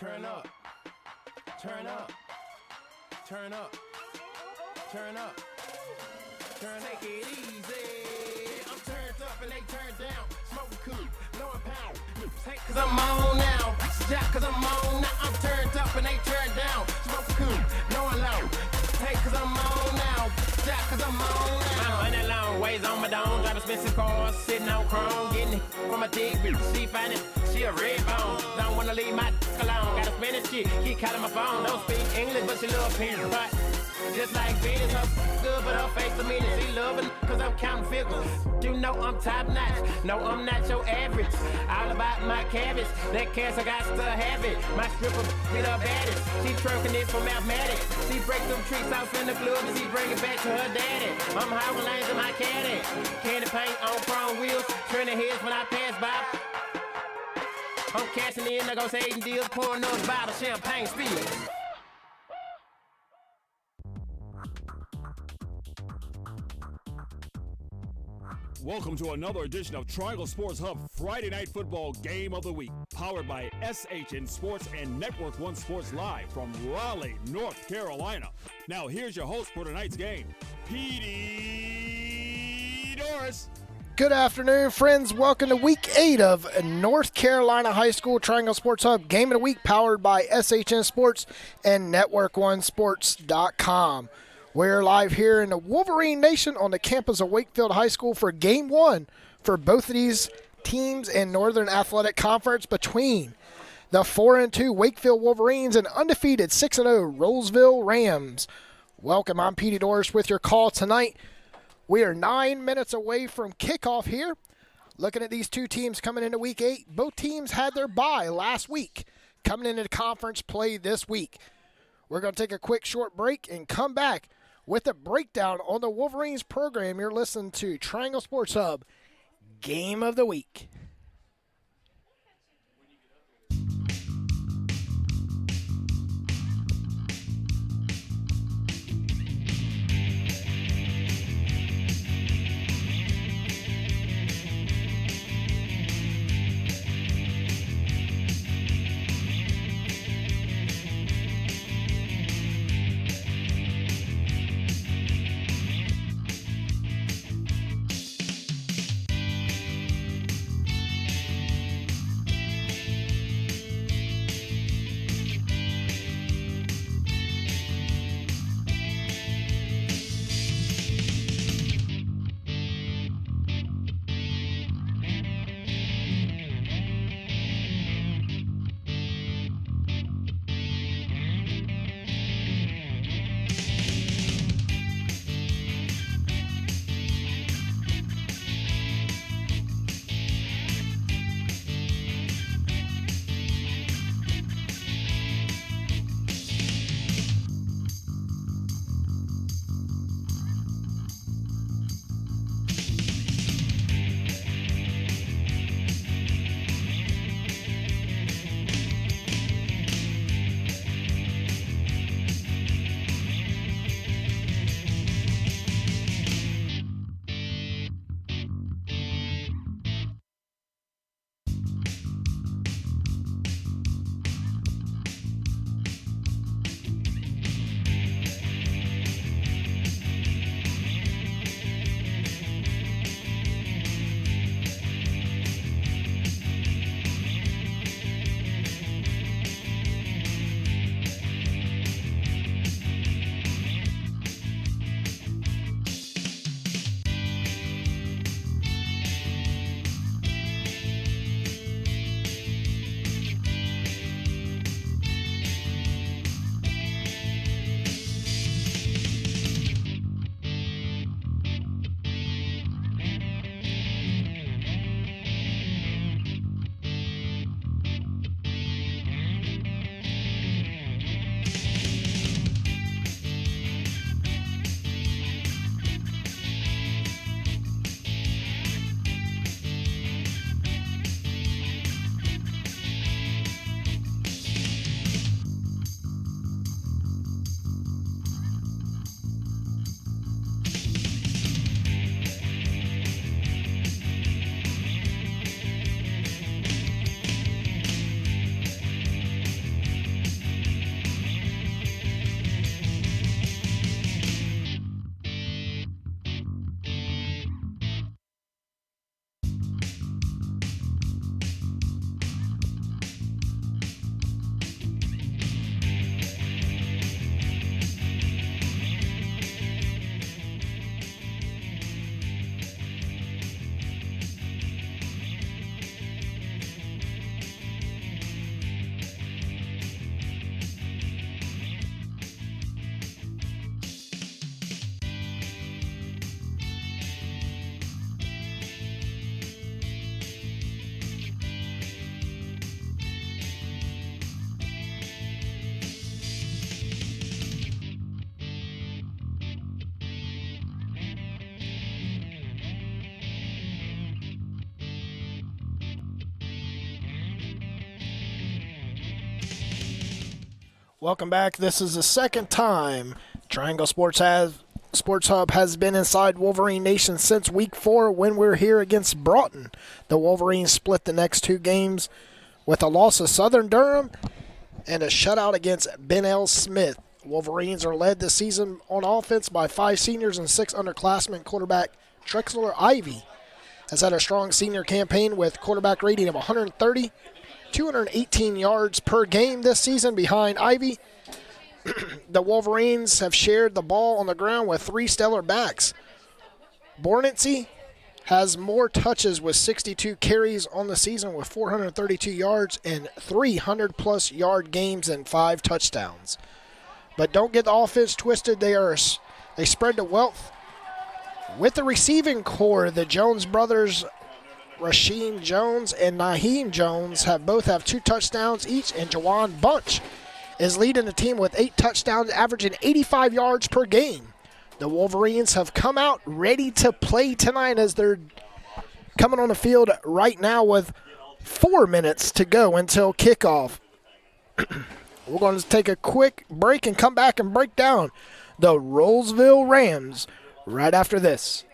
Turn up, turn up, turn up, turn up, take it easy. I'm turned up and they turned down. Smoking cool, blowing pound. Take cause I'm on now. Jack cause I'm on now. I'm turned up and they turned down. Smoking cool, blowing low. Take cause I'm on now. Jack cause I'm on now. I'm running long ways on my dome. Driving expensive cars, sitting on chrome. Getting it from a dick bitch. She find it, she a red bone. Don't wanna leave my alone. Gotta spend this shit, keep calling my phone. Don't speak English, but she love pink pot. Just like Venus, her good, but her face to me, she loving, cause I'm counting figures. You know I'm top notch, no I'm not your average. All about my cabbage, that cancer got to have it. My stripper be the baddest, she twerking it for mathematics. She break them tricks out in the club and she bring it back to her daddy. I'm hogging lanes in my caddy, candy paint on chrome wheels, turning heads when I pass by. I'm cashing in, negotiating deals, pouring those bottles, champagne spills. Welcome to another edition of Triangle Sports Hub Friday Night Football Game of the Week, powered by SHN Sports and Network One Sports Live from Raleigh, North Carolina. Now here's your host for tonight's game, Petey Doris. Good afternoon, friends. Welcome to Week 8 of North Carolina High School Triangle Sports Hub Game of the Week, powered by SHN Sports and NetworkOneSports.com. We're live here in the Wolverine Nation on the campus of Wakefield High School for Game 1 for both of these teams in Northern Athletic Conference between the 4-2 Wakefield Wolverines and undefeated 6-0 Rolesville Rams. Welcome, I'm Petey Doris with your call tonight. We are 9 minutes away from kickoff here. Looking at these two teams coming into Week 8, both teams had their bye last week, coming into the conference play this week. We're going to take a quick short break and come back with a breakdown on the Wolverines program. You're listening to Triangle Sports Hub Game of the Week. Welcome back. This is the second time Triangle Sports Hub has been inside Wolverine Nation since week 4 when we're here against Broughton. The Wolverines split the next 2 games with a loss of Southern Durham and a shutout against Ben L. Smith. Wolverines are led this season on offense by 5 seniors and 6 underclassmen. Quarterback Trexler Ivy has had a strong senior campaign with quarterback rating of 130, 218 yards per game this season behind Ivy. The Wolverines have shared the ball on the ground with 3 stellar backs. Bornancy has more touches with 62 carries on the season with 432 yards and 300-plus yard games and 5 touchdowns. But don't get the offense twisted. They spread the wealth. With the receiving core, the Jones brothers, Rasheem Jones and Naheem Jones, both have 2 touchdowns each, and Jawan Bunch is leading the team with 8 touchdowns, averaging 85 yards per game. The Wolverines have come out ready to play tonight as they're coming on the field right now with 4 minutes to go until kickoff. We're going to take a quick break and come back and break down the Rolesville Rams right after this.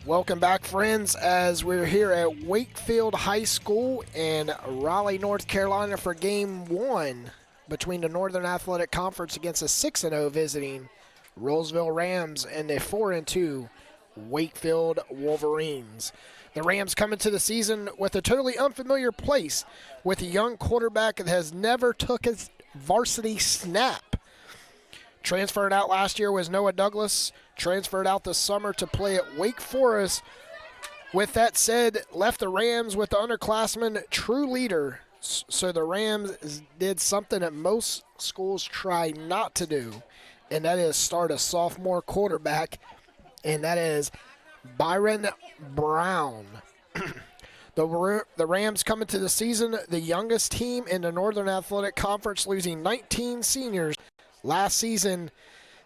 Welcome back, friends, as we're here at Wakefield High School in Raleigh, North Carolina for Game 1 between the Northern Athletic Conference against the 6-0 visiting Rolesville Rams and the 4-2 Wakefield Wolverines. The Rams come into the season with a totally unfamiliar place with a young quarterback that has never took a varsity snap. Transferred out last year was Noah Douglas, transferred out this summer to play at Wake Forest. With that said, left the Rams with the underclassman true leader. So the Rams did something that most schools try not to do, and that is start a sophomore quarterback, and that is Byron Brown. The Rams come into the season the youngest team in the Northern Athletic Conference, losing 19 seniors. Last season,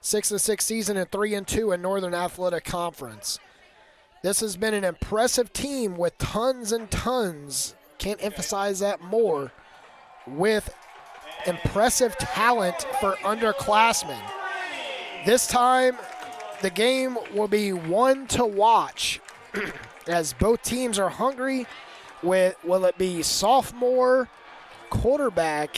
6-6 season and 3-2 in Northern Athletic Conference. This has been an impressive team with tons and tons, can't emphasize that more, with impressive talent for underclassmen. This time, the game will be one to watch as both teams are hungry. Will it be sophomore quarterback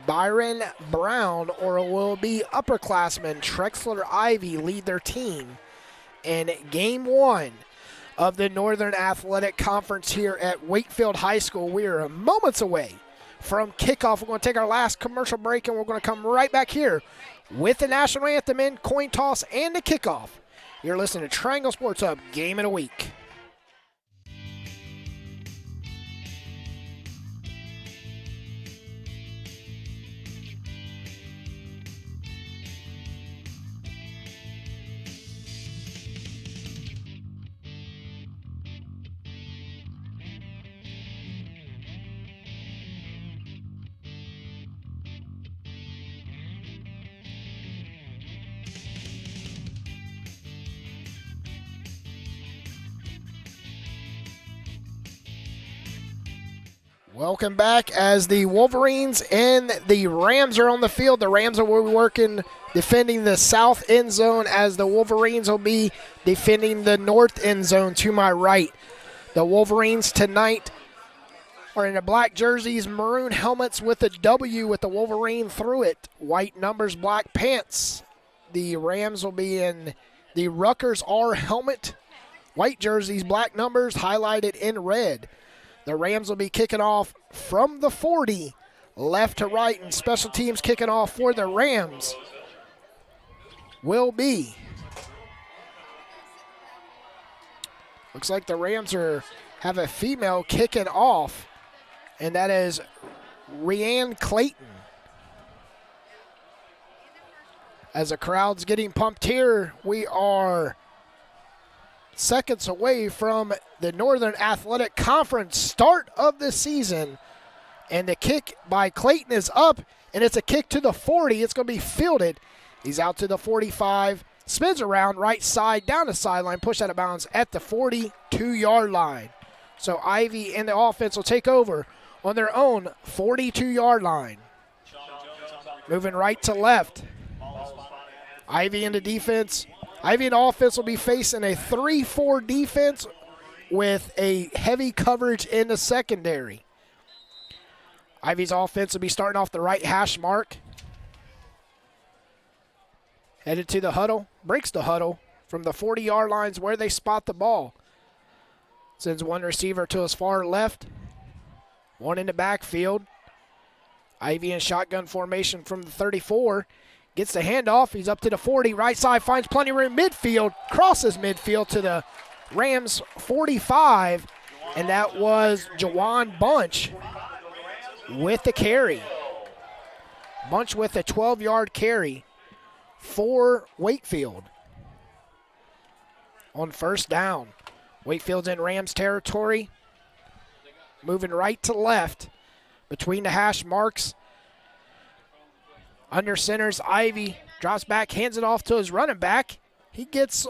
Byron Brown, or will it be upperclassman Trexler Ivy lead their team in Game 1 of the Northern Athletic Conference here at Wakefield High School? We are moments away from kickoff. We're going to take our last commercial break, and we're going to come right back here with the national anthem in, coin toss, and the kickoff. You're listening to Triangle Sports Hub Game of the Week. Welcome back as the Wolverines and the Rams are on the field. The Rams are working, defending the south end zone, as the Wolverines will be defending the north end zone to my right. The Wolverines tonight are in the black jerseys, maroon helmets with a W with the Wolverine through it, white numbers, black pants. The Rams will be in the Rutgers R helmet, white jerseys, black numbers, highlighted in red. The Rams will be kicking off from the 40, left to right, and special teams kicking off for the Rams will be. Looks like the Rams have a female kicking off, and that is Rianne Clayton. As the crowd's getting pumped here, we are seconds away from the Northern Athletic Conference start of the season. And the kick by Clayton is up, and it's a kick to the 40. It's going to be fielded. He's out to the 45, spins around right side, down the sideline, pushed out of bounds at the 42-yard line. So Ivy and the offense will take over on their own 42-yard line. Moving right to left. Ivy in the defense. Ivy and offense will be facing a 3-4 defense with a heavy coverage in the secondary. Ivy's offense will be starting off the right hash mark. Headed to the huddle. Breaks the huddle from the 40-yard lines where they spot the ball. Sends one receiver to his far left. One in the backfield. Ivy in shotgun formation from the 34. Gets the handoff. He's up to the 40. Right side finds plenty of room. Midfield. Crosses midfield to the Rams 45. And that was Jawan Bunch with the carry. Bunch with a 12-yard carry for Wakefield. On first down. Wakefield's in Rams territory. Moving right to left between the hash marks. Under centers, Ivy drops back, hands it off to his running back. He gets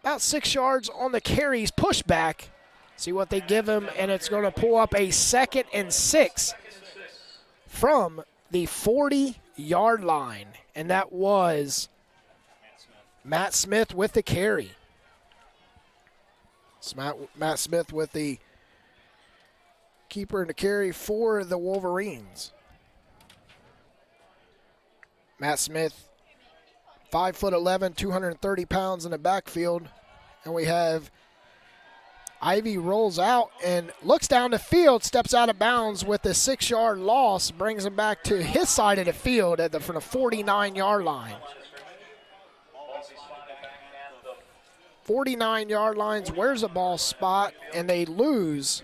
about 6 yards on the carries, push back. See what they give him, and it's going to pull up a 2nd and 6 from the 40-yard line. And that was Matt Smith with the carry. It's Matt Smith with the keeper and the carry for the Wolverines. Matt Smith, 5'11", 230 pounds in the backfield. And we have Ivy rolls out and looks down the field, steps out of bounds with a 6-yard loss, brings him back to his side of the field from the 49-yard line. 49-yard lines, where's the ball spot, and they lose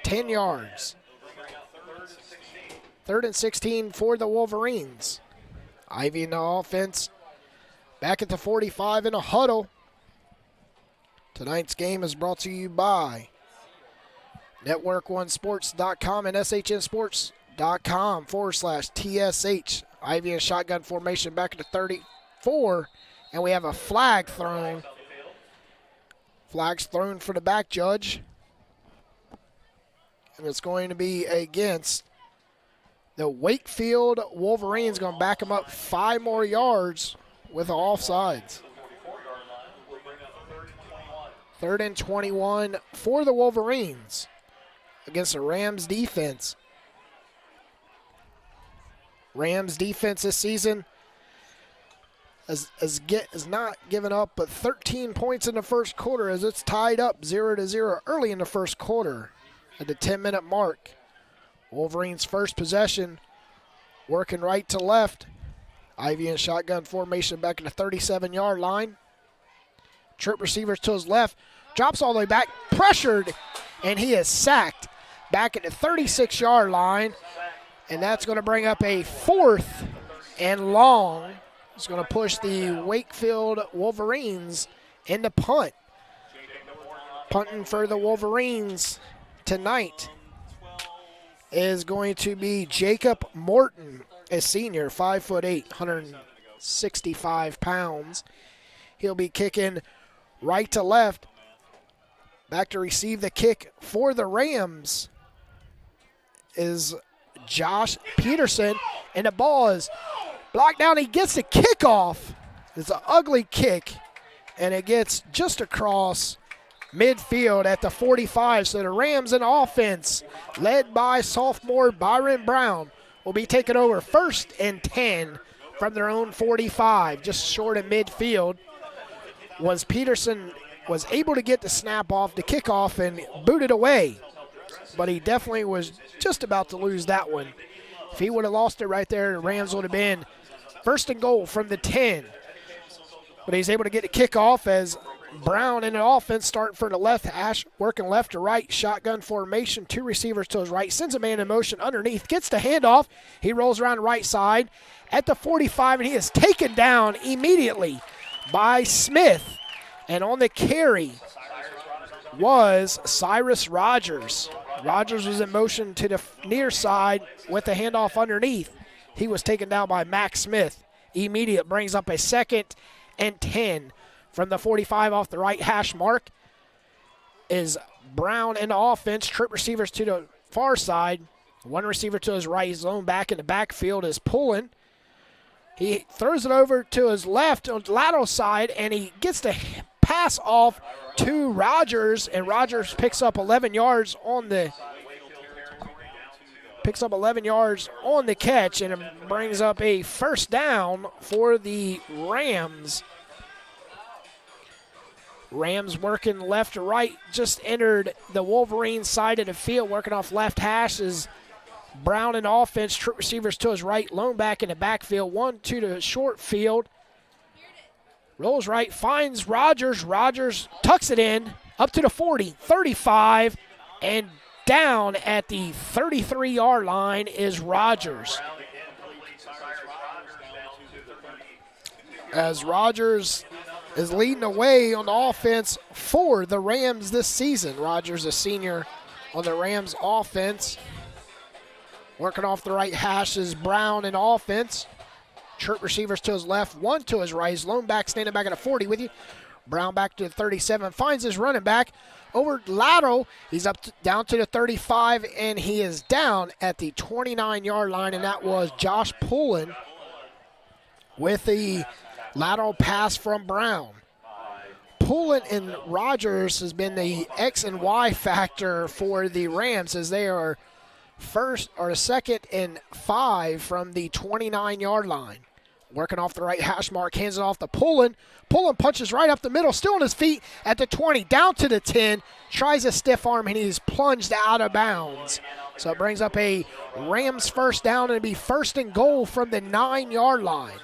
10 yards. 3rd and 16 for the Wolverines. Ivy in the offense. Back at the 45 in a huddle. Tonight's game is brought to you by Network1Sports.com and SHNSports.com/TSH. Ivy in shotgun formation back at the 34. And we have a flag thrown. Flag's thrown for the back judge. And it's going to be against the Wakefield Wolverines. Going to back them up 5 more yards with the offsides. 3rd and 21 for the Wolverines against the Rams defense. Rams defense this season has not given up but 13 points in the first quarter as it's tied up 0-0 early in the first quarter at the 10-minute mark. Wolverines' first possession, working right to left. Ivy in shotgun formation back in the 37-yard line. Trip receivers to his left, drops all the way back, pressured, and he is sacked back at the 36-yard line. And that's going to bring up a 4th and long. It's going to push the Wakefield Wolverines into punt. Punting for the Wolverines tonight is going to be Jacob Morton, a senior, 5'8", 165 pounds. He'll be kicking right to left. Back to receive the kick for the Rams is Josh Peterson, and the ball is blocked down. He gets the kickoff. It's an ugly kick, and it gets just across midfield at the 45. So the Rams in offense, led by sophomore Byron Brown, will be taking over 1st and 10 from their own 45, just short of midfield. Peterson was able to get the snap off, the kickoff, and booted away. But he definitely was just about to lose that one. If he would have lost it right there, the Rams would have been 1st and goal from the 10. But he's able to get the kickoff as Brown in the offense starting for the left hash, working left to right, shotgun formation, 2 receivers to his right, sends a man in motion underneath, gets the handoff. He rolls around the right side at the 45, and he is taken down immediately by Smith. And on the carry was Cyrus Rogers. Rogers was in motion to the near side with the handoff underneath. He was taken down by Max Smith. Immediate brings up a 2nd and 10 from the 45 off the right hash mark. Is Brown in the offense. Trip receivers to the far side. 1 receiver to his right. His lone back in the backfield is pulling. He throws it over to his left on the lateral side, and he gets the pass off to Rogers, and Rogers picks up 11 yards on the catch, and it brings up a 1st down for the Rams. Rams working left to right, just entered the Wolverine side of the field, working off left hash is Brown in offense, trip receivers to his right, lone back in the backfield, 1 to the short field. Rolls right, finds Rogers. Rogers tucks it in, up to the 40, 35, and down at the 33-yard line is Rogers. As Rogers is leading the way on the offense for the Rams this season. Rogers, a senior on the Rams offense. Working off the right hash is Brown in offense. Chirp receivers to his left, 1 to his right. His lone back standing back at a 40 with you. Brown back to the 37, finds his running back. Over lateral, he's down to the 35, and he is down at the 29-yard line, and that was Josh Pullen with the lateral pass from Brown. Pullen and Rogers has been the X and Y factor for the Rams as they are 2nd and 5 from the 29-yard line. Working off the right hash mark, hands it off to Pullen. Pullen punches right up the middle, still on his feet at the 20, down to the 10, tries a stiff arm, and he's plunged out of bounds. So it brings up a Rams 1st down, and it'll be 1st and goal from the 9-yard line.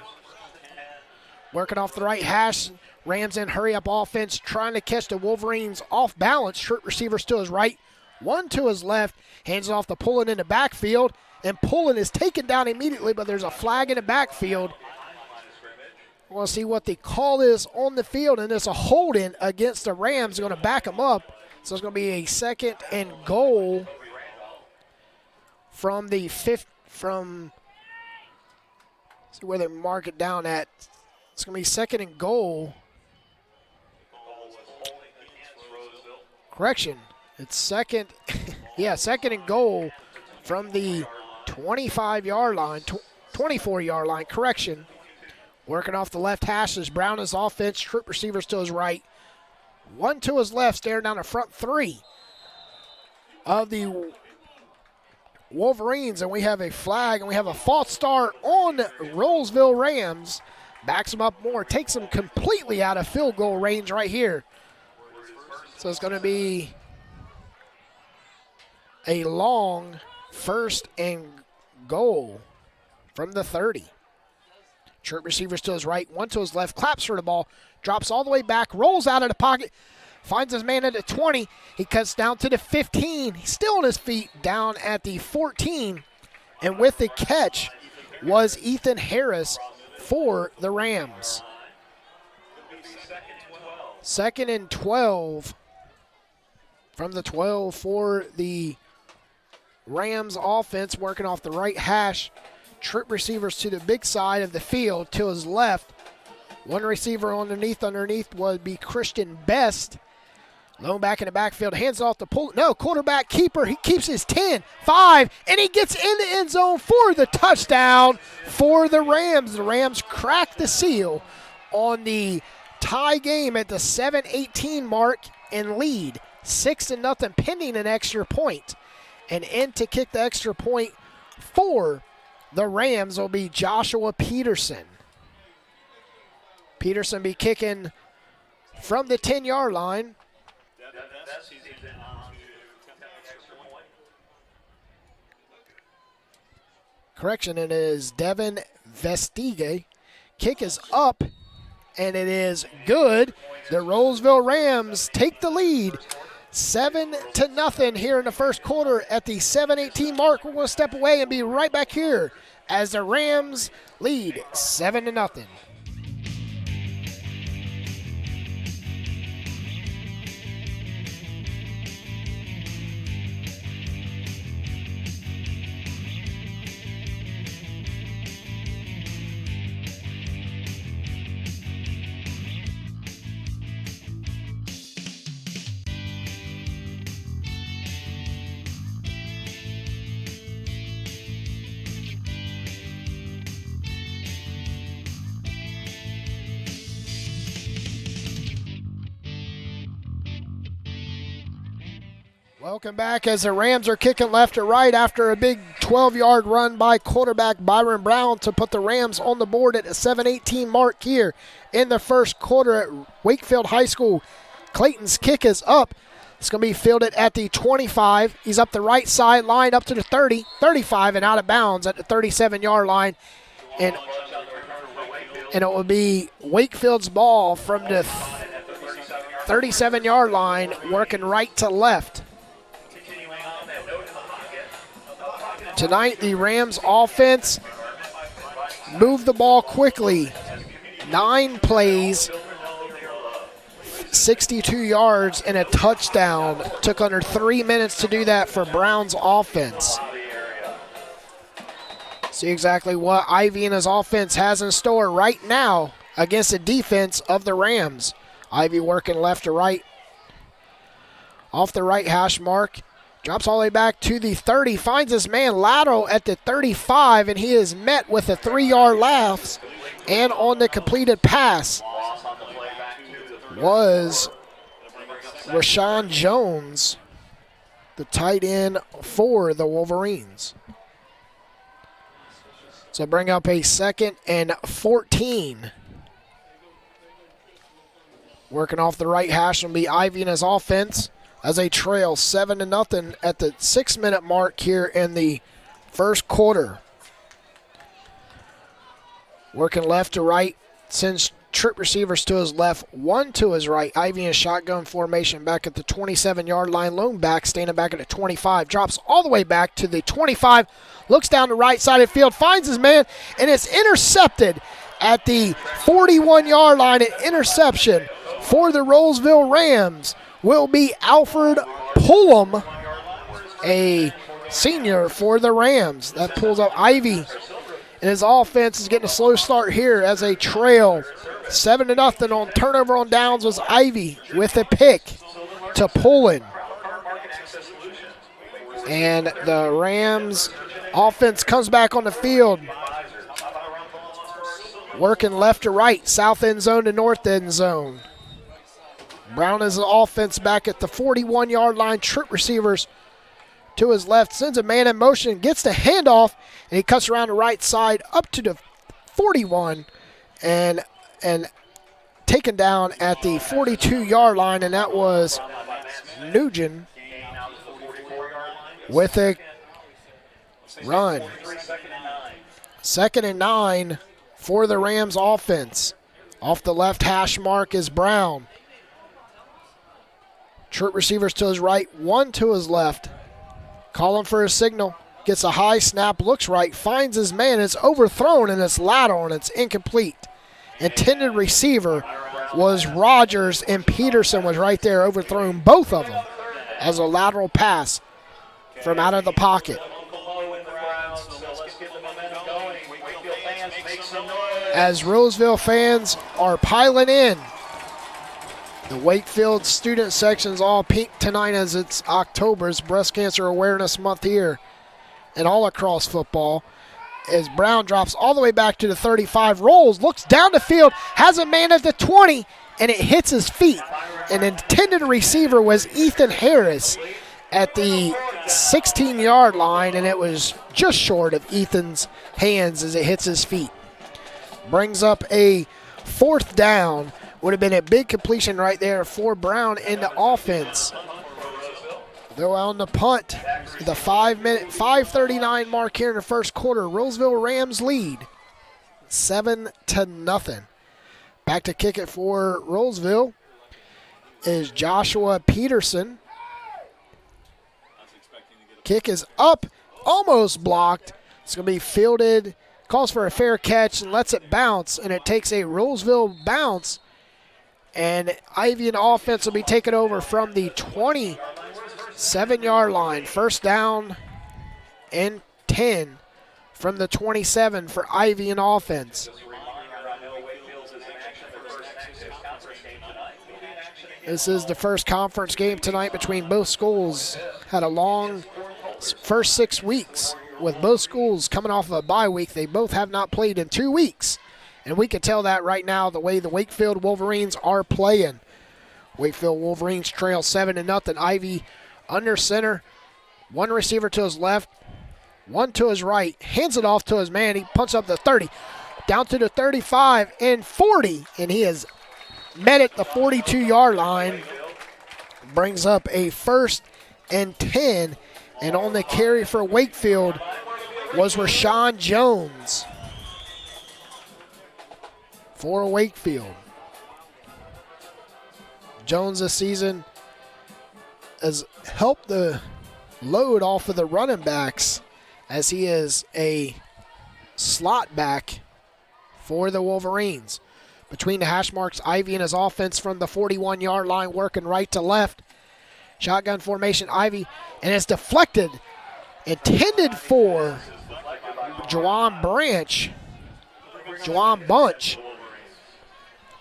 Working off the right hash, Rams in hurry-up offense, trying to catch the Wolverines off balance. Short receivers to his right, 1 to his left, hands it off to Pullen in the backfield, and Pullen is taken down immediately, but there's a flag in the backfield. We'll see what the call is on the field, and it's a holding against the Rams. They're going to back them up, so it's going to be a 2nd and goal from the 5th, see where they mark it down at. It's going to be 2nd and goal. Correction. It's 2nd, 2nd and goal from the 25-yard line, 24-yard line. Correction. Working off the left hash is Brown as offense, trip receivers to his right. 1 to his left, staring down the front 3 of the Wolverines, and we have a flag, and we have a false start on Rolesville Rams. Backs them up more, takes them completely out of field goal range right here. So it's going to be a long 1st and goal from the 30. Short receivers to his right, one to his left, claps for the ball, drops all the way back, rolls out of the pocket, finds his man at the 20. He cuts down to the 15. He's still on his feet down at the 14. And with the catch was Ethan Harris for the Rams. 2nd and 12 from the 12 for the Rams offense, working off the right hash. Trip receivers to the big side of the field to his left. One receiver underneath would be Christian Best. Lone back in the backfield, hands off the pull. No, quarterback keeper. He keeps his 10, 5, and he gets in the end zone for the touchdown for the Rams. The Rams crack the seal on the tie game at the 7:18 mark and lead 6-0 pending an extra point. And in to kick the extra point for the Rams will be Joshua Peterson. Peterson be kicking from the 10-yard line. Correction, it is Devin Vestige. Kick is up, and it is good. The Rolesville Rams take the lead 7-0 here in the first quarter at the 7:18 mark. We're going to step away and be right back here as the Rams lead 7-0. Welcome back as the Rams are kicking left to right after a big 12-yard run by quarterback Byron Brown to put the Rams on the board at the 7:18 mark here in the first quarter at Wakefield High School. Clayton's kick is up. It's going to be fielded at the 25. He's up the right sideline up to the 30, 35, and out of bounds at the 37-yard line. And it will be Wakefield's ball from the 37-yard line, working right to left. Tonight, the Rams offense moved the ball quickly. 9 plays, 62 yards, and a touchdown. Took under 3 minutes to do that for Brown's offense. See exactly what Ivy and his offense has in store right now against the defense of the Rams. Ivy working left to right. Off the right hash mark. Drops all the way back to the 30, finds his man lateral at the 35, and he is met with a 3-yard lapse. And on the completed pass was Rashawn Jones, the tight end for the Wolverines. So bring up a 2nd and 14. Working off the right hash will be Ivy and his offense, as they trail 7-0 at the 6-minute mark here in the first quarter. Working left to right, sends trip receivers to his left, one to his right. Ivy in shotgun formation back at the 27-yard line. Lone back standing back at the 25. Drops all the way back to the 25. Looks down the right side of the field, finds his man, and it's intercepted at the 41-yard line. An interception for the Rolesville Rams will be Alfred Pullum, a senior for the Rams. That pulls up Ivy, and his offense is getting a slow start here as they trail 7-0 on turnover on downs. Was Ivy with a pick to Pullen. And the Rams offense comes back on the field, working left to right, south end zone to north end zone. Brown is the offense back at the 41-yard line. Trip receivers to his left, sends a man in motion, gets the handoff, and he cuts around the right side up to the 41 and taken down at the 42-yard line, and that was Nugent with a run. 2nd and 9 for the Rams offense. Off the left hash mark is Brown. Troop receivers to his right, one to his left. Calling for a signal. Gets a high snap, looks right, finds his man. It's overthrown and it's lateral and it's incomplete. Intended receiver was Rogers, and Peterson was right there, overthrown both of them as a lateral pass from out of the pocket. As Rolesville fans are piling in, the Wakefield student section's all pink tonight as it's October. It's Breast Cancer Awareness Month here and all across football. As Brown drops all the way back to the 35, rolls, looks down the field, has a man at the 20, and it hits his feet. An intended receiver was Ethan Harris at the 16-yard line, and it was just short of Ethan's hands as it hits his feet. Brings up a 4th down. Would have been a big completion right there for Brown in the offense. Though on the punt, the 5:39 mark here in the first quarter, Rolesville Rams lead 7-0. Back to kick it for Rolesville is Joshua Peterson. Kick is up, almost blocked. It's going to be fielded, calls for a fair catch and lets it bounce, and it takes a Rolesville bounce. And Ivy and offense will be taken over from the 27-yard line. 1st down and 10 from the 27 for Ivy and offense. This is the first conference game tonight between both schools. Had a long first 6 weeks with both schools coming off of a bye week. They both have not played in 2 weeks. And we can tell that right now the way the Wakefield Wolverines are playing. Wakefield Wolverines trail 7-0. Ivy under center. One receiver to his left, one to his right. Hands it off to his man. He punts up the 30. Down to the 35 and 40. And he has met at the 42-yard line. Brings up a 1st and 10. And on the carry for Wakefield was Rashawn Jones for Wakefield. Jones this season has helped the load off of the running backs as he is a slot back for the Wolverines. Between the hash marks, Ivy and his offense from the 41-yard line working right to left. Shotgun formation, Ivy, and it's deflected. Intended for Juwan Bunch.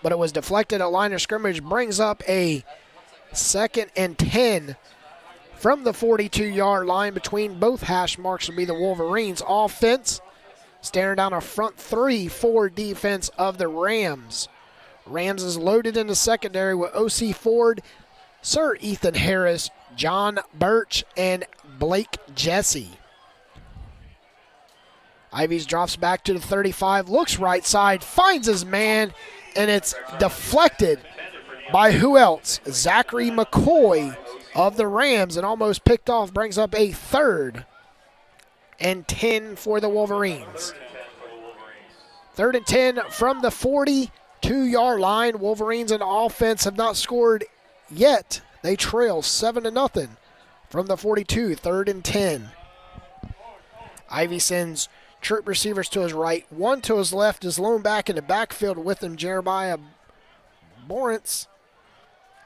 But it was deflected at line of scrimmage. Brings up a 2nd and 10 from the 42-yard line. Between both hash marks will be the Wolverines offense. Staring down a front 3-4 defense of the Rams. Rams is loaded in the secondary with O.C. Ford, Sir Ethan Harris, John Birch, and Blake Jesse. Ivies drops back to the 35, looks right side, finds his man, and it's deflected by who else? Zachary McCoy of the Rams, and almost picked off. Brings up a 3rd and 10 for the Wolverines. 3rd and 10 from the 42-yard line. Wolverines and offense have not scored yet. They trail 7-0 from the 42. 3rd and 10. Ivy sends troop receivers to his right, one to his left, is lone back in the backfield with him. Jeremiah Borrance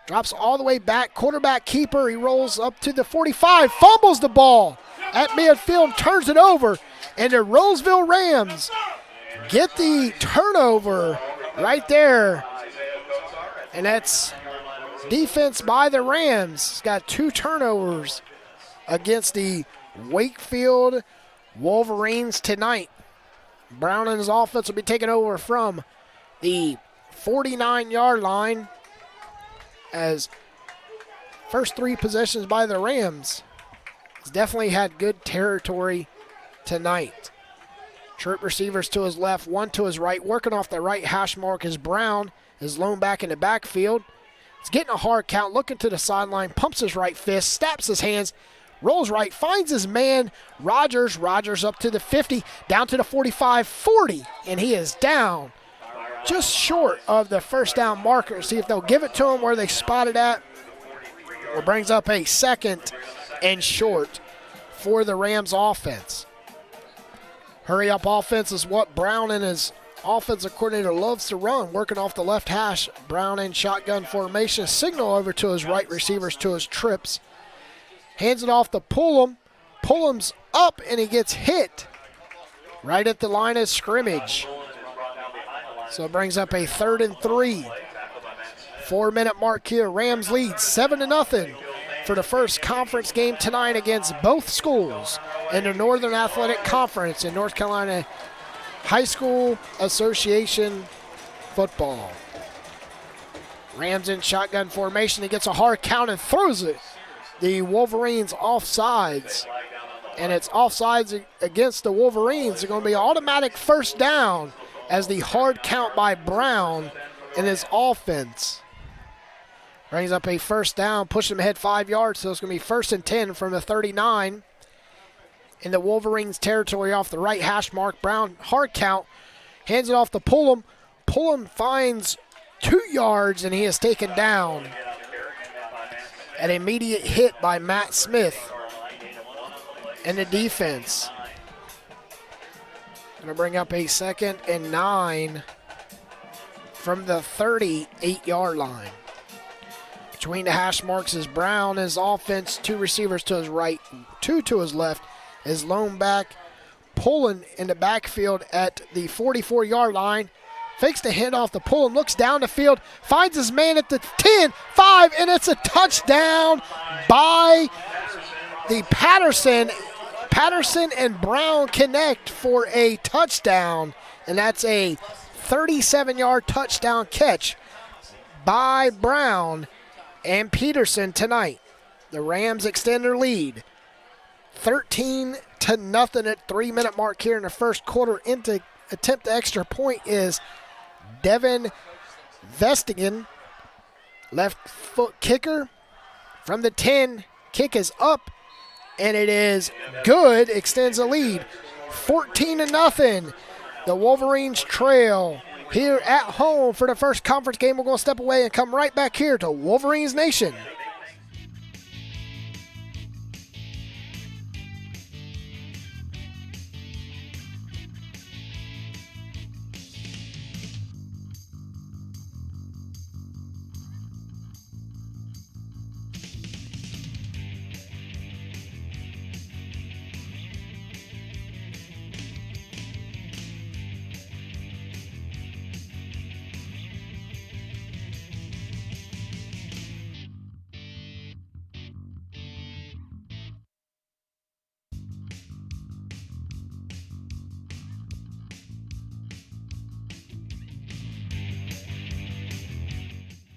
drops all the way back, quarterback keeper. He rolls up to the 45, fumbles the ball at midfield, turns it over, and the Rolesville Rams get the turnover right there. And that's defense by the Rams. It's got 2 turnovers against the Wakefield Wolverines tonight. Brown and his offense will be taken over from the 49-yard line as first 3 possessions by the Rams He's definitely had good territory tonight. Trip receivers to his left, one to his right. Working off the right hash mark is Brown, is lone back in the backfield. He's getting a hard count, looking to the sideline, pumps his right fist, snaps his hands, rolls right, finds his man, Rogers. Rogers up to the 50, down to the 45, 40, and he is down just short of the first down marker. See if they'll give it to him where they spotted at. Well, brings up a 2nd and short for the Rams offense. Hurry up offense is what Brown and his offensive coordinator loves to run. Working off the left hash, Brown in shotgun formation. Signal over to his right receivers to his trips. Hands it off to Pullum. Pullum's up and he gets hit right at the line of scrimmage. So it brings up a 3rd and 3. 4-minute mark here. Rams lead 7-0 for the first conference game tonight against both schools in the Northern Athletic Conference in North Carolina High School Association football. Rams in shotgun formation. He gets a hard count and throws it. The Wolverines offsides. And it's offsides against the Wolverines. It's going to be an automatic first down as the hard count by Brown and his offense brings up a first down, pushing him ahead 5 yards, so it's going to be 1st and 10 from the 39 in the Wolverines territory off the right hash mark. Brown, hard count, hands it off to Pullum. Pullum finds 2 yards, and he is taken down. An immediate hit by Matt Smith and the defense. Going to bring up a 2nd and 9 from the 38-yard line. Between the hash marks is Brown, his offense, 2 receivers to his right, 2 to his left. His lone back pulling in the backfield at the 44-yard line. Fakes the handoff to Pullum, looks down the field, finds his man at the 10, 5, and it's a touchdown by the Patterson. Patterson and Brown connect for a touchdown, and that's a 37-yard touchdown catch by Brown and Peterson tonight. The Rams extend their lead 13-0 at 3-minute mark here in the first quarter. Into attempt the extra point is Devin Vestigan, left foot kicker from the 10. Kick is up, and it is good. Extends the lead 14-0. The Wolverines trail here at home for the first conference game. We're going to step away and come right back here to Wolverines Nation.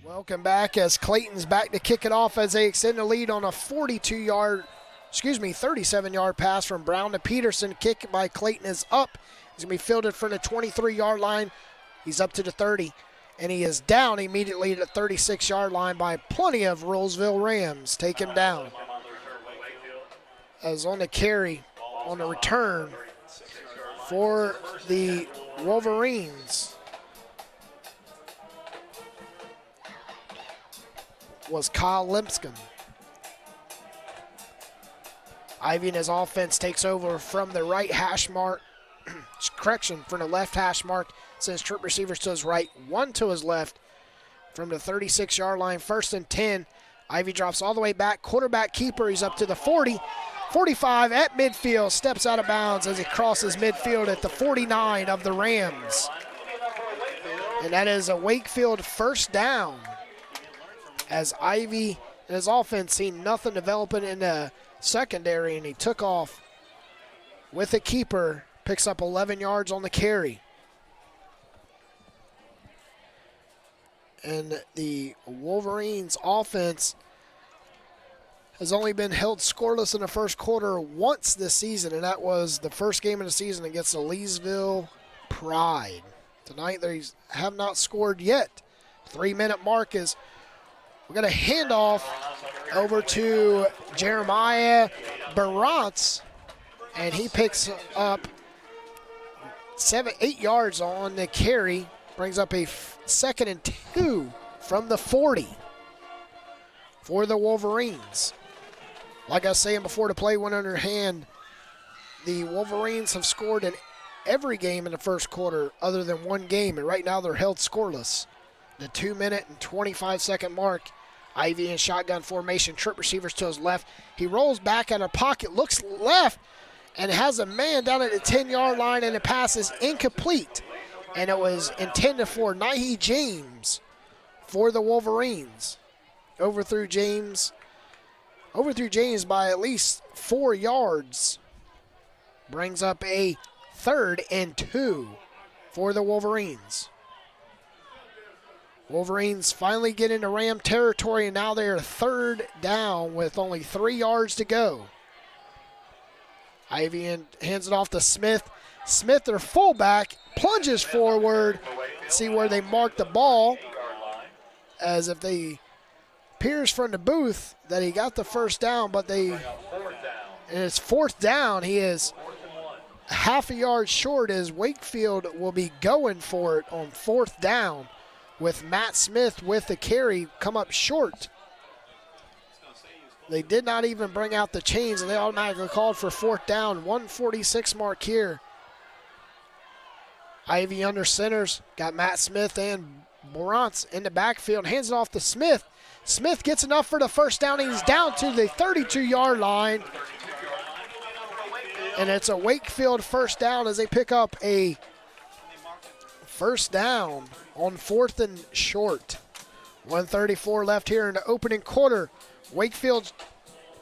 Welcome back as Clayton's back to kick it off as they extend the lead on a 37-yard pass from Brown to Peterson. Kick by Clayton is up. He's going to be fielded from the 23-yard line. He's up to the 30, and he is down immediately at the 36-yard line by plenty of Rolesville Rams. Take him down. As on the carry, on the return for the Wolverines was Kyle Limpscomb. Ivy and his offense takes over from the right hash mark. Correction, from the left hash mark. Sends trip receivers to his right, 1 to his left. From the 36-yard line, 1st and 10. Ivy drops all the way back. Quarterback keeper, he's up to the 40. 45 at midfield, steps out of bounds as he crosses midfield at the 49 of the Rams. And that is a Wakefield first down, as Ivy and his offense seen nothing developing in the secondary, and he took off with a keeper, picks up 11 yards on the carry. And the Wolverines offense has only been held scoreless in the first quarter once this season, and that was the first game of the season against the Rolesville Pride. Tonight they have not scored yet. 3-minute mark is we're going to hand off over to Jeremiah Barantz, and he picks up 8 yards on the carry, brings up a 2nd and 2 from the 40 for the Wolverines. Like I was saying before the play went underhand, the Wolverines have scored in every game in the first quarter other than one game, and right now they're held scoreless. The 2-minute and 25-second mark, Ivy in shotgun formation, trip receivers to his left. He rolls back out of pocket, looks left, and has a man down at the 10-yard line, and the pass is incomplete. And it was intended for Nahi James for the Wolverines. Overthrew James by at least 4 yards. Brings up a 3rd and 2 for the Wolverines. Wolverines finally get into Ram territory, and now they are 3rd down with only 3 yards to go. Ivy hands it off to Smith. Smith, their fullback, plunges forward. See where they mark the ball, as if they appears from the booth that he got the first down, but and it's 4th down. He is half a yard short, as Wakefield will be going for it on 4th down with Matt Smith with the carry come up short. They did not even bring out the chains, and they automatically called for 4th down. 1:46 mark here. Ivy under centers, got Matt Smith and Borantz in the backfield, hands it off to Smith. Smith gets enough for the first down. He's down to the 32-yard line. And it's a Wakefield first down as they pick up a first down on 4th and short. 1:34 left here in the opening quarter. Wakefield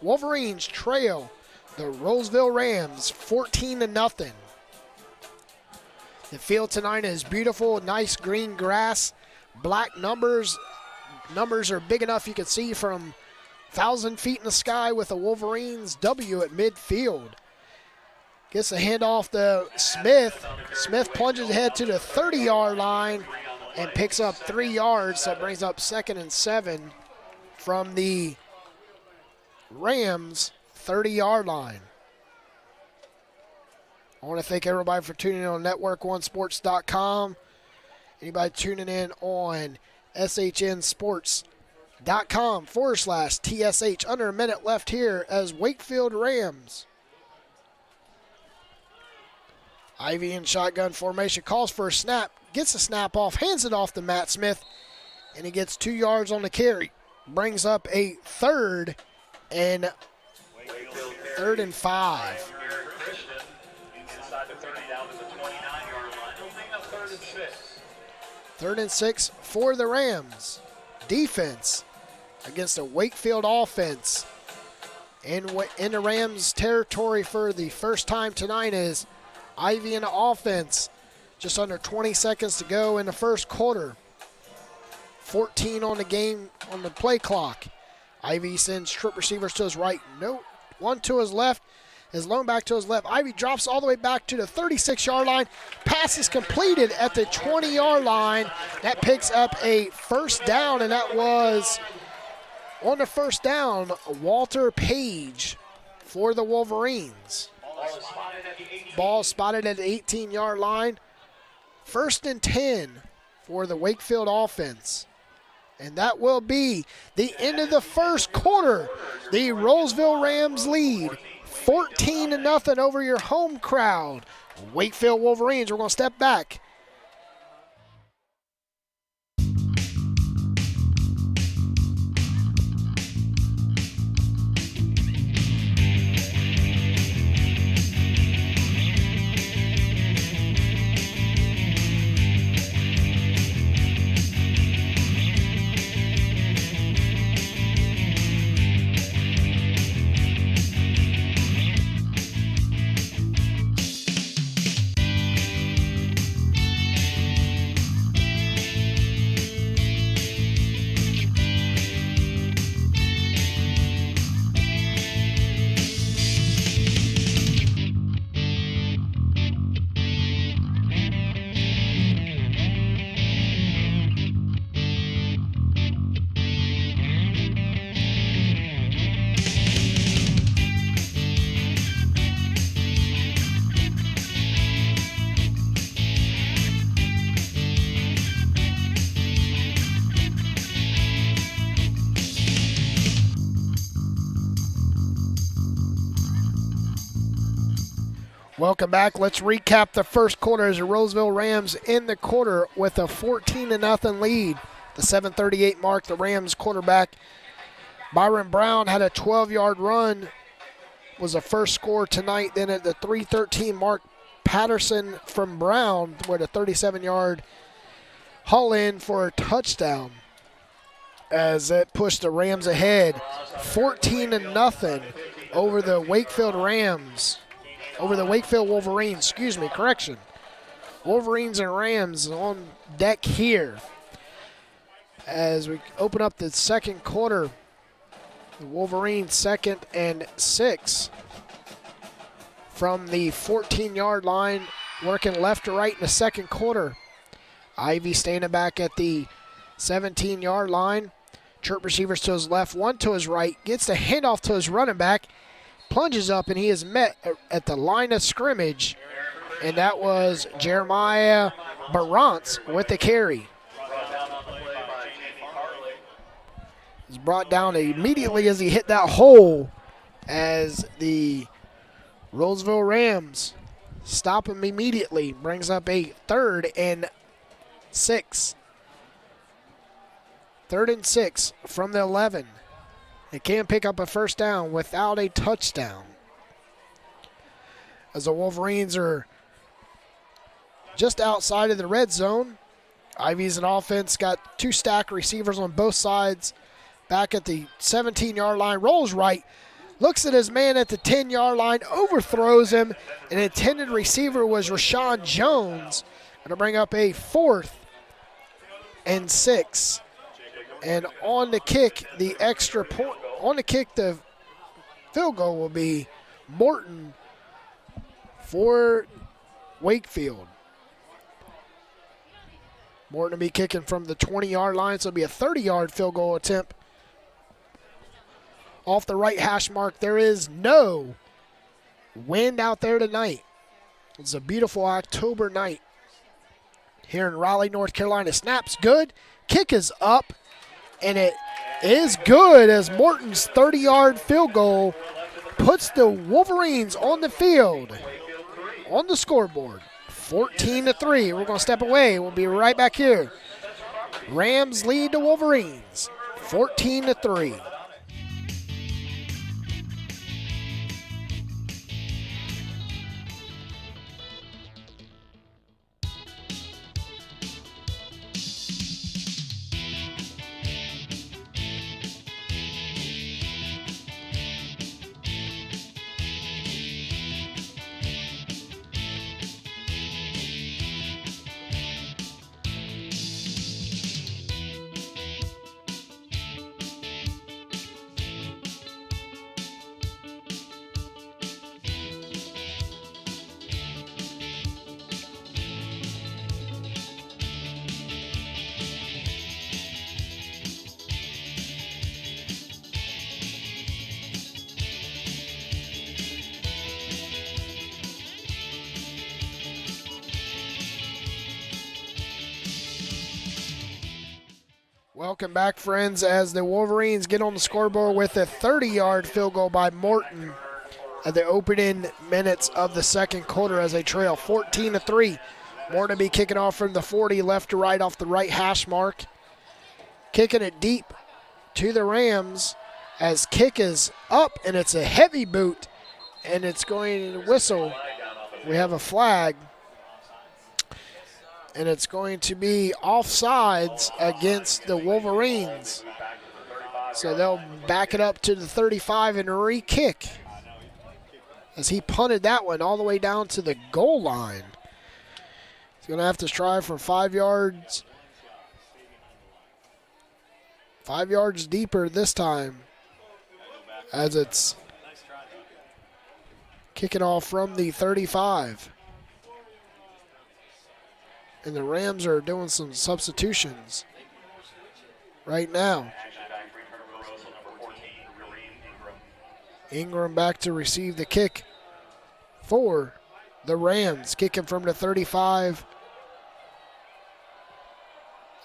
Wolverines trail the Rolesville Rams 14-0. The field tonight is beautiful, nice green grass, black numbers. Numbers are big enough you can see from 1,000 feet in the sky with a Wolverines W at midfield. Gets the handoff to Smith. Smith plunges ahead to the 30-yard line and picks up 3 yards. So it brings up 2nd and 7 from the Rams 30-yard line. I want to thank everybody for tuning in on network1sports.com. Anybody tuning in on shnsports.com/TSH. Under a minute left here as Wakefield Rams. Ivy in shotgun formation, calls for a snap, gets a snap off, hands it off to Matt Smith, and he gets 2 yards on the carry. Brings up a 3rd and 5. Third and 6 for the Rams. Defense against a Wakefield offense. In the Rams territory for the first time tonight is Ivy in the offense. Just under 20 seconds to go in the first quarter. 14 on the game, on the play clock. Ivy sends trip receivers to his right. No, one to his left. His lone back to his left. Ivy drops all the way back to the 36-yard line. Pass is completed at the 20-yard line. That picks up a first down, and that was on the first down, Walter Page for the Wolverines. Ball spotted at the 18-yard line. 1st and 10 for the Wakefield offense. And that will be the end of the first quarter. The Rolesville Rams lead 14-0 over your home crowd. Wakefield Wolverines, we're going to step back. Welcome back. Let's recap the first quarter as the Rolesville Rams in the quarter with a 14-0 lead. The 7:38 mark, the Rams quarterback Byron Brown had a 12-yard run, was the first score tonight. Then at the 3:13 mark, Patterson from Brown with a 37-yard haul in for a touchdown as it pushed the Rams ahead 14-0 over the Wakefield Rams, over the Wakefield Wolverines, Wolverines and Rams on deck here. As we open up the second quarter, the Wolverines 2nd and 6 from the 14-yard line, working left to right in the second quarter. Ivy standing back at the 17-yard line. Chirp receivers to his left, one to his right, gets the handoff to his running back, plunges up, and he is met at the line of scrimmage, and that was Jeremiah Barantz with the carry. He's brought down immediately as he hit that hole, as the Rolesville Rams stop him immediately. Brings up a 3rd and 6. 3rd and 6 from the 11. They can't pick up a first down without a touchdown, as the Wolverines are just outside of the red zone. Ivy's an offense, got 2 stacked receivers on both sides. Back at the 17-yard line, rolls right, looks at his man at the 10-yard line, overthrows him. An intended receiver was Rashawn Jones. Going to bring up a 4th and 6. And on the kick, the field goal will be Morton for Wakefield. Morton will be kicking from the 20-yard line, so it'll be a 30-yard field goal attempt. Off the right hash mark, there is no wind out there tonight. It's a beautiful October night here in Raleigh, North Carolina. Snap's good. Kick is up, and it is good as Morton's 30-yard field goal puts the Wolverines on the field, on the scoreboard, 14-3. We're going to step away. We'll be right back here. Rams lead the Wolverines, 14-3. Welcome back, friends, as the Wolverines get on the scoreboard with a 30-yard field goal by Morton at the opening minutes of the second quarter as they trail 14-3. Morton will be kicking off from the 40, left to right off the right hash mark. Kicking it deep to the Rams as kick is up, and it's a heavy boot, and it's going to whistle. We have a flag. And it's going to be offsides against the Wolverines. So they'll back it up to the 35 and re-kick as he punted that one all the way down to the goal line. He's going to have to try from 5 yards. 5 yards deeper this time as it's kicking off from the 35. And the Rams are doing some substitutions right now. Ingram back to receive the kick for the Rams. Kicking from the 35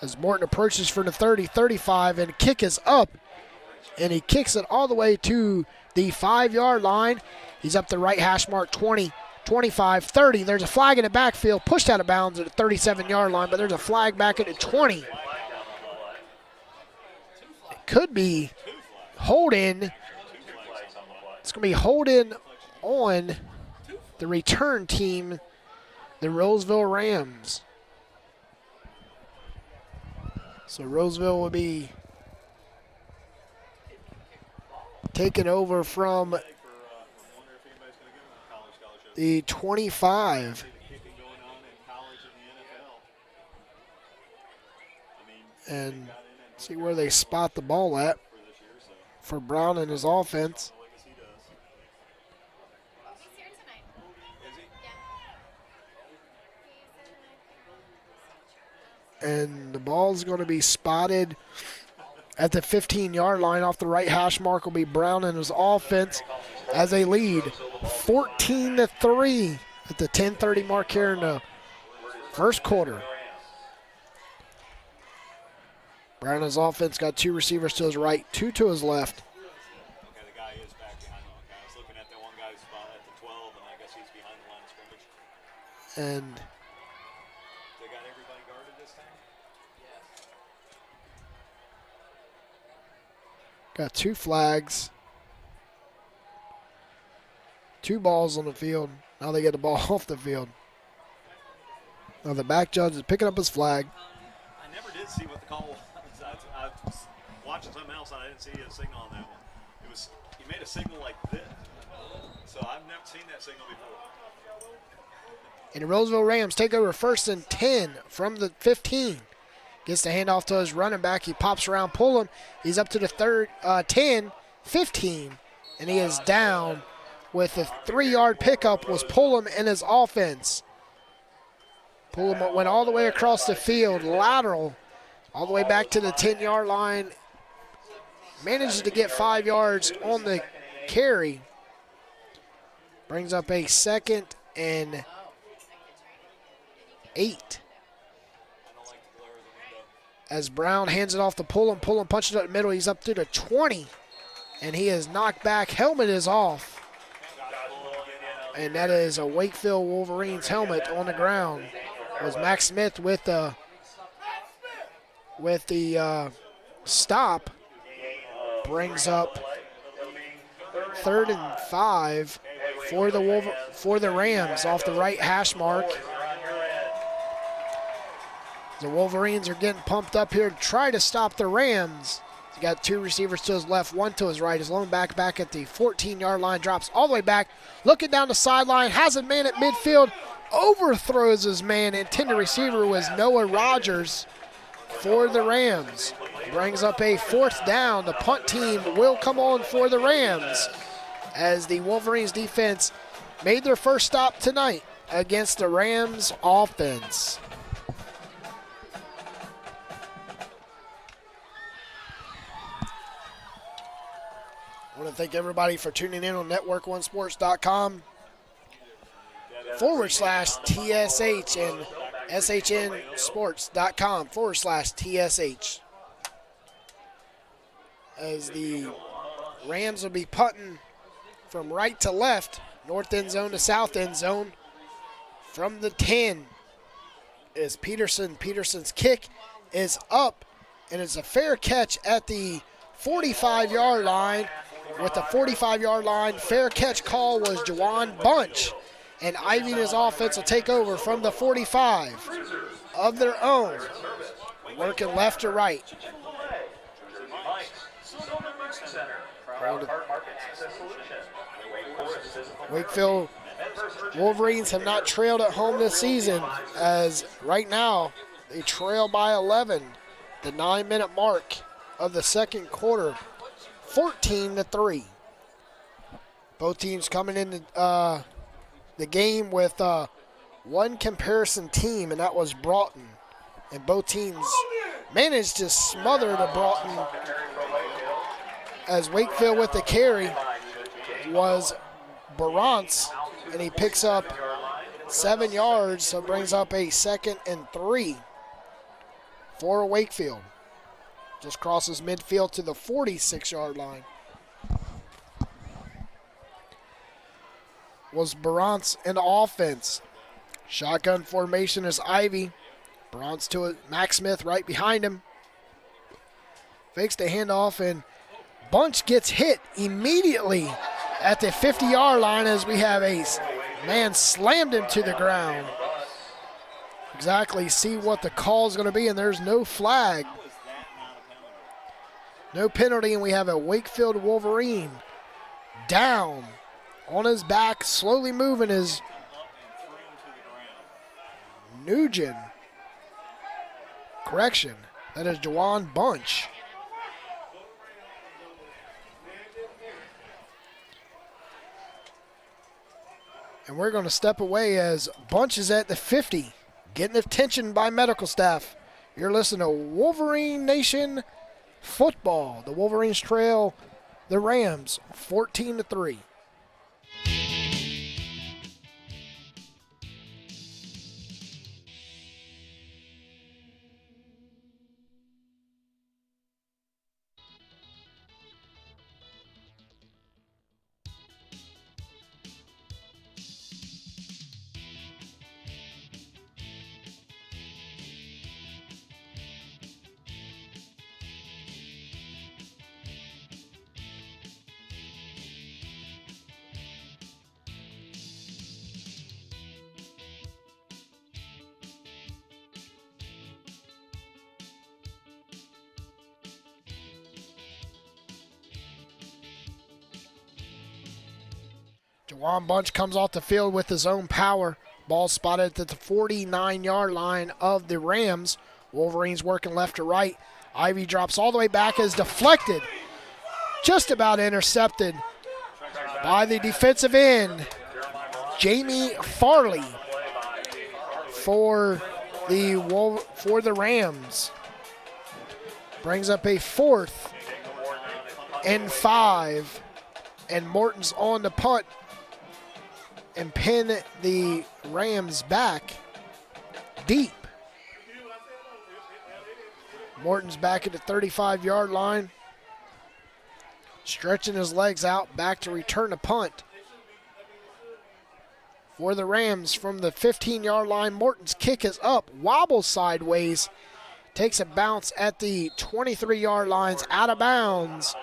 as Morton approaches from the 30, 35, and kick is up. And he kicks it all the way to the 5-yard line. He's up the right hash mark, 20, 25, 30. There's a flag in the backfield, pushed out of bounds at the 37-yard line, but there's a flag back at the 20. It could be holding. It's going to be holding on the return team, the Rolesville Rams. So Rolesville will be taking over from the 25. And see where they spot the ball at for Brown and his offense. And the ball's going to be spotted at the 15-yard line. Off the right hash mark will be Brown and his offense as they lead 14-3 at the 10:30 mark here in the first quarter. Brown and his offense got two receivers to his right, two to his left. Okay, the guy is back behind the line. I was looking at the one guy's spot at the 12, and I guess he's behind the line of scrimmage. And They got everybody guarded this time? got two flags. Two balls on the field. Now they get the ball off the field. Now the back judge is picking up his flag. I never did see what the call was. I was watching something else, and I didn't see a signal on that one. It was, he made a signal like this. So I've never seen that signal before. And the Rolesville Rams take over 1st and 10 from the 15. Gets the handoff to his running back. He pops around, pull him. He's up to the 10, 15, and he is down with a 3-yard pickup was Pullum and his offense. Pullum went all the way across the field, lateral, all the way back to the 10-yard line. Manages to get 5 yards on the carry. Brings up a 2nd and 8. As Brown hands it off to Pullum. Pullum punches it up the middle. He's up to the 20. And he is knocked back. Helmet is off. And that is a Wakefield Wolverines helmet on the ground. It was Max Smith with the stop. Brings up 3rd and 5 for the Rams off the right hash mark. The Wolverines are getting pumped up here to try to stop the Rams. He's got two receivers to his left, one to his right. His lone back at the 14-yard line, drops all the way back, looking down the sideline, has a man at midfield, overthrows his man. Intended receiver was Noah Rogers for the Rams. Brings up a 4th down. The punt team will come on for the Rams as the Wolverines defense made their first stop tonight against the Rams offense. I want to thank everybody for tuning in on network1sports.com /TSH and SHNsports.com /TSH. As the Rams will be punting from right to left, north end zone to south end zone. From the 10 is Peterson. Peterson's kick is up, and it's a fair catch at the 45-yard line. With the 45-yard line, fair catch call was Jawan Bunch. And Ivy and his offense will take over from the 45 of their own, working left to right. Wakefield Wolverines have not trailed at home this season, as right now they trail by 11, the 9-minute mark of the second quarter, 14-3. Both teams coming into the game with one comparison team, and that was Broughton. And both teams managed to smother the Broughton, as Wakefield with the carry was Barantz, and he picks up 7 yards, so brings up a 2nd and 3 for Wakefield. Just crosses midfield to the 46-yard line. was Barantz in the offense. Shotgun formation is Ivy. Barantz to it. Max Smith right behind him. Fakes the handoff, and Bunch gets hit immediately at the 50-yard line as we have a man slammed him to the ground. Exactly see what the call is going to be, and there's no flag. No penalty, and we have a Wakefield Wolverine down on his back, slowly moving is Nugent. Correction, that is Jawan Bunch. And we're going to step away as Bunch is at the 50, getting attention by medical staff. You're listening to Wolverine Nation football. The Wolverines trail the Rams 14-3. Jawan Bunch comes off the field with his own power. Ball spotted at the 49-yard line of the Rams. Wolverines working left to right. Ivy drops all the way back, is deflected. Just about intercepted by the defensive end, Jamie Farley, for the Rams. Brings up a 4th and 5. And Morton's on the punt and pin the Rams back deep. Morton's back at the 35-yard line, stretching his legs out back to return the punt. For the Rams from the 15-yard line, Morton's kick is up, wobbles sideways, takes a bounce at the 23-yard lines, out of bounds,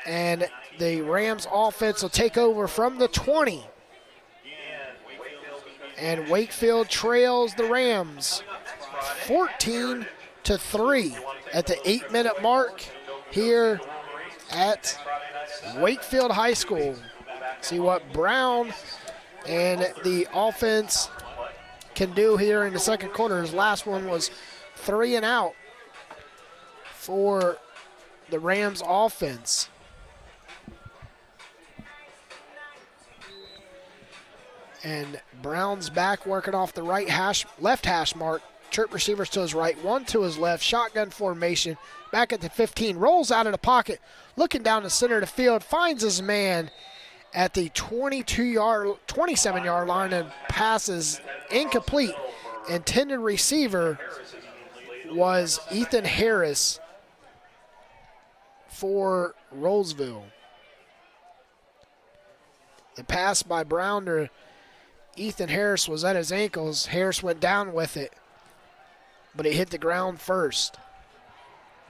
and the Rams offense will take over from the 20. And Wakefield trails the Rams 14-3 at the 8-minute mark here at Wakefield High School. See what Brown and the offense can do here in the second quarter. His last one was 3 and out for the Rams offense. And Brown's back working off the left hash mark. Chirp receivers to his right, one to his left. Shotgun formation. Back at the 15. Rolls out of the pocket. Looking down the center of the field. Finds his man at the 27-yard line and passes incomplete. Intended receiver was Ethan Harris for Rolesville. The pass by Brown to Ethan Harris was at his ankles. Harris went down with it, but it hit the ground first.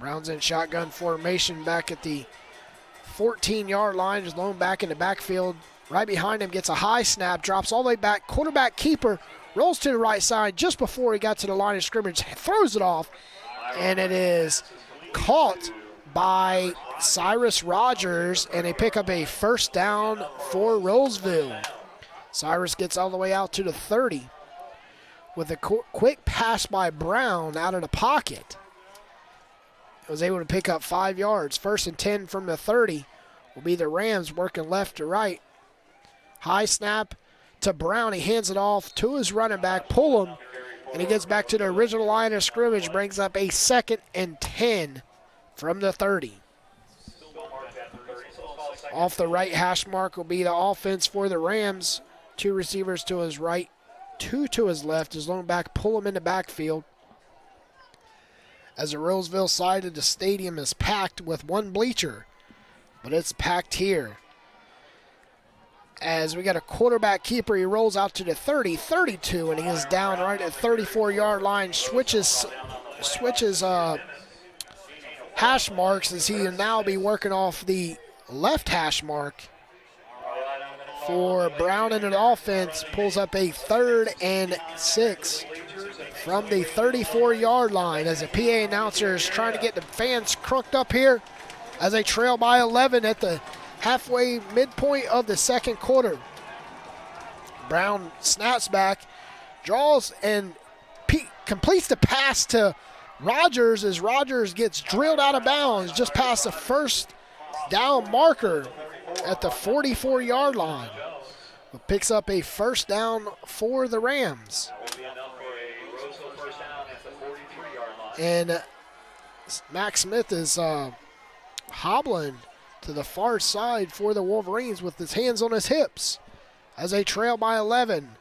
Brown's in shotgun formation back at the 14-yard line, is loaned back in the backfield. Right behind him, gets a high snap, drops all the way back. Quarterback keeper rolls to the right side just before he got to the line of scrimmage, throws it off, and it is caught by Cyrus Rogers, and they pick up a first down for Rolesville. Cyrus gets all the way out to the 30 with a quick pass by Brown out of the pocket. Was able to pick up 5 yards. 1st and 10 from the 30 will be the Rams working left to right. High snap to Brown. He hands it off to his running back, pull him, and he gets back to the original line of scrimmage, brings up a 2nd and 10 from the 30. Off the right hash mark will be the offense for the Rams. 2 receivers to his right, 2 to his left. His lone back, pull him in the backfield. As the Rolesville side of the stadium is packed with one bleacher, but it's packed here as we got a quarterback keeper. He rolls out to the 30, 32, and he is down right at 34-yard line. Switches hash marks as he will now be working off the left hash mark for Brown in an offense. Pulls up a 3rd and 6 from the 34-yard line as the PA announcer is trying to get the fans crooked up here as they trail by 11 at the halfway midpoint of the second quarter. Brown snaps back, draws, and completes the pass to Rogers as Rogers gets drilled out of bounds just past the first down marker at the 44-yard line. It picks up a first down for the Rams. And Max Smith is hobbling to the far side for the Wolverines with his hands on his hips as they trail by 11.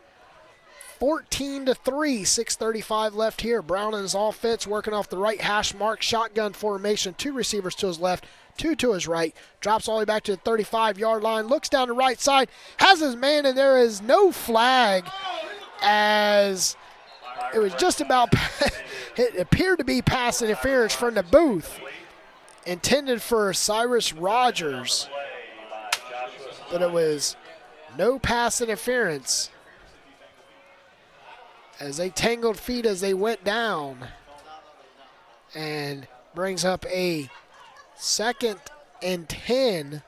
14-3, 6:35 left here. Brown and his offense working off the right hash mark, shotgun formation, 2 receivers to his left, 2 to his right, drops all the way back to the 35-yard line, looks down the right side, has his man, and there is no flag as it was just about, it appeared to be pass interference from the booth intended for Cyrus Rogers, but it was no pass interference as they tangled feet as they went down, and brings up a 2nd and 10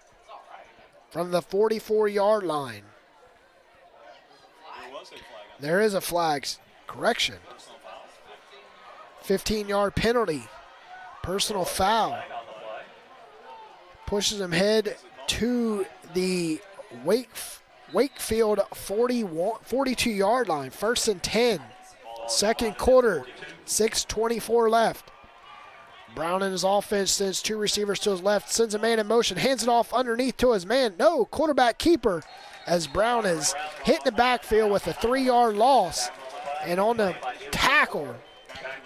from the 44-yard line. There is a flag. Correction. 15-yard penalty. Personal foul. Pushes him head to the Wakefield 42-yard line. 1st and 10. Second quarter. 6:24 left. Brown and his offense sends 2 receivers to his left, sends a man in motion, hands it off underneath to his man. No, quarterback keeper as Brown is hitting the backfield with a 3-yard loss. And on the tackle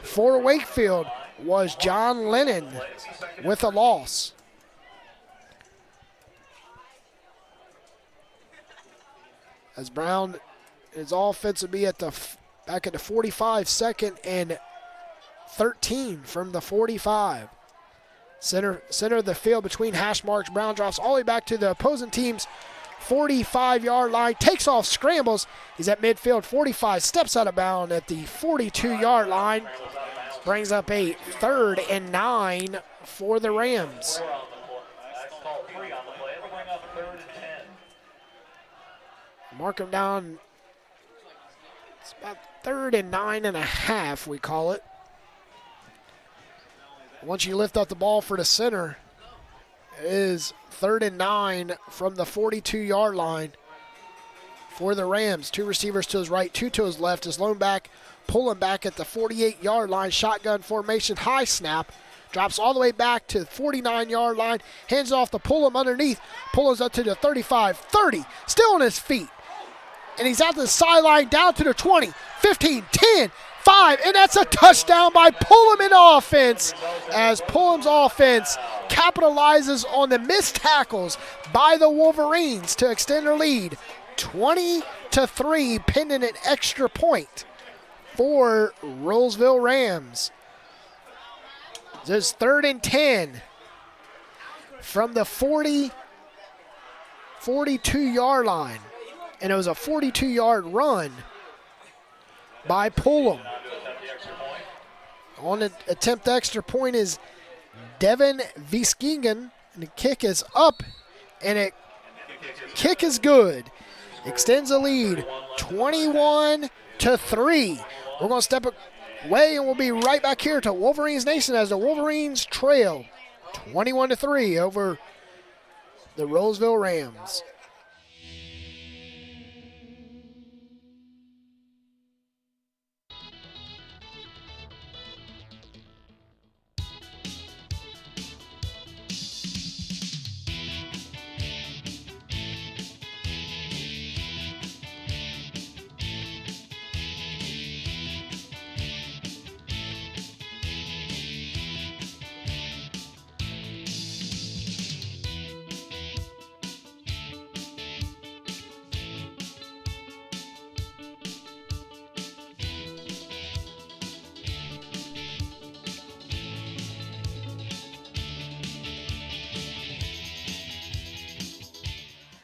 for Wakefield was John Lennon with a loss. As Brown, his offense will be at back at the 45, 2nd and 13 from the 45. Center of the field between hash marks. Brown drops all the way back to the opposing team's 45-yard line, takes off, scrambles. He's at midfield, 45, steps out of bounds at the 42-yard line. Brings up a 3rd and 9 for the Rams. Mark him down. It's about 3rd and 9.5, we call it. Once you lift up the ball for the center, it is 3rd and 9 from the 42-yard line for the Rams. 2 receivers to his right, 2 to his left. His lone back pulling back at the 48-yard line. Shotgun formation, high snap. Drops all the way back to the 49-yard line. Hands off to Pullum underneath. Pullum's up to the 35, 30. Still on his feet. And he's out to the sideline, down to the 20, 15, 10, 5. And that's a touchdown by Pullum in offense. As Pullum's offense capitalizes on the missed tackles by the Wolverines to extend their lead 20-3, pending an extra point for Rolesville Rams. This is 3rd and 10 from the 42-yard line. And it was a 42-yard run by Pullum. On the attempt extra point is Devin Viskingen. And the kick is up, and it kick is good. Extends the lead 21-3. We're going to step away, and we'll be right back here to Wolverines Nation as the Wolverines trail 21-3 over the Rolesville Rams.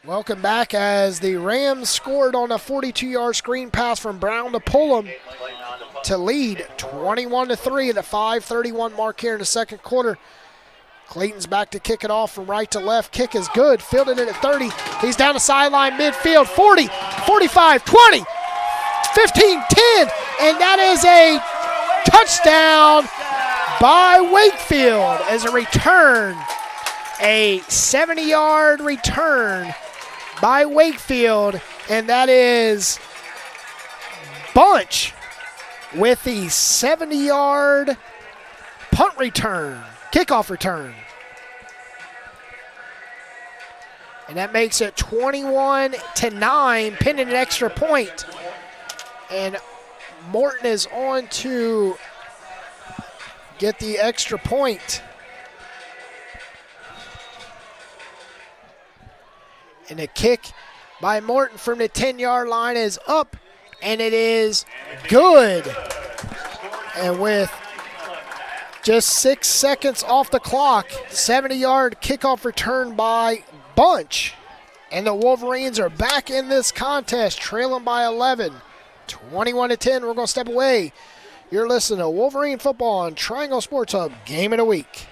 Welcome back as the Rams scored on a 42-yard screen pass from Brown to Pullum to lead 21-3 at the 5:31 mark here in the second quarter. Clayton's back to kick it off from right to left. Kick is good. Fielded it at 30. He's down the sideline midfield. 40, 45, 20, 15, 10. And that is a touchdown by Wakefield as a return. A 70-yard return by Wakefield. And that is Bunch with the 70-yard punt return. Kickoff return. And that makes it 21-9, pending an extra point. And Morton is on to get the extra point. And a kick by Morton from the 10-yard line is up, and it is good. And with just 6 seconds off the clock, 70-yard kickoff return by Bunch. And the Wolverines are back in this contest, trailing by 11. 21-10, we're going to step away. You're listening to Wolverine Football on Triangle Sports Hub, Game of the Week.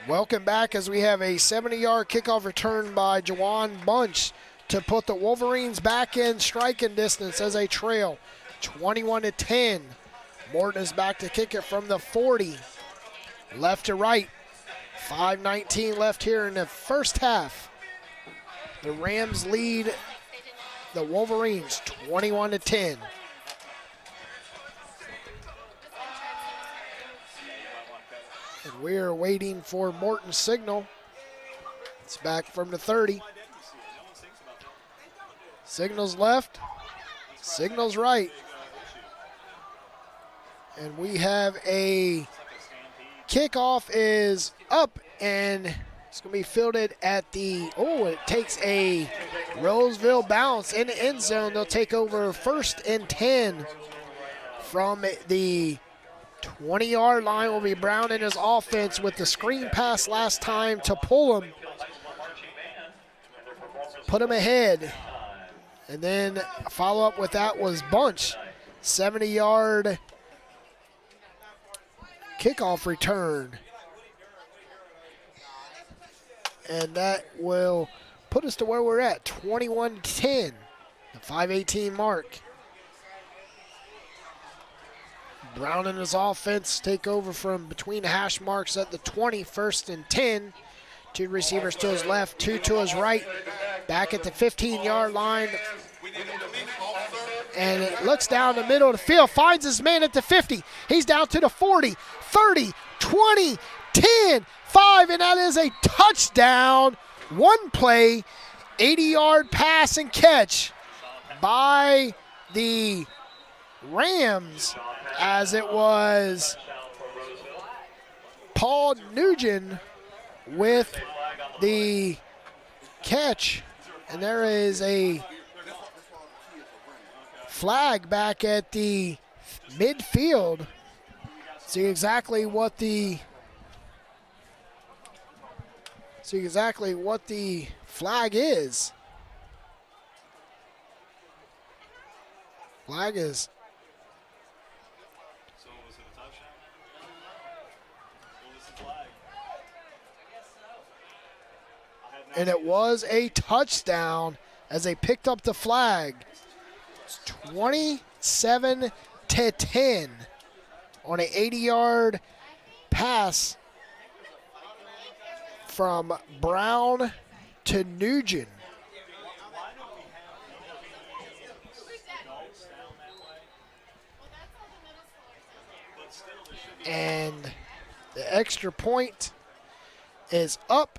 Welcome back as we have a 70-yard kickoff return by Jawan Bunch to put the Wolverines back in striking distance as they trail 21-10. Morton is back to kick it from the 40. Left to right. 5:19 left here in the first half. The Rams lead the Wolverines 21-10. And we are waiting for Morton's signal. It's back from the 30. Signals left. Signals right. And we have a kickoff is up, and it's going to be fielded at the, it takes a Rolesville bounce in the end zone. They'll take over 1st and 10 from the 20-yard line. Will be Brown in his offense with the screen pass last time to pull him. Put him ahead. And then a follow-up with that was Bunch. 70-yard kickoff return. And that will put us to where we're at, 21-10, the 5:18 mark. Brown and his offense take over from between the hash marks at the 20, 1st and 10. 2 receivers to his left, 2 to his right. Back at the 15-yard line. And it looks down the middle of the field, finds his man at the 50. He's down to the 40, 30, 20, 10, 5, and that is a touchdown. One play, 80-yard pass and catch by the Rams, as it was Paul Nugent with the catch. And there is a flag back at the midfield. See exactly what the flag is. Flag is. So was it a touchdown? What was the flag? And it was a touchdown as they picked up the flag. It's 27-10 on an 80-yard pass from Brown to Nugent. And the extra point is up,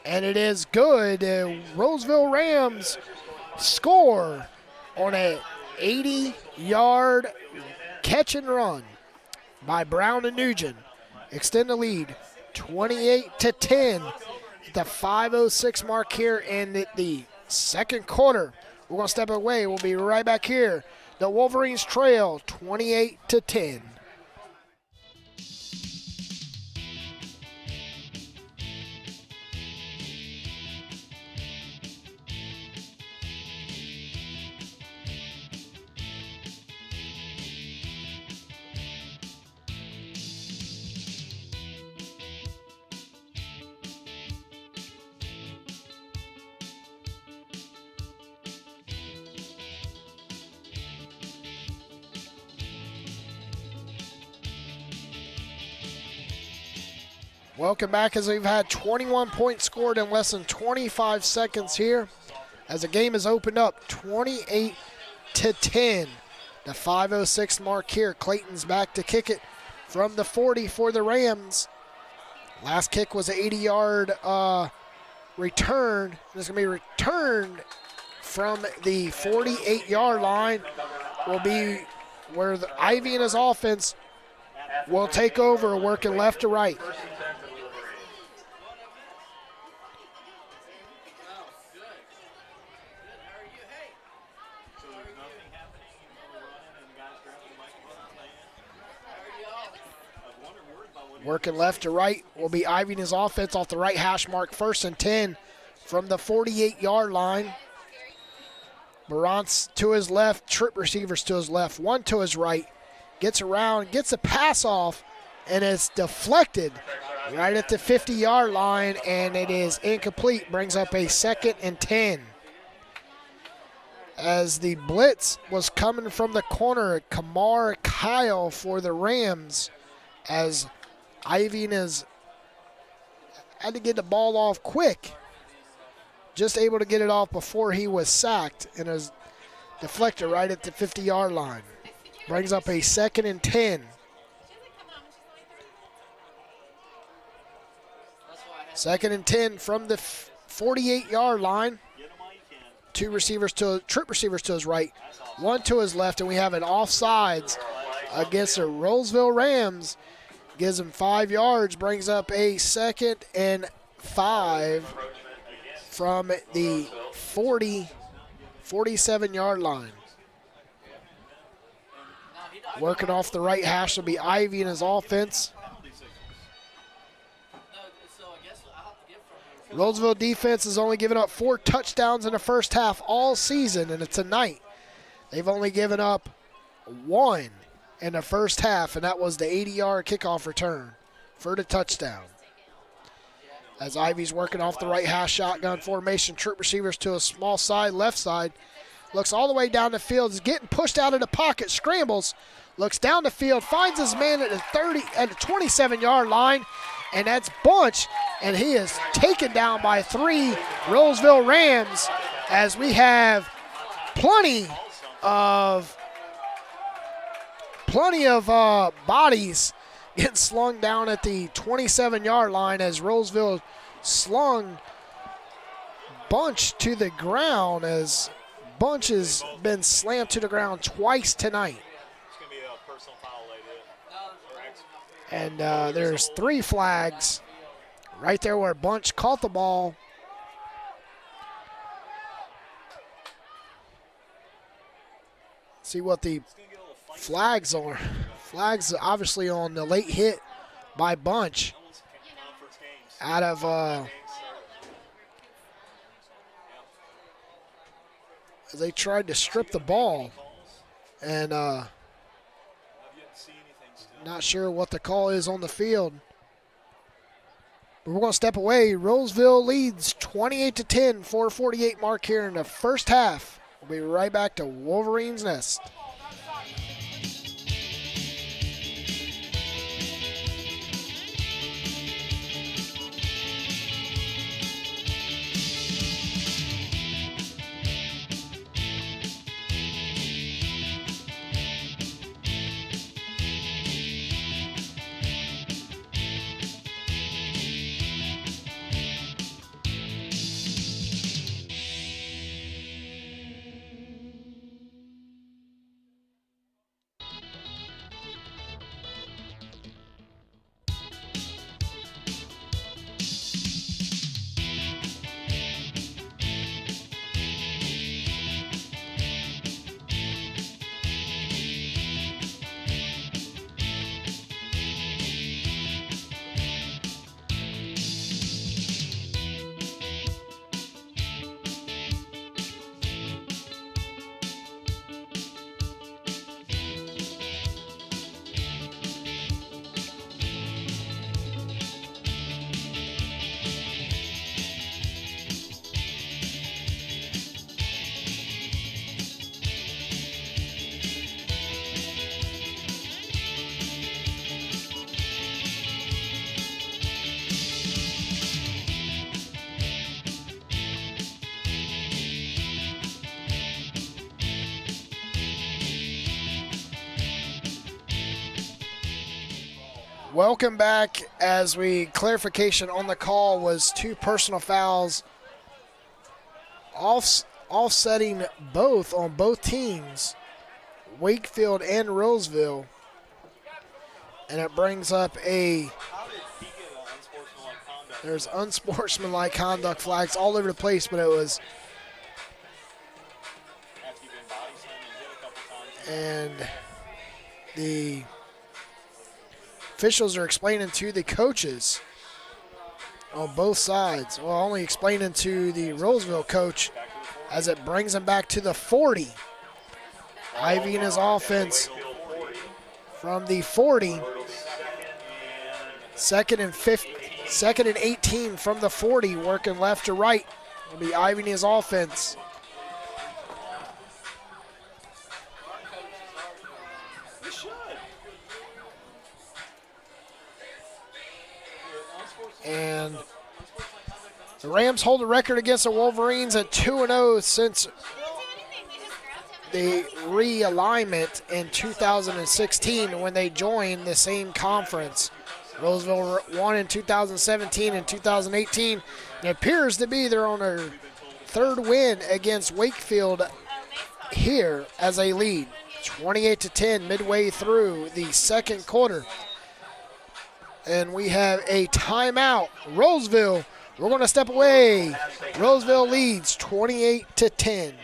and it is good. Rolesville Rams score on a 80-yard catch and run by Brown and Nugent. Extend the lead 28-10. The 5:06 mark here in the second quarter. We're going to step away. We'll be right back here. The Wolverines trail 28-10. Welcome back, as we've had 21 points scored in less than 25 seconds here, as the game has opened up 28-10. The 5:06 mark here. Clayton's back to kick it from the 40 for the Rams. Last kick was an 80-yard return. It's going to be returned from the 48-yard line. Will be where Ivy and his offense will take over, working left to right. Working left to right will be Ivy and his offense off the right hash mark. 1st and 10 from the 48-yard line. Morantz to his left, trip receivers to his left, one to his right. Gets around, gets a pass off, and it's deflected right at the 50-yard line, and it is incomplete. Brings up a 2nd and 10. As the blitz was coming from the corner, Kamar Kyle for the Rams, as Ivy had to get the ball off quick. Just able to get it off before he was sacked, and it was deflected right at the 50-yard line. Brings up a 2nd and 10. Second and 10 from the 48-yard line. Trip receivers to his right, one to his left, and we have an offsides against the Rolesville Rams. Gives him 5 yards, brings up a 2nd and 5 from the 47-yard line. Working off the right hash will be Ivy and his offense. Rolesville defense has only given up 4 touchdowns in the first half all season, and tonight they've only given up 1 in the first half, and that was the 80-yard kickoff return for the touchdown. As Ivy's working off the right hash shotgun formation, trip receivers to a small side, left side. Looks all the way down the field, is getting pushed out of the pocket, scrambles, looks down the field, finds his man at the 27-yard line, and that's Bunch, and he is taken down by 3 Rolesville Rams, as we have plenty of bodies getting slung down at the 27-yard line, as Rolesville slung Bunch to the ground, as Bunch has been slammed to the ground twice tonight. It's going to be a personal foul later. And there's 3 flags right there where Bunch caught the ball. See what the flags are. Flags obviously on the late hit by Bunch out of as they tried to strip the ball, and not sure what the call is on the field. But we're going to step away. Rolesville leads 28-10, 4:48 mark here in the first half. We'll be right back to Wolverines Nest. Welcome back. As we clarification on the call was 2 personal fouls offsetting both on both teams, Wakefield and Rolesville. And it brings up a, there's unsportsmanlike conduct flags all over the place, but it was, and the officials are explaining to the coaches on both sides, well, only explaining to the Rolesville coach as it brings him back to the 40. Ivy and his offense from the 40. Second and 18 from the 40, working left to right. Will be Ivy and his offense. And the Rams hold the record against the Wolverines at 2-0 since the realignment in 2016 when they joined the same conference. Rolesville won in 2017 and 2018. It appears to be they're on their 3rd win against Wakefield here as a lead. 28-10 midway through the 2nd quarter. And we have a timeout. Rolesville, we're going to step away. Rolesville leads 28-10.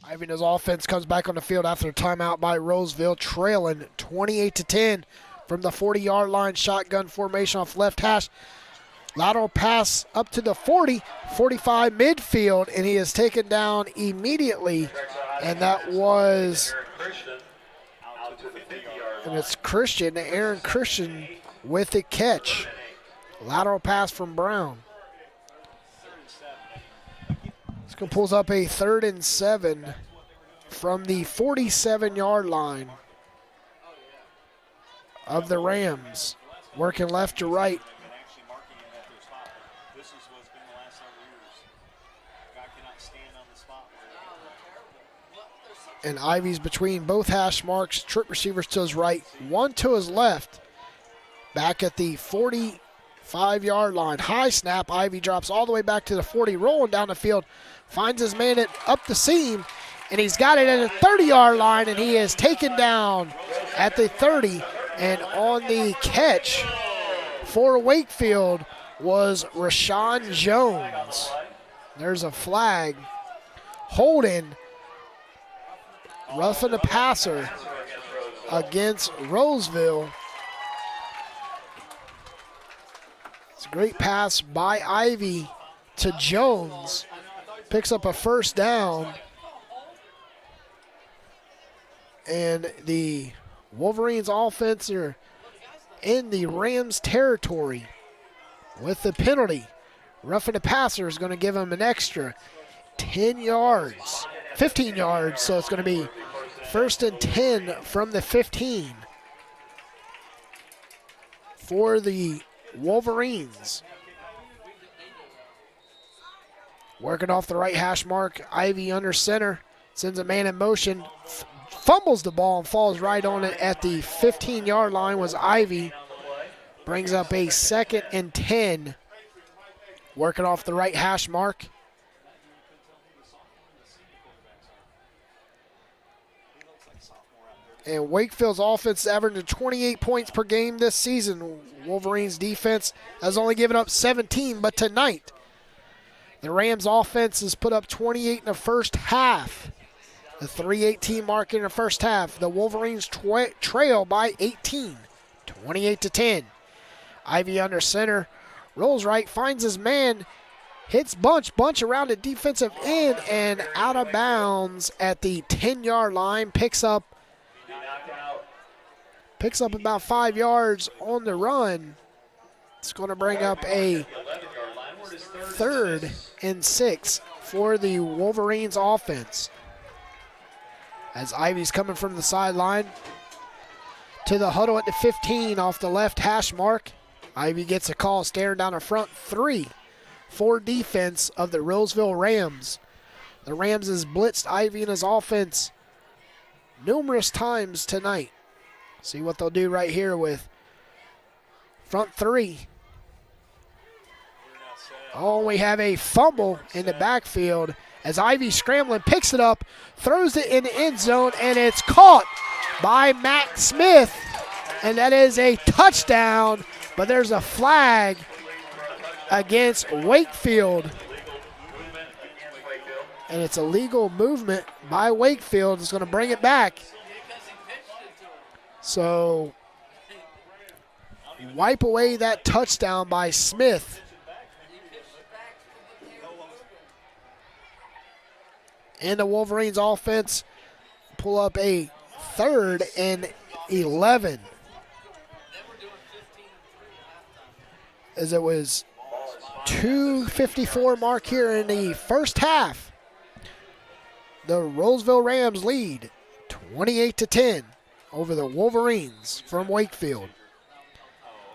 Ivy and his offense comes back on the field after a timeout by Rolesville, trailing 28-10 from the 40-yard line. Shotgun formation off left hash. Lateral pass up to the 40, 45 midfield, and he is taken down immediately. And that was, and it's Christian, Aaron Christian with the catch. Lateral pass from Brown. This one pulls up a 3rd and 7 from the 47-yard line of the Rams. Working left to right. And Ivy's between both hash marks. Trip receivers to his right, one to his left. Back at the 45-yard line. High snap. Ivy drops all the way back to the 40, rolling down the field. Finds his man up the seam, and he's got it at the 30-yard line, and he is taken down at the 30. And on the catch for Wakefield was Rashawn Jones. There's a flag. Holding, roughing the passer against Rolesville. It's a great pass by Ivy to Jones. Picks up a 1st down. And the Wolverines offense are in the Rams territory with the penalty. Roughing the passer is going to give him an extra 10 yards, 15 yards, so it's going to be 1st and 10 from the 15 for the Wolverines. Working off the right hash mark, Ivy under center, sends a man in motion, fumbles the ball and falls right on it at the 15-yard line was Ivy. Brings up a 2nd and 10. Working off the right hash mark. And Wakefield's offense is averaging 28 points per game this season. Wolverines defense has only given up 17, but tonight the Rams offense has put up 28 in the first half. The 3:18 mark in the first half. The Wolverines trail by 18, 28-10. Ivy under center, rolls right, finds his man, hits Bunch around the defensive end and out of bounds at the 10-yard line. Picks up about 5 yards on the run. It's going to bring up a 3rd and 6 for the Wolverines offense. As Ivy's coming from the sideline to the huddle at the 15 off the left hash mark. Ivy gets a call staring down the front 3 for defense of the Rolesville Rams. The Rams has blitzed Ivy and his offense numerous times tonight. See what they'll do right here with front 3. Oh, we have a fumble in the backfield as Ivy scrambling, picks it up, throws it in the end zone, and it's caught by Matt Smith. And that is a touchdown, but there's a flag against Wakefield. And it's a legal movement by Wakefield. It's going to bring it back. So, wipe away that touchdown by Smith. And the Wolverines offense pull up a 3rd and 11. As it was 2:54 mark here in the first half. The Rolesville Rams lead 28-10 over the Wolverines from Wakefield.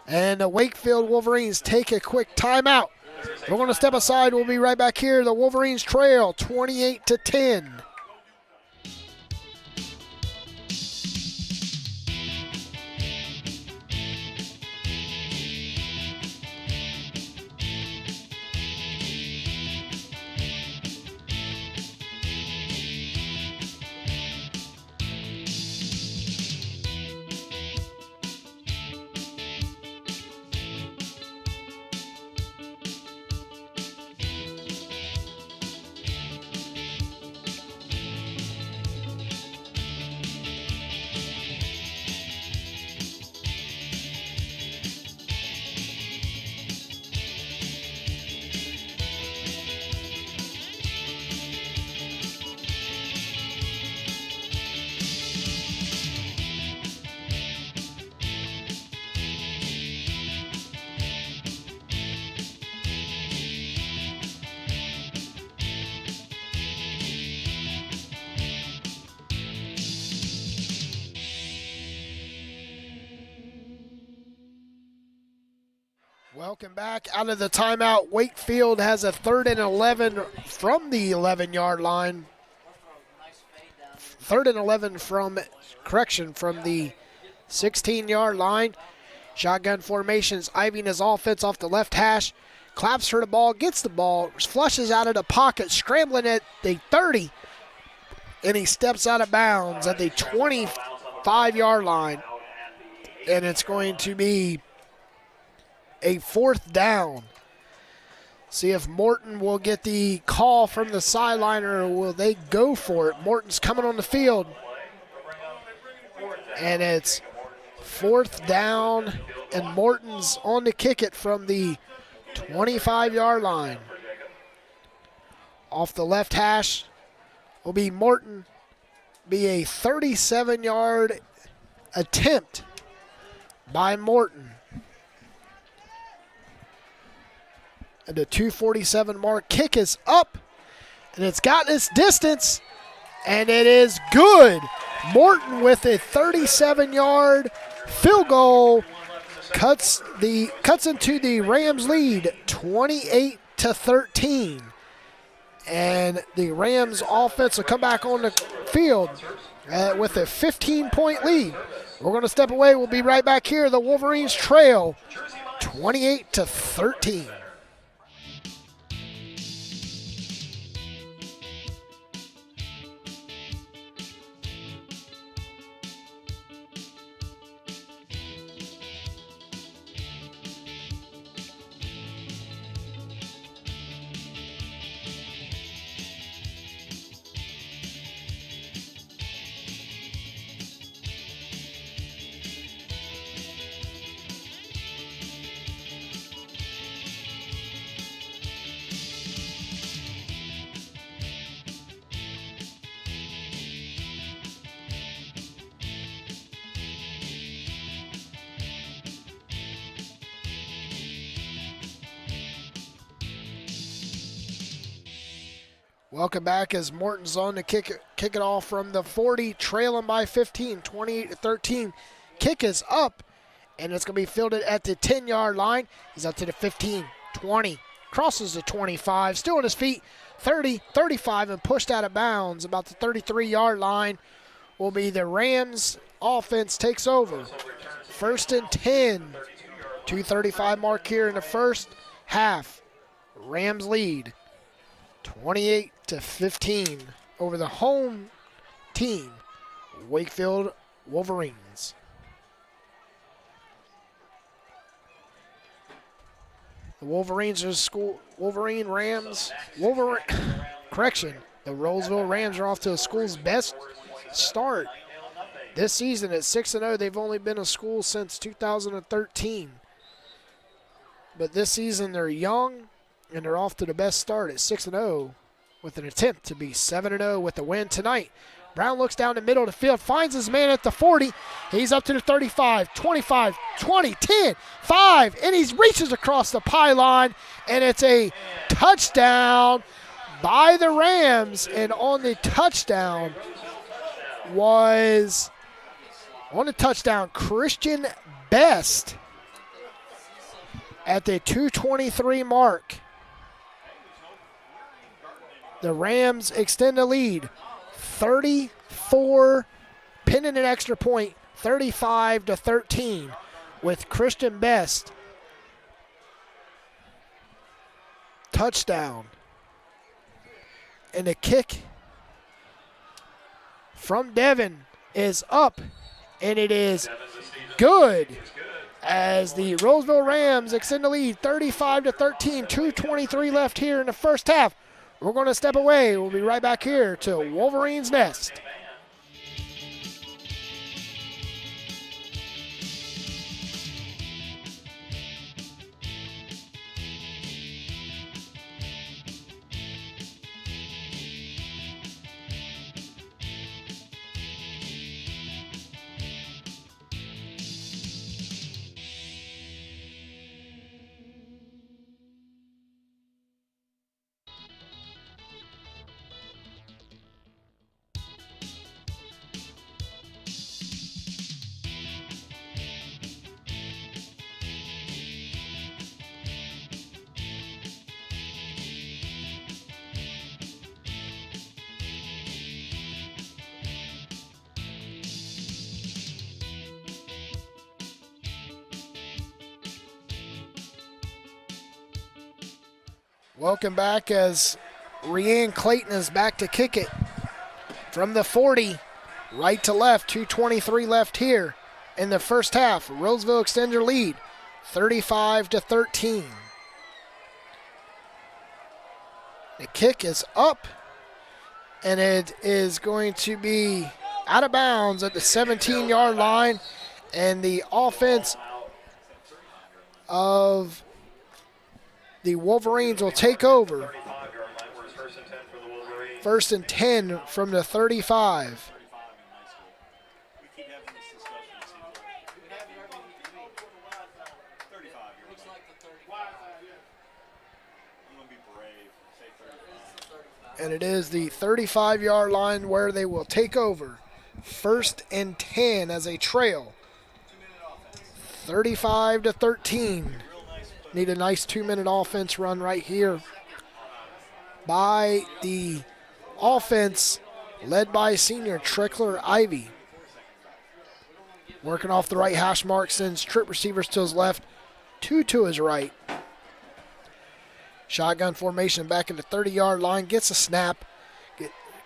And the Wakefield Wolverines take a quick timeout. We're going to step aside. We'll be right back here. The Wolverines trail 28-10. Welcome back out of the timeout. Wakefield has a 3rd and 11 from the 11-yard line. 3rd and 11 from the 16-yard line. Shotgun formations. Ivy and his offense off the left hash. Claps for the ball, gets the ball, flushes out of the pocket, scrambling at the 30. And he steps out of bounds at the 25-yard line. And it's going to be a 4th down. See if Morton will get the call from the sideline or will they go for it. Morton's coming on the field. And it's 4th down, and Morton's on to kick it from the 25-yard line. Off the left hash will be Morton. Be a 37-yard attempt by Morton. And the 2:47 mark, kick is up, and it's got this distance, and it is good. Morton with a 37-yard field goal cuts into the Rams lead 28-13. And the Rams offense will come back on the field with a 15-point lead. We're going to step away. We'll be right back here. The Wolverines trail 28-13. Welcome back as Morton's on to kick it off from the 40, trailing by 15, 28-13. Kick is up, and it's going to be fielded at the 10-yard line. He's up to the 15, 20, crosses the 25, still on his feet, 30, 35, and pushed out of bounds. About the 33-yard line will be the Rams offense takes over. 1st and 10, 2:35 mark here in the first half. Rams lead 28-15 over the home team, Wakefield Wolverines. The Wolverines are the Rolesville Rams are off to a school's best start this season at 6-0. They've only been a school since 2013. But this season they're young, and they're off to the best start at 6-0 with an attempt to be 7-0 with the win tonight. Brown looks down the middle of the field, finds his man at the 40. He's up to the 35, 25, 20, 10, 5, and he reaches across the pylon, and it's a touchdown by the Rams. And on the touchdown, Christian Best at the 2:23 mark. The Rams extend the lead, 34, pinning an extra point, 35-13, with Christian Best. Touchdown. And the kick from Devin is up, and it is good as the Rolesville Rams extend the lead, 35-13, 2:23 left here in the first half. We're going to step away. We'll be right back here to Wolverines Nest. Welcome back as Rianne Clayton is back to kick it from the 40, right to left, 2:23 left here in the first half. Rolesville extends their lead, 35-13. The kick is up, and it is going to be out of bounds at the 17-yard line, and the offense of the Wolverines will take over. 1st and 10 from the 35. And it is the 35-yard line where they will take over. 1st and 10 as a trail. 35-13. Need a nice 2-minute offense run right here. by the offense led by senior Trickler Ivy. Working off the right hash mark, sends trip receivers to his left, 2 to his right. Shotgun formation back in the 30-yard line, gets a snap,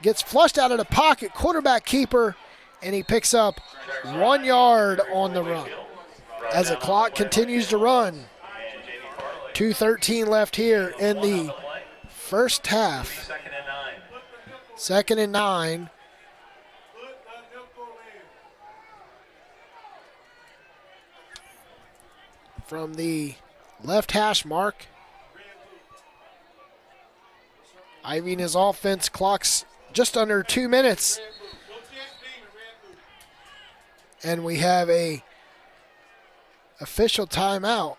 gets flushed out of the pocket, quarterback keeper, and he picks up 1 yard on the run. As the clock continues to run, 2:13 left here in the first half. 2nd and 9. From the left hash mark. Ivy and his offense clocks just under 2 minutes. And we have a official timeout.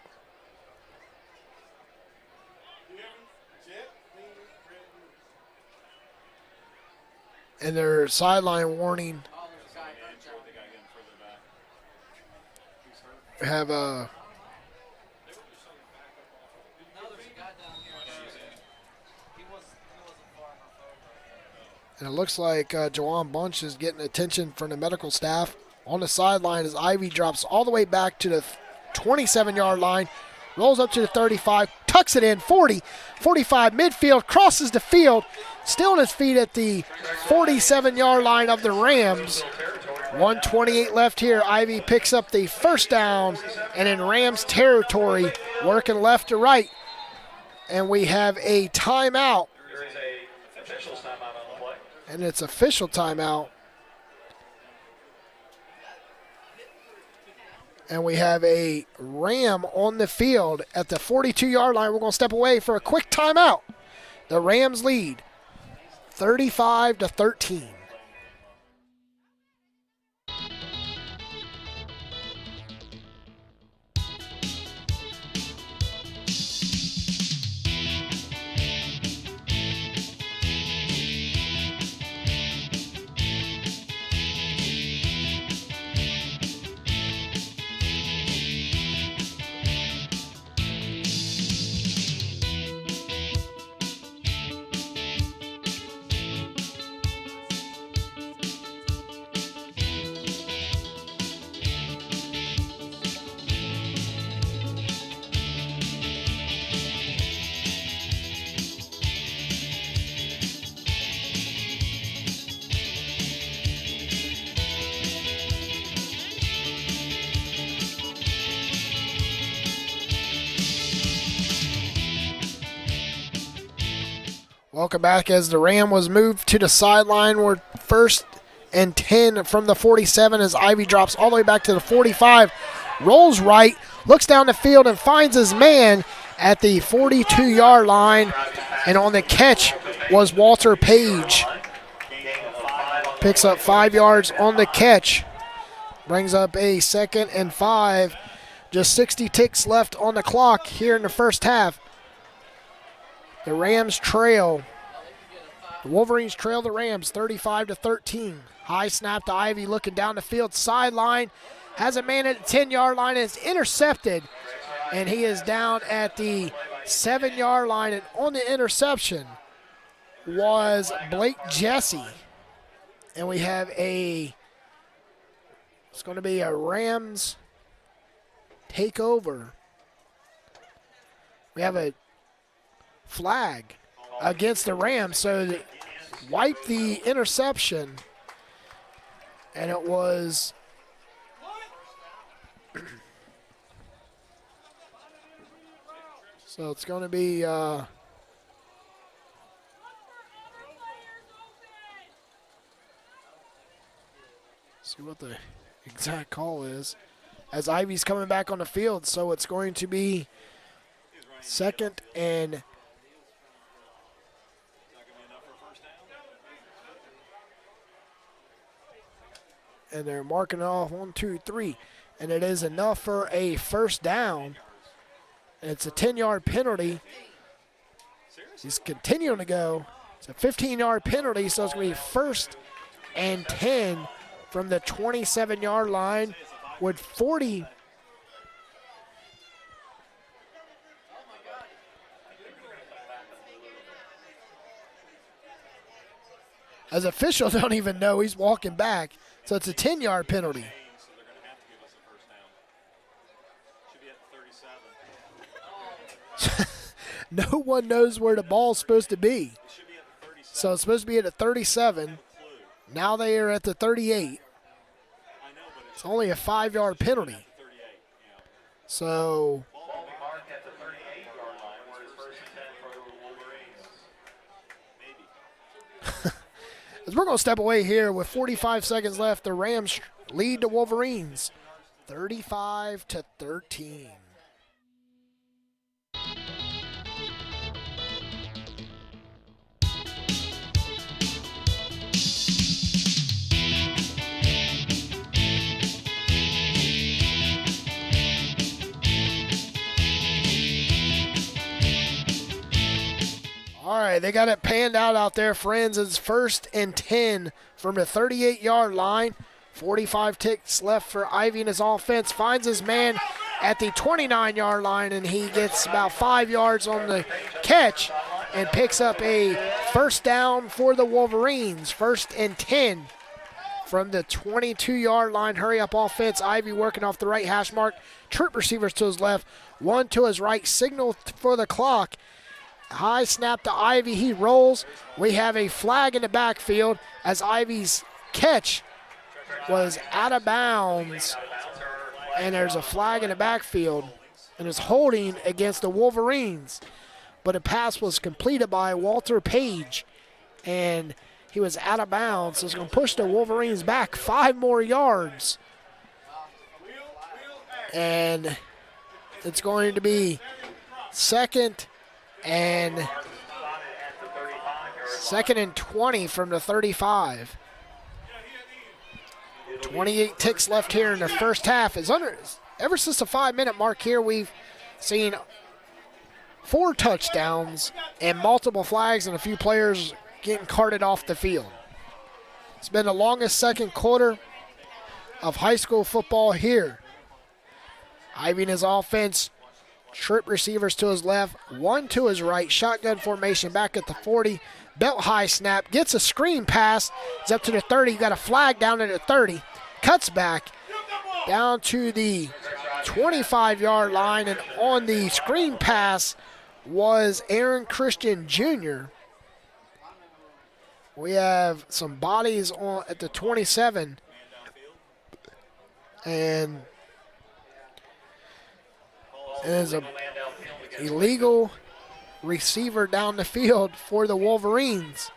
And their sideline warning. We have a and it looks like Jawan Bunch is getting attention from the medical staff on the sideline as Ivy drops all the way back to the 27-yard line, rolls up to the 35, tucks it in, 40, 45, midfield, crosses the field, still on his feet at the 47-yard line of the Rams. 1:28 left here. Ivy picks up the first down and in Rams territory, working left to right. And we have a timeout. And it's official timeout. And we have a Ram on the field at the 42-yard line. We're going to step away for a quick timeout. The Rams lead 35-13. Welcome back as the Ram was moved to the sideline. We're 1st and 10 from the 47 as Ivy drops all the way back to the 45. Rolls right, looks down the field and finds his man at the 42-yard line. And on the catch was Walter Page. Picks up 5 yards on the catch. Brings up a 2nd and 5. Just 60 ticks left on the clock here in the first half. The Rams trail. The Wolverines trail the Rams 35-13. High snap to Ivy looking down the field sideline. Has a man at the 10-yard line and it's intercepted. And he is down at the 7-yard line. And on the interception was Blake Jesse. And we have it's going to be a Rams takeover. We have a flag against the Rams, so they wiped the interception, and it was so it's going to be see what the exact call is as Ivy's coming back on the field, so it's going to be 2nd and they're marking it off 1, 2, 3. And it is enough for a first down. And it's a 10-yard penalty. He's continuing to go. It's a 15-yard penalty, so it's going to be 1st and 10 from the 27-yard line with 40. as officials don't even know he's walking back. So it's a 10-yard penalty. So they're going to have to give us a first down. Should be at the 37. No one knows where the ball's supposed to be. It should be at the 37. So it's supposed to be at the 37. Clue. Now they are at the 38. I know, but It's only a 5-yard penalty. 38. Yeah. So Ball marked at the 38-yard line, where it's first and 10 for the Wolverines. Maybe. as we're going to step away here with 45 seconds left, the Rams lead the Wolverines 35-13. All right, they got it panned out there, friends. It's first and 10 from the 38-yard line. 45 ticks left for Ivy and his offense. Finds his man at the 29-yard line, and he gets about 5 yards on the catch and picks up a first down for the Wolverines. First and 10 from the 22-yard line. Hurry up offense. Ivy working off the right hash mark. Trip receivers to his left, one to his right. Signal for the clock. High snap to Ivy. He rolls. We have a flag in the backfield as Ivy's catch was out of bounds. And there's a flag in the backfield. And it's holding against the Wolverines. But a pass was completed by Walter Page. And he was out of bounds. So it's going to push the Wolverines back 5 more yards. And it's going to be second and 20 from the 35. 28 ticks left here in the first half. Ever since the 5-minute mark here, we've seen 4 touchdowns and multiple flags and a few players getting carted off the field. It's been the longest second quarter of high school football here. Ivy and his offense, trip receivers to his left, one to his right, shotgun formation back at the 40, belt high snap, gets a screen pass, it's up to the 30, got a flag down at the 30, cuts back down to the 25-yard line, and on the screen pass was Aaron Christian Jr. We have some bodies on at the 27, and there's a illegal receiver down the field for the Wolverines.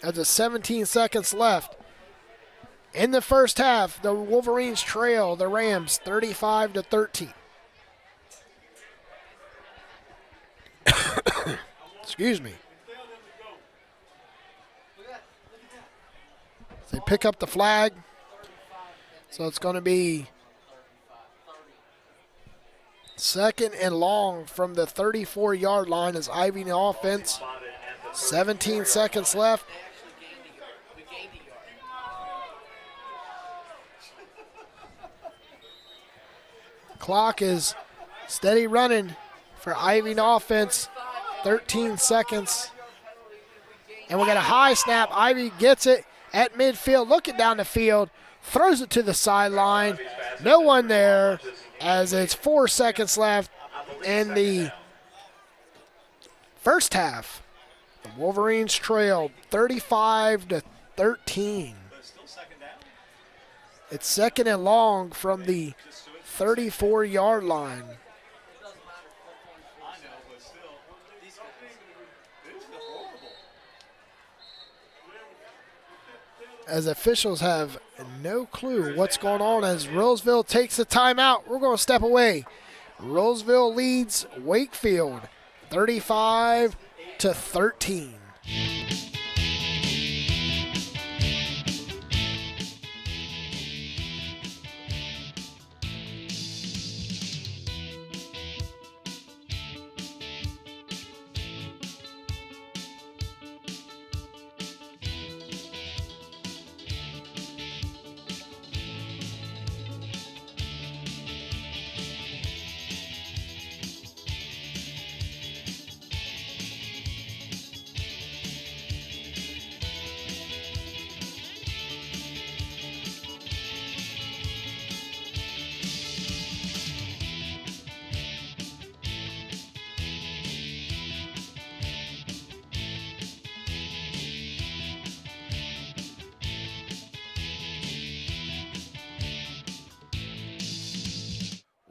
There's 17 seconds left. In the first half, the Wolverines trail the Rams 35-13. Excuse me. They pick up the flag. So it's going to be second and long from the 34-yard line as Ivy in the offense. 17 seconds left. Clock is steady running for Ivy in the offense. 13 seconds. And we got a high snap. Ivy gets it at midfield, looking down the field, throws it to the sideline. No one there as it's 4 seconds left in the first half. The Wolverines trailed 35-13. It's second and long from the 34-yard line. As officials have no clue what's going on as Rolesville takes a timeout. We're going to step away. Rolesville leads Wakefield 35-13.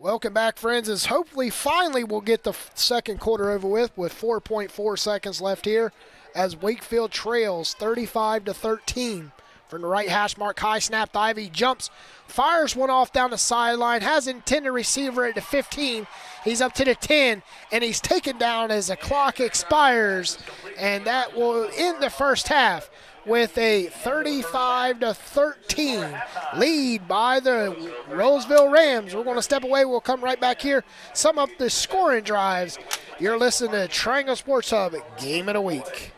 Welcome back, friends, as hopefully finally we'll get the second quarter over with 4.4 seconds left here as Wakefield trails 35-13. From the right hash mark, high snapped Ivy jumps, fires one off down the sideline, has intended receiver at the 15. He's up to the 10, and he's taken down as the clock expires, and that will end the first half with a 35-13 lead by the Rolesville Rams. We're going to step away. We'll come right back here, sum up the scoring drives. You're listening to Triangle Sports Hub Game of the Week.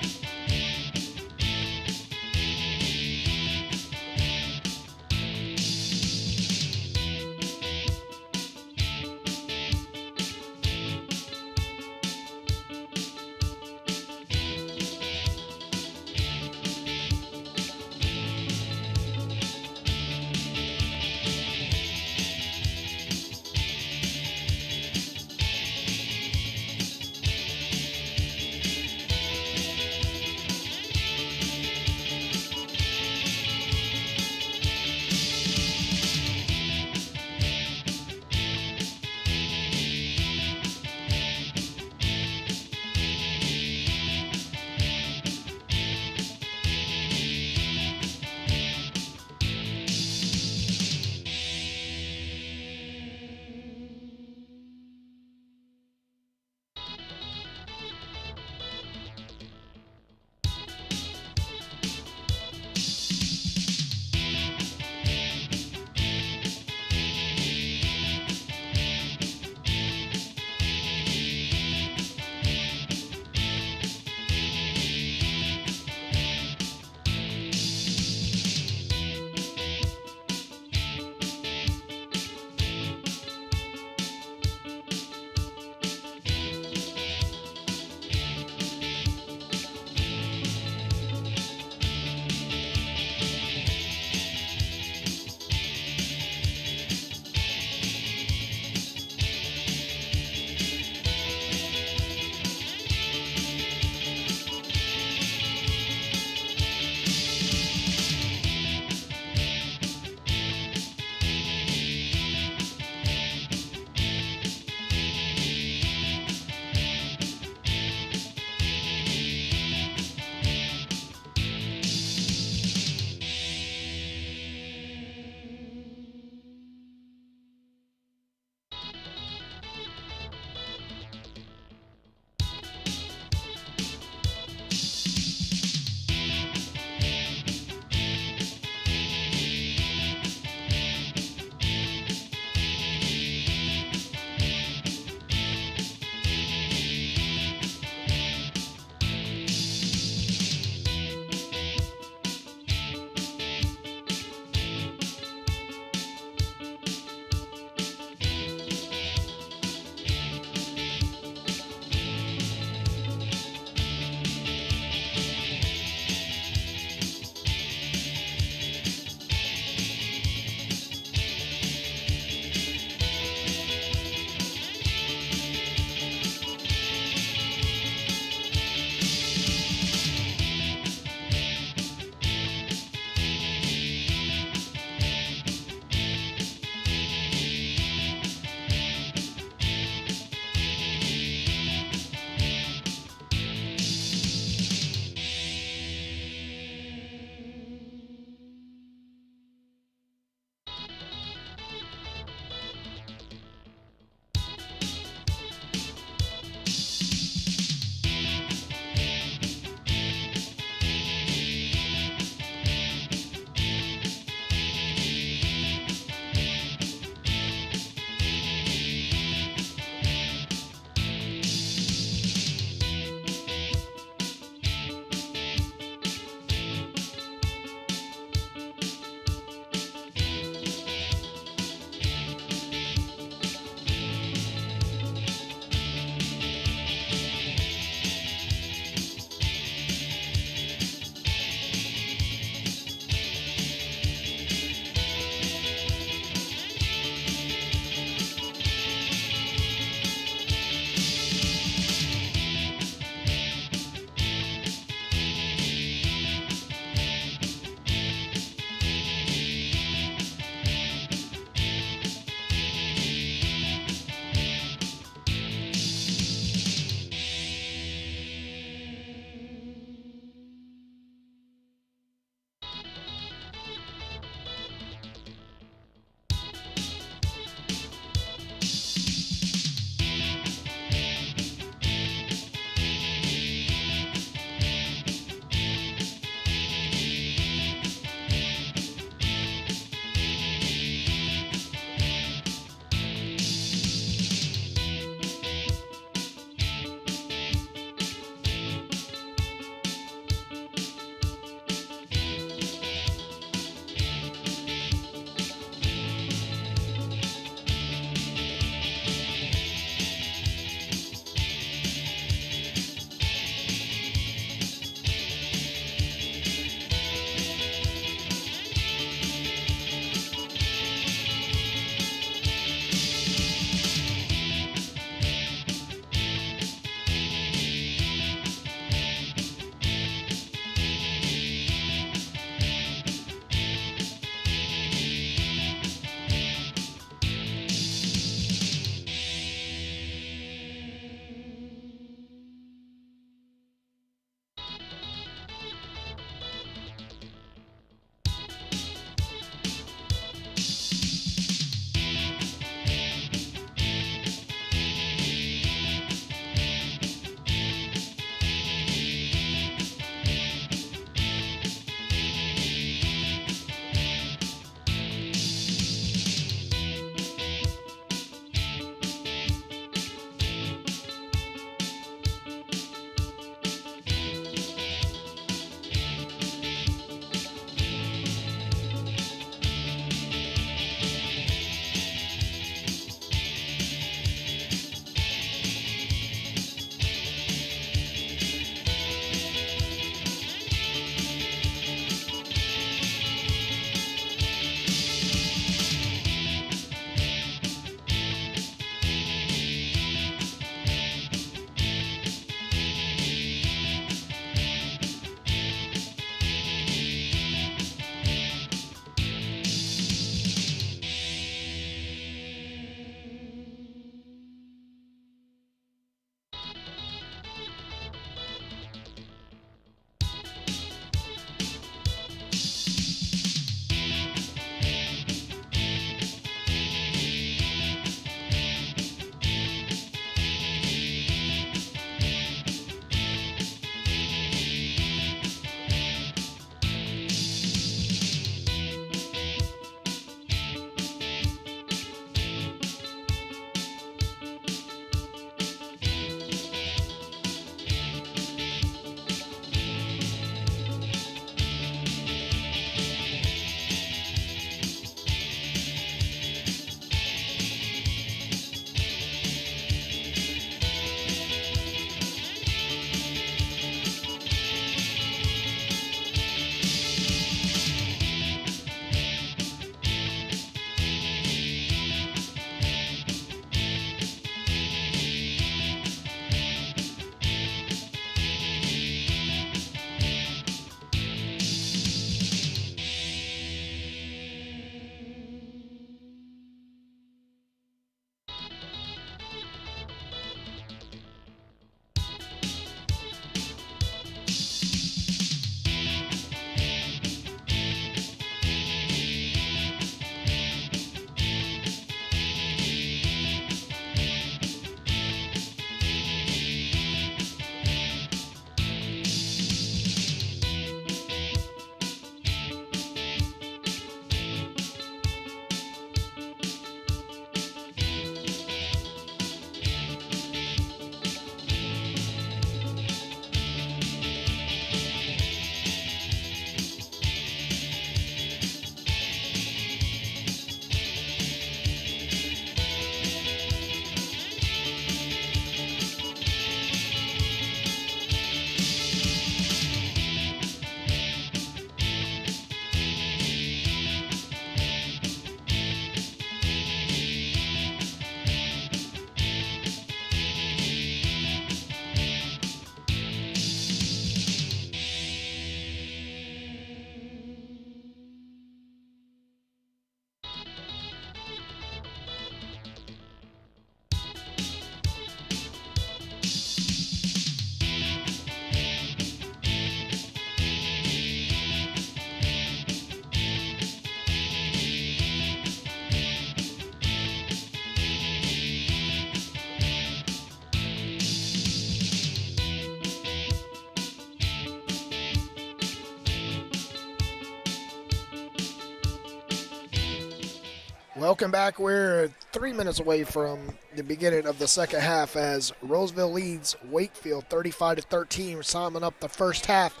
Welcome back. We're 3 minutes away from the beginning of the second half as Rolesville leads Wakefield 35-13. We're summing up the first half.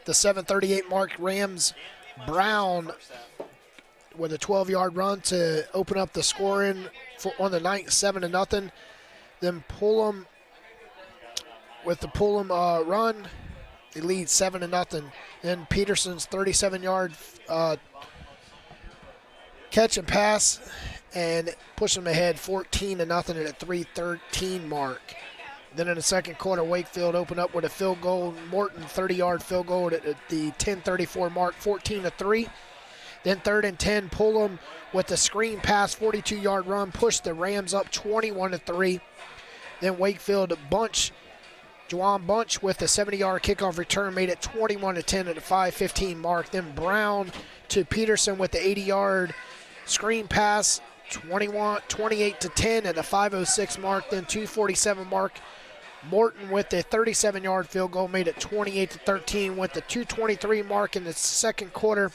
The 7:38 mark, Rams Brown with a 12-yard run to open up the scoring on the night, 7-0. Then Pullum with the Pullum run, they lead 7-0. Then Peterson's 37-yard catch and pass and push them ahead 14-0 at a 3:13 mark. Then in the second quarter, Wakefield opened up with a field goal. Morton 30-yard field goal at the 10:34 mark, 14-3. Then 3rd and 10, Pullum with the screen pass, 42-yard run, pushed the Rams up 21-3. Then Wakefield Juwan Bunch with a 70-yard kickoff return made it 21-10 at the 5:15 mark. Then Brown to Peterson with the 80-yard screen pass, 28-10 at the 5:06 mark. Then 2:47 mark, Morton with the 37-yard field goal made it 28-13 with the 2:23 mark in the second quarter.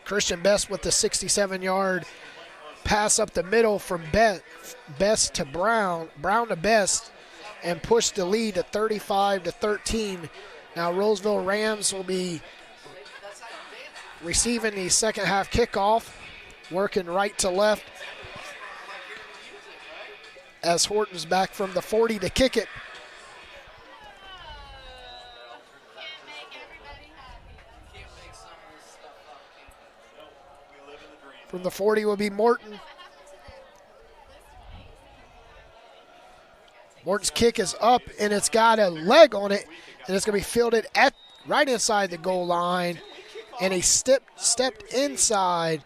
Christian Best with the 67-yard pass up the middle from Best to Brown to Best, and pushed the lead to 35-13. Now Rolesville Rams will be receiving the second half kickoff, working right to left as Horton's back from the 40 to kick it. From the 40 will be Morton. Morton's kick is up, and it's got a leg on it, and it's going to be fielded at right inside the goal line. And he stepped inside,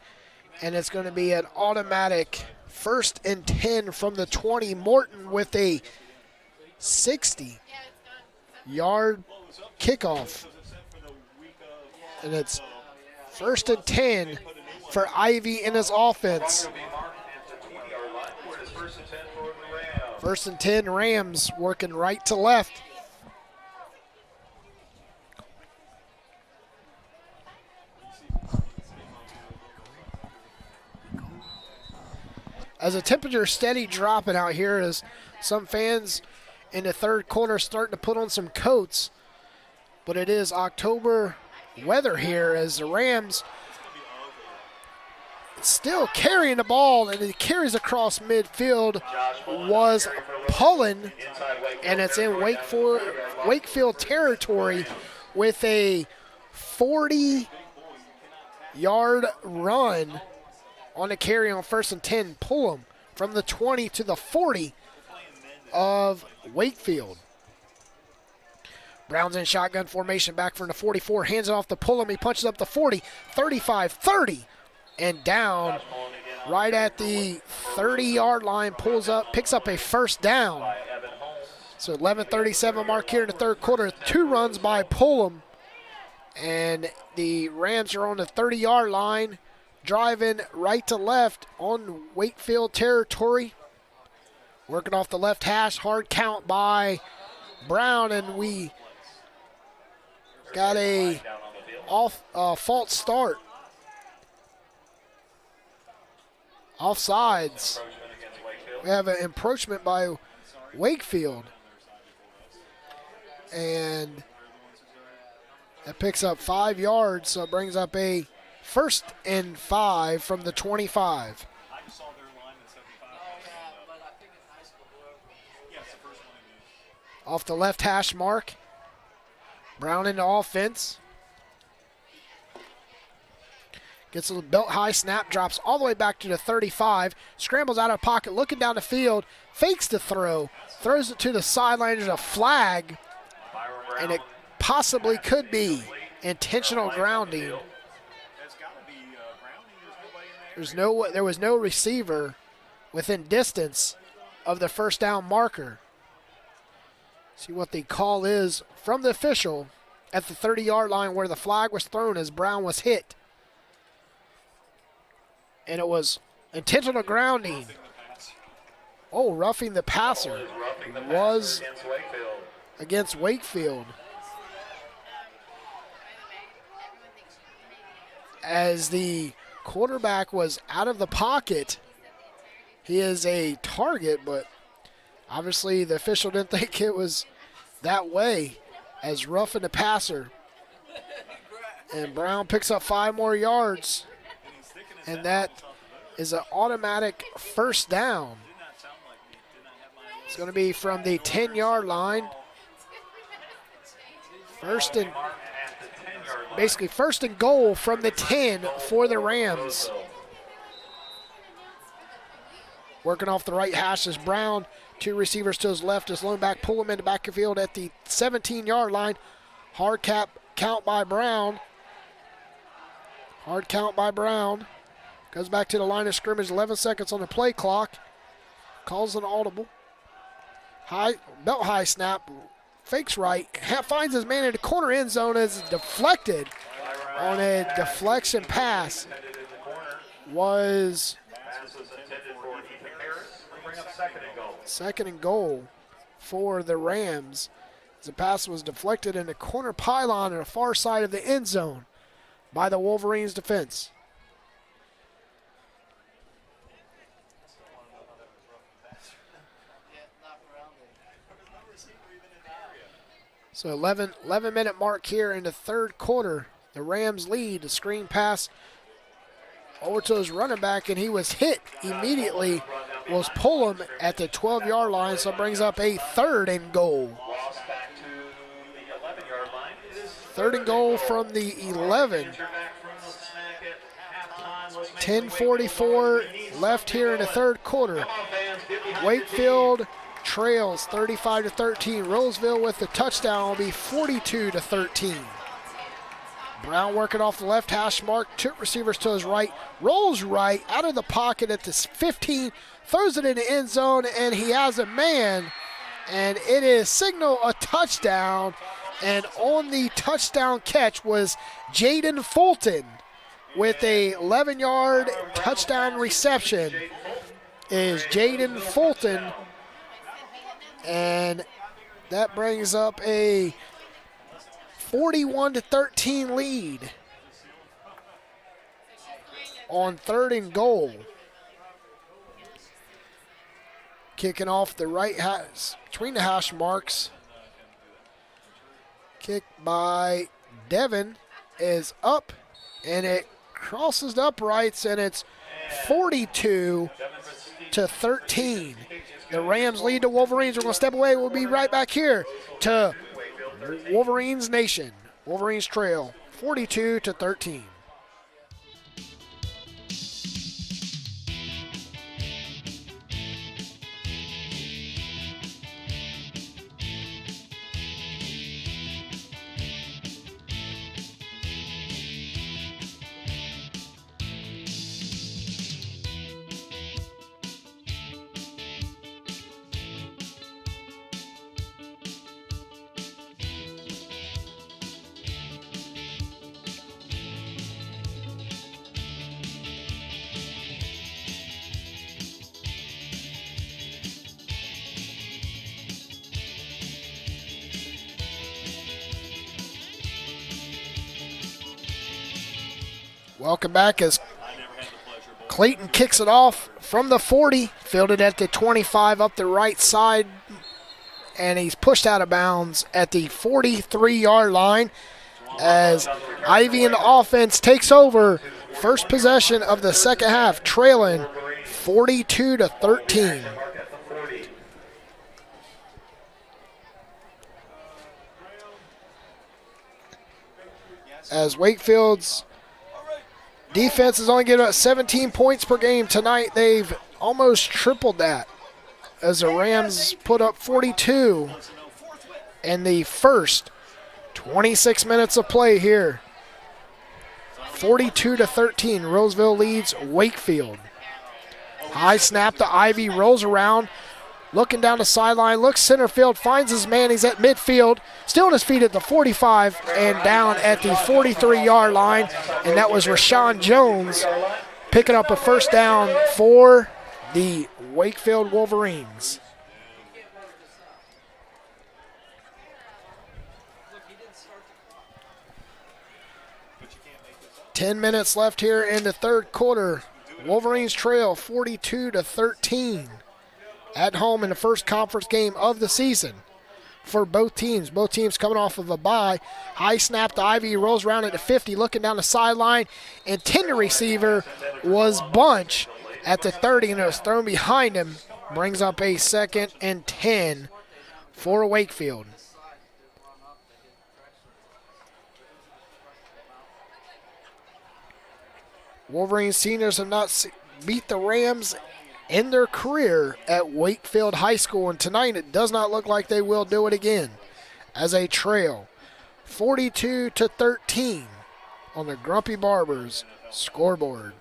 and it's going to be an automatic 1st and 10 from the 20. Morton with a 60-yard kickoff. And it's 1st and 10 for Ivy in his offense. 1st and 10, Rams working right to left. As the temperature is steady dropping out here, as some fans in the third quarter starting to put on some coats, but it is October weather here as the Rams still carrying the ball, and he carries across midfield, was pulling, and it's in Wakefield territory with a 40-yard run on the carry on 1st and 10. Pullum from the 20 to the 40 of Wakefield. Brown's in shotgun formation back from the 44, hands it off to Pullum. He punches up the 40, 35, 30. And down right at the 30-yard line, pulls up, picks up a first down. So 11:37 mark here in the third quarter. 2 runs by Pullum. And the Rams are on the 30-yard line, driving right to left on Wakefield territory. Working off the left hash, hard count by Brown, and we got a false start. Offsides. We have an encroachment by Wakefield. And that picks up 5 yards, so it brings up a 1st and 5 from the 25. Off the left hash mark. Brown into offense. Gets a belt high snap, drops all the way back to the 35, scrambles out of pocket, looking down the field, fakes the throw, throws it to the sideline. There's a flag, and it possibly could be intentional grounding. There was no receiver within distance of the first down marker. See what the call is from the official at the 30-yard line where the flag was thrown as Brown was hit. And it was intentional grounding. Oh, roughing the passer was against Wakefield. As the Quarterback was out of the pocket. He is a target, but obviously the official didn't think it was that way, as roughing the passer. And Brown picks up 5 more yards, and that is an automatic first down. It's going to be from the 10-yard line. First and goal from the 10 for the Rams. Working off the right hash is Brown. 2 receivers to his left is lone back. Pull him into back of field at the 17-yard line. Hard count by Brown. Goes back to the line of scrimmage. 11 seconds on the play clock. Calls an audible. Belt high snap. Fakes right. Finds his man in the corner end zone as deflected on a deflection pass. Was second and goal for the Rams. The pass was deflected in the corner pylon on the far side of the end zone by the Wolverines defense. So 11-minute mark here in the third quarter. The Rams lead. The screen pass over to his running back, and he was hit immediately. Was pull him at the 12-yard line, so it brings up a third and goal. Third and goal from the 11. 10:44 left here in the third quarter. Wakefield trails 35-13. Rolesville with the touchdown will be 42-13. Brown working off the left hash mark. 2 receivers to his right. Rolls right out of the pocket at the 15. Throws it in the end zone, and he has a man. And it is signal a touchdown. And on the touchdown catch was Jaden Fulton with a 11-yard touchdown reception. Is Jaden Fulton. And that brings up a 41-13 lead on third and goal. Kicking off the right hash, between the hash marks. Kick by Devin is up, and it crosses the uprights, and it's 42-13. The Rams lead the Wolverines. We're going to step away. We'll be right back here to Wolverines Nation. Wolverines trail 42-13. Welcome back as Clayton kicks it off from the 40, fielded at the 25 up the right side, and he's pushed out of bounds at the 43-yard line as Ivy and the offense takes over. First possession of the second half, trailing 42-13. As Wakefield's defense is only getting about 17 points per game tonight, they've almost tripled that as the Rams put up 42 in the first 26 minutes of play here. 42-13, Rolesville leads Wakefield. High snap to Ivy, rolls around, looking down the sideline, looks center field, finds his man, he's at midfield, still on his feet at the 45 and down at the 43-yard line, and that was Rashawn Jones picking up a first down for the Wakefield Wolverines. 10 minutes left here in the third quarter. Wolverines trail 42-13 at home in the first conference game of the season for both teams. Both teams coming off of a bye. High snap to Ivy, rolls around at the 50, looking down the sideline. Intended receiver was Bunch at the 30, and it was thrown behind him. Brings up a 2nd and 10 for Wakefield. Wolverine seniors have not beat the Rams in their career at Wakefield High School, and tonight it does not look like they will do it again as a trail 42-13 on the Grumpy Barbers scoreboard.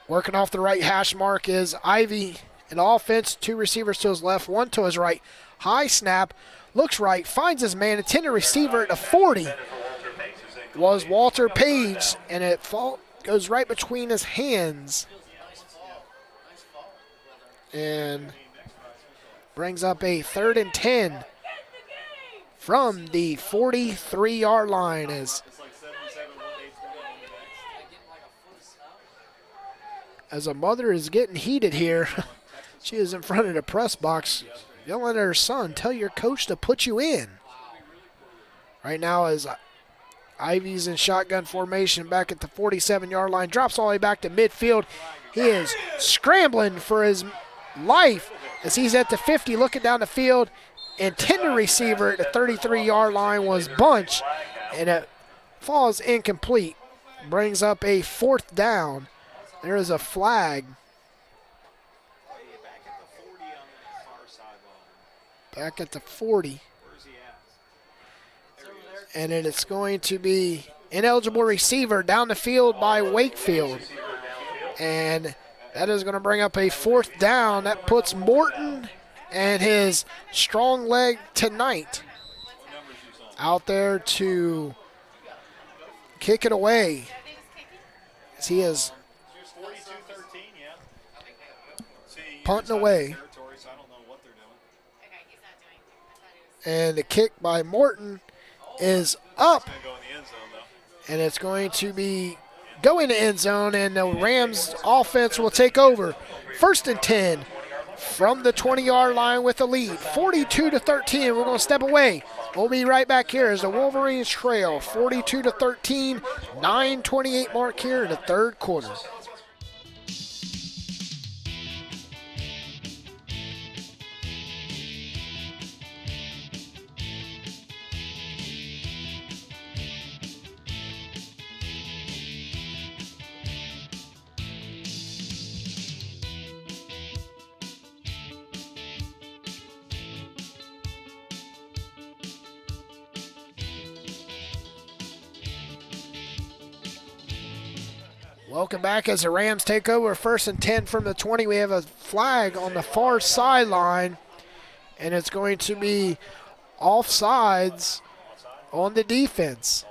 Working off the right hash mark is Ivy in offense. 2 receivers to his left, 1 to his right. High snap, looks right, finds his man, intended receiver at the 40 was Walter Page, and it goes right between his hands and brings up a 3rd and 10 from the 43-yard line as a mother is getting heated here. She is in front of the press box yelling at her son, "Tell your coach to put you in." Right now as Ivy's in shotgun formation back at the 47-yard line, drops all the way back to midfield. He is scrambling for his life as he's at the 50 looking down the field. Intended receiver at the 33-yard line was Bunch, and it falls incomplete. Brings up a 4th down. There is a flag. Back at the 40. And then it's going to be ineligible receiver down the field by Wakefield. And that is going to bring up a 4th down. That puts Morton and his strong leg tonight out there to kick it away. As he is punting away. And the kick by Morton is up, and it's going to be going to end zone, and the Rams offense will take over. 1st and 10 from the 20-yard line with the lead, 42-13. We're going to step away. We'll be right back here as the Wolverines trail 42-13, 9:28 mark here in the third quarter. Welcome back as the Rams take over. 1st and 10 from the 20. We have a flag on the far sideline, and it's going to be offsides on the defense.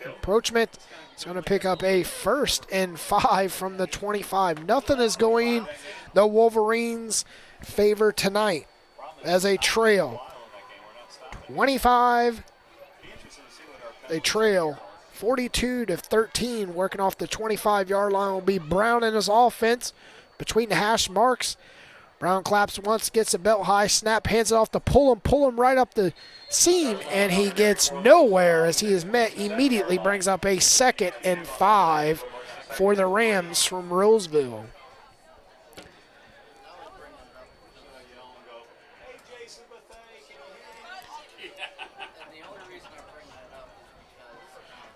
Approachment is going to pick up a 1st and 5 from the 25. Nothing is going the Wolverines' favor tonight as a trail. 25, they trail 42-13, working off the 25-yard line will be Brown in his offense between the hash marks. Brown claps once, gets a belt high, snap, hands it off to pull him right up the seam, and he gets nowhere as he is met immediately. Brings up a 2nd and 5 for the Rams from Rolesville.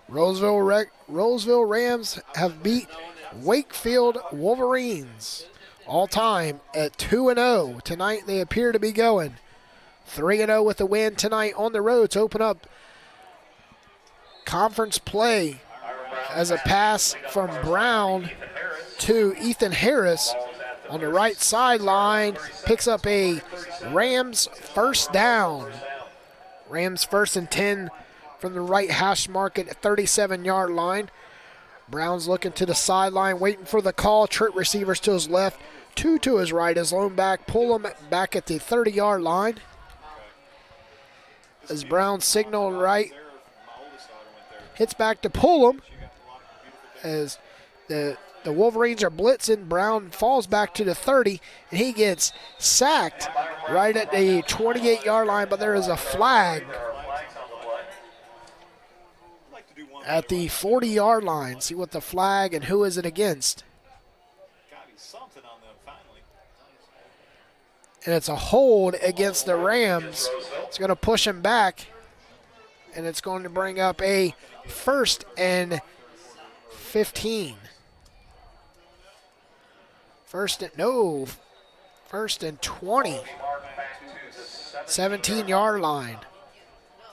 Rolesville Rams have beat Wakefield Wolverines all time at 2-0. Tonight they appear to be going 3-0 with a win tonight on the road to open up conference play as a pass from Brown to Ethan Harris on the right sideline. Picks up a Rams 1st down. Rams 1st and 10 from the right hash mark at the 37-yard line. Brown's looking to the sideline, waiting for the call. Trick receivers to his left, 2 to his right. His lone back, pull him back at the 30-yard line. As Brown signaled right hits back to Pullum as the Wolverines are blitzing. Brown falls back to the 30, and he gets sacked right at the 28-yard line, but there is a flag at the 40-yard line. See what the flag and who is it against. And it's a hold against the Rams. It's going to push him back, and it's going to bring up a 1st and 15. First and 20. 17-yard line.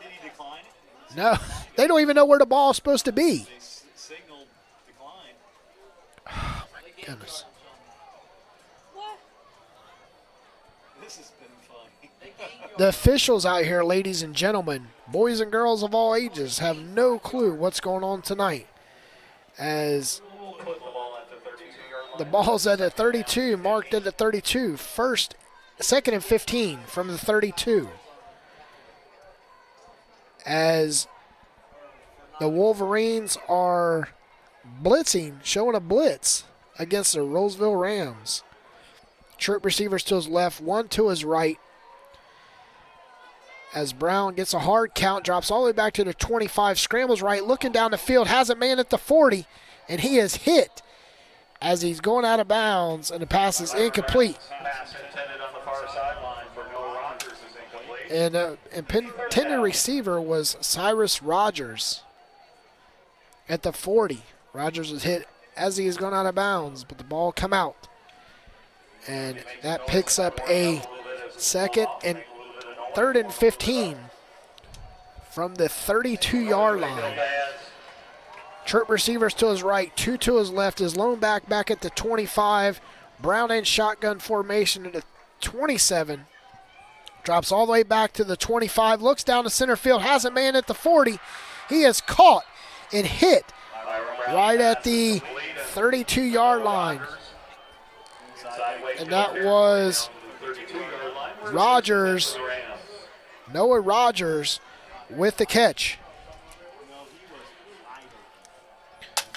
Did he decline it? No, they don't even know where the ball is supposed to be. Signal decline. Oh, my goodness. This has been funny. The officials out here, ladies and gentlemen, boys and girls of all ages, have no clue what's going on tonight. As the ball's at the 32, marked at the 32. 2nd and 15 from the 32. As the Wolverines are blitzing, showing a blitz against the Rolesville Rams. Trip receivers to his left, one to his right. As Brown gets a hard count, drops all the way back to the 25, scrambles right, looking down the field, has a man at the 40, and he is hit as he's going out of bounds, and the pass is incomplete. And intended receiver was Cyrus Rogers at the 40. Rogers was hit as he is going out of bounds, but the ball come out. And that picks up a 3rd and 15 from the 32-yard line. Trip receivers to his right, two to his left. His lone back at the 25. Brown in shotgun formation at the 27. Drops all the way back to the 25. Looks down to center field. Has a man at the 40. He is caught and hit right at the 32-yard line. And that was Rogers, Noah Rogers, with the catch.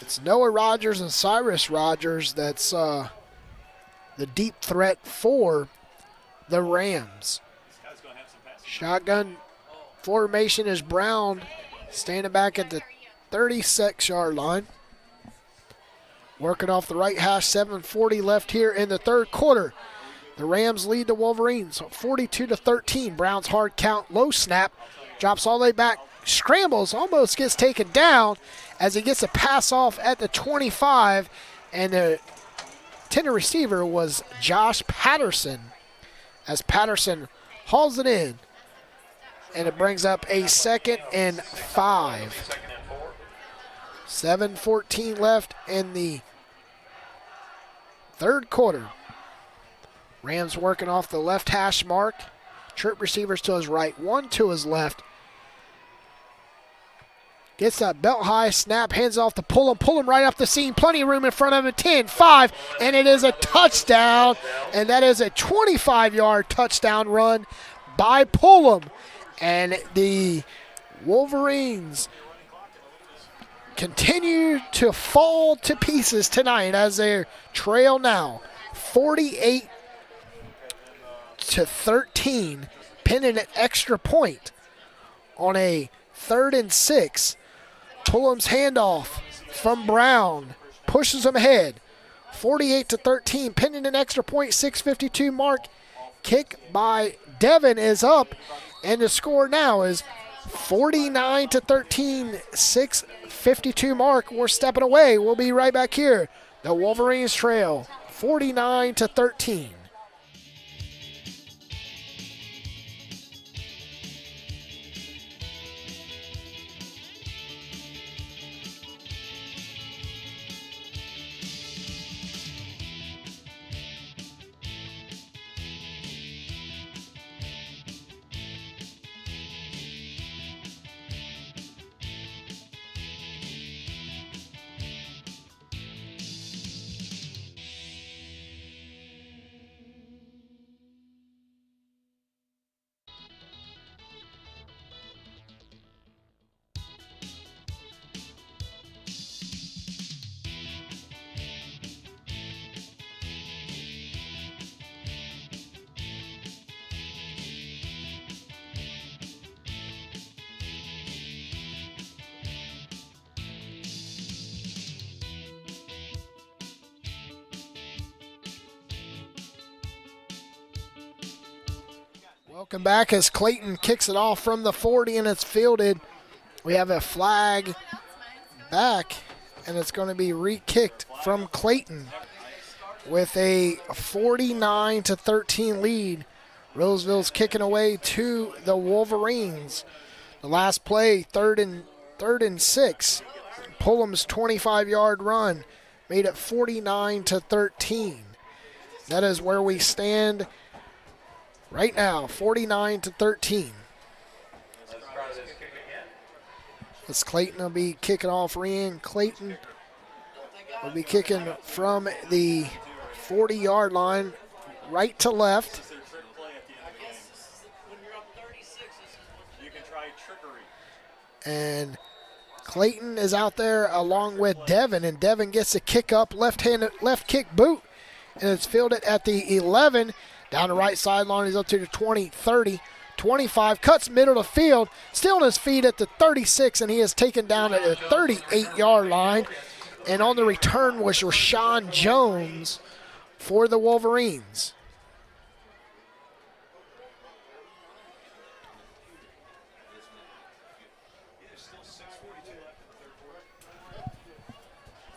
It's Noah Rogers and Cyrus Rogers that's the deep threat for the Rams. Shotgun formation is Brown standing back at the 36-yard line. Working off the right hash, 7:40 left here in the third quarter. The Rams lead the Wolverines 42-13. Brown's hard count, low snap, drops all the way back, scrambles, almost gets taken down as he gets a pass off at the 25, and the intended receiver was Josh Patterson as Patterson hauls it in, and it brings up a 2nd and 5. 7:14 left in the third quarter. Rams working off the left hash mark. Trip receivers to his right, one to his left. Gets that belt high, snap, hands off to pull him right up the seam. Plenty of room in front of him. 10, 5, and it is a touchdown. And that is a 25-yard touchdown run by Pullum. And the Wolverines continue to fall to pieces tonight as they trail now 48-13, pinning an extra point on a 3rd and 6. Pullum's handoff from Brown pushes him ahead. 48-13, pinning an extra point, 6:52 mark. Kick by Devin is up, and the score now is 49-13, 6:52 mark. We're stepping away. We'll be right back here. The Wolverines trail 49-13. Welcome back as Clayton kicks it off from the 40 and it's fielded. We have a flag back and it's going to be re-kicked from Clayton with a 49-13 lead. Rolesville's kicking away to the Wolverines. The last play, third and 6. Pullum's 25-yard run made it 49-13. That is where we stand right now, 49-13. As Clayton will be kicking off Rian. Clayton will be kicking from the 40-yard line right to left. And Clayton is out there along with Devin, and Devin gets a kick up, left kick boot, and it's fielded at the 11. Down the right sideline, he's up to the 20, 30, 25, cuts middle of the field, still on his feet at the 36, and he is taken down at the 38-yard line. And on the return was Rashawn Jones for the Wolverines.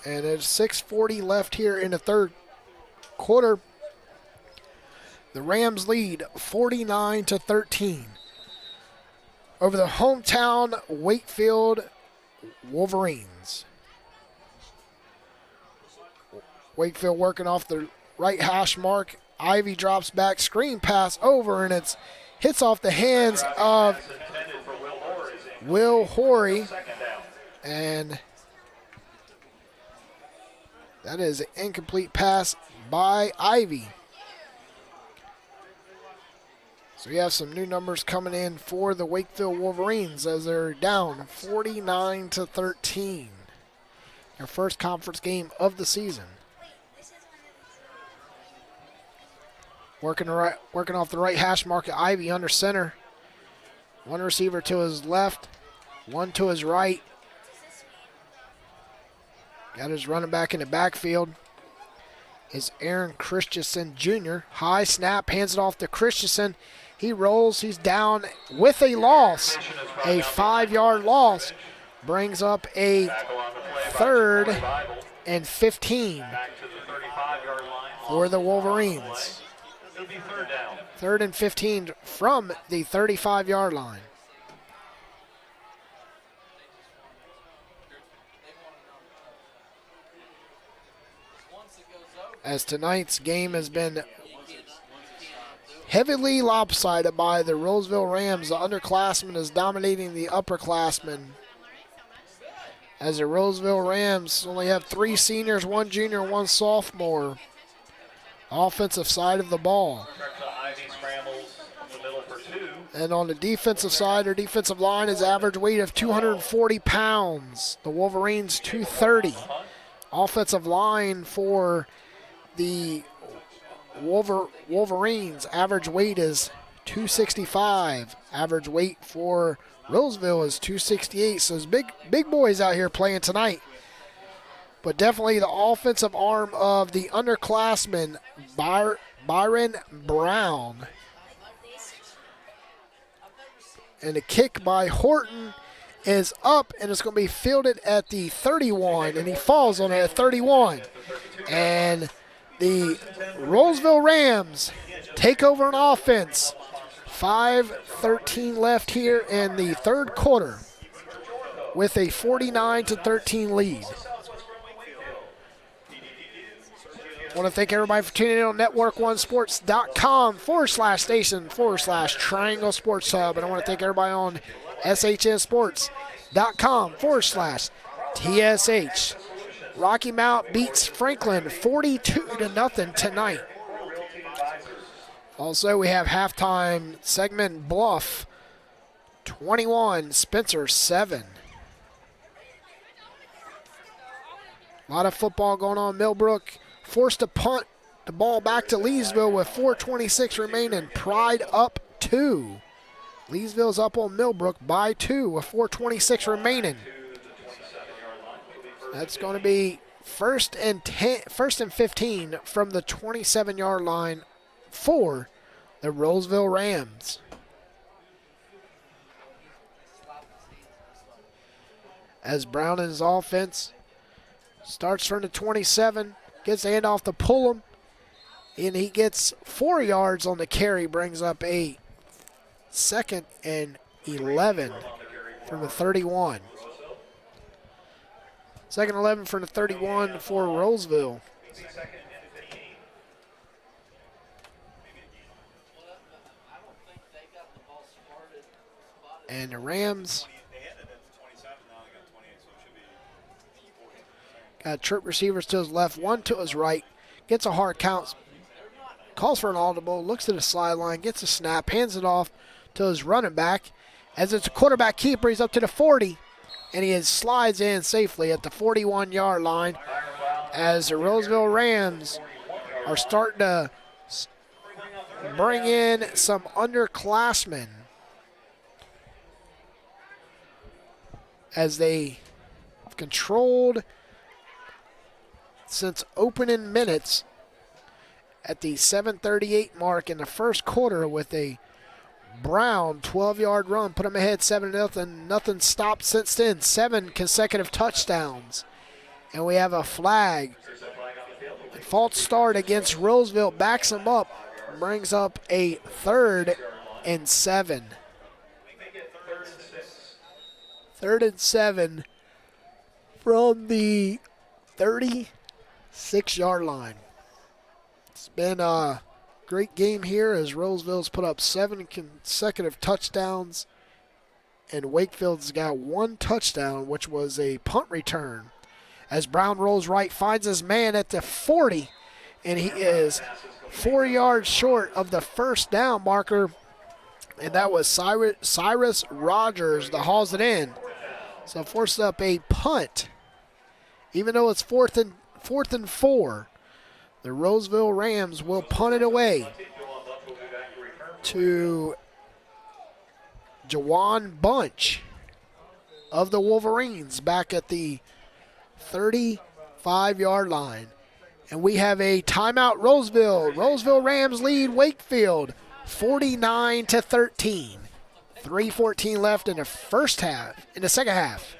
And there's 6:40 left here in the third quarter. The Rams lead 49-13 over the hometown Wakefield Wolverines. Wakefield working off the right hash mark. Ivy drops back, screen pass over, and it hits off the hands of Will Horry. And that is an incomplete pass by Ivy. So we have some new numbers coming in for the Wakefield Wolverines as they're down 49-13. Their first conference game of the season. Working off the right hash mark, Ivy under center. One receiver to his left, one to his right. Got his running back in the backfield is Aaron Christensen Jr. High snap, hands it off to Christensen. He rolls, he's down with a loss, a 5-yard loss. Brings up a 3rd and 15 for the Wolverines. 3rd and 15 from the 35-yard line. As tonight's game has been heavily lopsided by the Rolesville Rams. The underclassmen is dominating the upperclassmen. As the Rolesville Rams only have 3 seniors, 1 junior, 1 sophomore. Offensive side of the ball. And on the defensive side, their defensive line is average weight of 240 pounds. The Wolverines 230. Offensive line for the Wolverines, average weight is 265. Average weight for Rolesville is 268. So it's big boys out here playing tonight. But definitely the offensive arm of the underclassman, Byron Brown. And the kick by Horton is up, and it's going to be fielded at the 31, and he falls on it at 31. And the Rolesville Rams take over an offense. 5:13 left here in the third quarter with a 49-13 lead. I want to thank everybody for tuning in on network1sports.com/station/Triangle Sports Hub. And I want to thank everybody on SHNsports.com/TSH. Rocky Mount beats Franklin 42-0 tonight. Also, we have halftime segment Bluff 21, Spencer 7. A lot of football going on. Millbrook forced to punt the ball back to Leesville with 4:26 remaining. Pride up 2. Leesville's up on Millbrook by 2 with 4:26 remaining. That's going to be first and 15 from the 27-yard line for the Rolesville Rams. as Brown and his offense starts from the 27, gets the handoff to Pullum, and he gets 4 yards on the carry, brings up a 2nd and 11 from the 31. 2nd and 11 from the 31 for Rolesville. And the Rams got trip receivers to his left, one to his right, gets a hard count, calls for an audible, looks at the sideline, gets a snap, hands it off to his running back. As it's a quarterback keeper, he's up to the 40, and he slides in safely at the 41-yard line as the Rolesville Rams are starting to bring in some underclassmen as they have controlled since opening minutes at the 7:38 mark in the first quarter with a Brown 12-yard run, put them ahead 7-0. Nothing stopped since then. 7 consecutive touchdowns. And we have a flag. A false start against Rolesville backs them up, brings up a 3rd and 7. 3rd and 7 from the 36-yard line. It's been a great game here as Rolesville's put up 7 consecutive touchdowns, and Wakefield's got 1 touchdown, which was a punt return. As Brown rolls right, finds his man at the 40, and he is 4 yards short of the first down marker, and that was Cyrus Rogers that hauls it in. So forced up a punt. Even though it's 4th and 4, the Rolesville Rams will punt it away to Jawan Bunch of the Wolverines back at the 35-yard line. And we have a timeout, Rolesville. Rolesville Rams lead Wakefield 49-13. 3:14 left in the second half.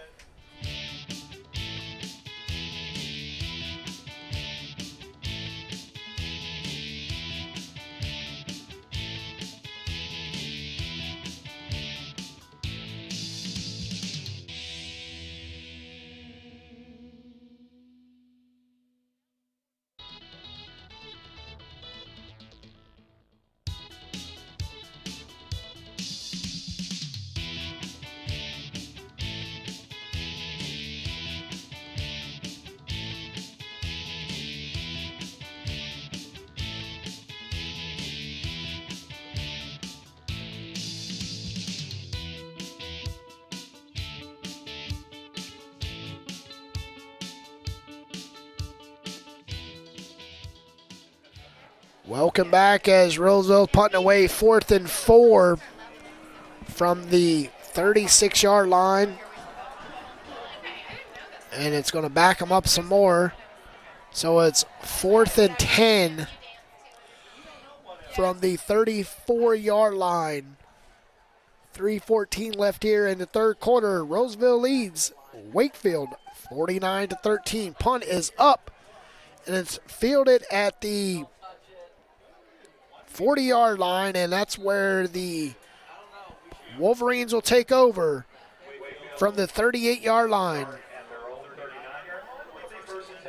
Welcome back as Rolesville punting away 4th and 4 from the 36-yard line. And it's going to back them up some more. So it's 4th and 10 from the 34-yard line. 3:14 left here in the third quarter. Rolesville leads Wakefield 49-13. Punt is up, and it's fielded at the 40-yard line, and that's where the Wolverines will take over from the 38-yard line.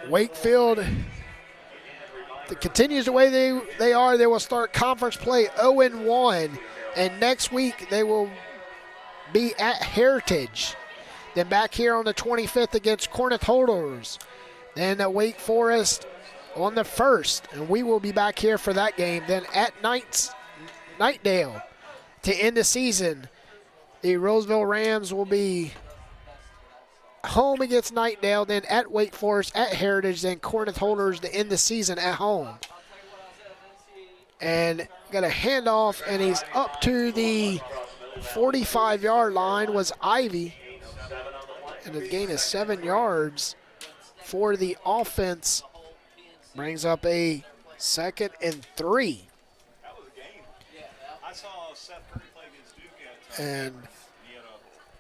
Wakefield continues the way they are. They will start conference play 0-1, and next week they will be at Heritage. Then back here on the 25th against Corneth Holders. Then at Wake Forest on the 1st, and we will be back here for that game. Then at Knightdale to end the season. The Rolesville Rams will be home against Knightdale, then at Wake Forest, at Heritage, then Corneth Holders to end the season at home. And got a handoff, and he's up to the 45-yard line was Ivy. And the gain is 7 yards for the offense. Brings up a 2nd and 3. That was a game. I saw Seth Curry play against Duke. And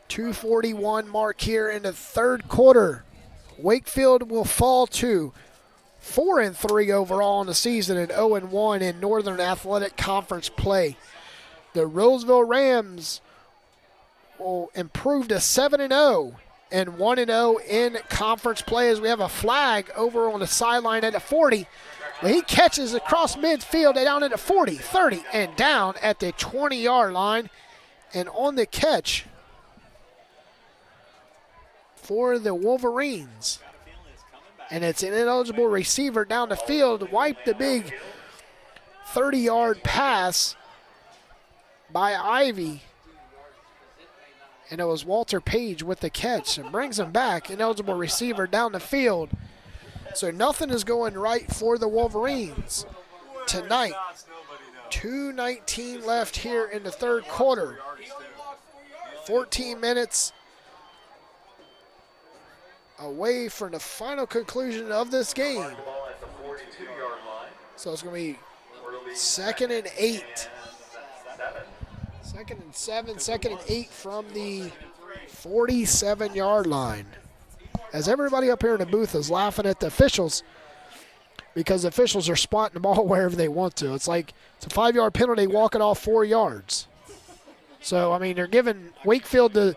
2:41 mark here in the third quarter. Wakefield will fall to 4-3 overall in the season and 0-1 in Northern Athletic Conference play. The Rolesville Rams will improve to 7-0 and 1-0 in conference play as we have a flag over on the sideline at the 40. But he catches across midfield down at the 40, 30, and down at the 20-yard line. And on the catch for the Wolverines. And it's an ineligible receiver down the field. Wiped the big 30-yard pass by Ivy. And it was Walter Page with the catch and brings him back. Ineligible receiver down the field. So nothing is going right for the Wolverines tonight. 2:19 left here in the third quarter. 14 minutes away from the final conclusion of this game. So it's going to be 2nd and 8. 2nd and 7, 2nd and 8 from the 47-yard line. As everybody up here in the booth is laughing at the officials because the officials are spotting the ball wherever they want to. It's like it's a 5-yard penalty, walk it off 4 yards. So, I mean, they're giving Wakefield they're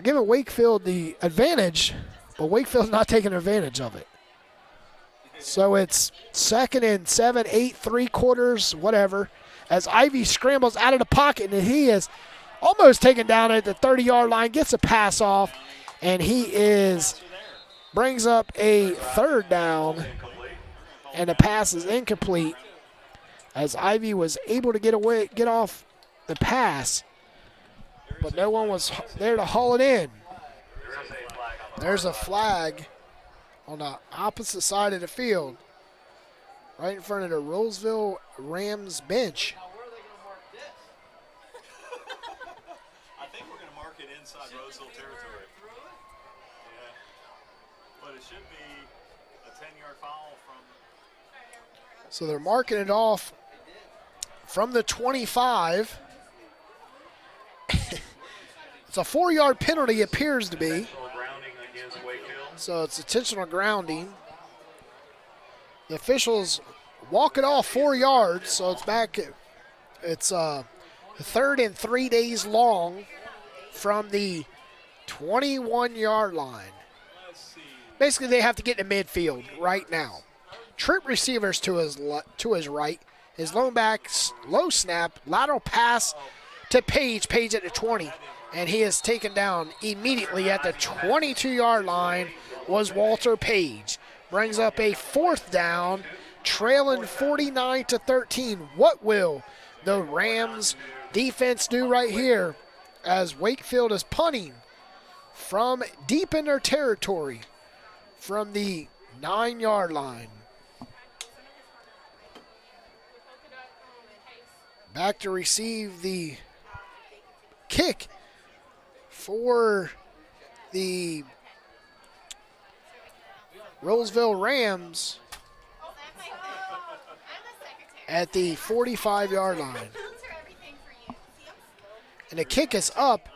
giving Wakefield the advantage, but Wakefield's not taking advantage of it. So it's 2nd and 7, 8, 3/4, whatever, as Ivy scrambles out of the pocket, and he is almost taken down at the 30-yard line, gets a pass off, and brings up a 3rd down, and the pass is incomplete as Ivy was able to get off the pass, but no one was there to haul it in. There's a flag on the opposite side of the field, right in front of the Rolesville Rams bench. I think we're going to mark it inside Rolesville territory. Yeah. But it should be a 10-yard foul from... So they're marking it off from the 25. It's a 4-yard penalty, appears to be. So it's intentional grounding. The officials walk it off 4 yards, so it's back. It's 3rd and 3 days long from the 21-yard line. Basically, they have to get to midfield right now. Trip receivers to his right. His lone back, low snap, lateral pass to Page. Page at the 20. And he is taken down immediately at the 22-yard line was Walter Page. Brings up a 4th down, trailing 49-13. What will the Rams defense do right here as Wakefield is punting from deep in their territory from the 9-yard line? Back to receive the kick for the Rolesville Rams at the 45-yard line. And the kick is up,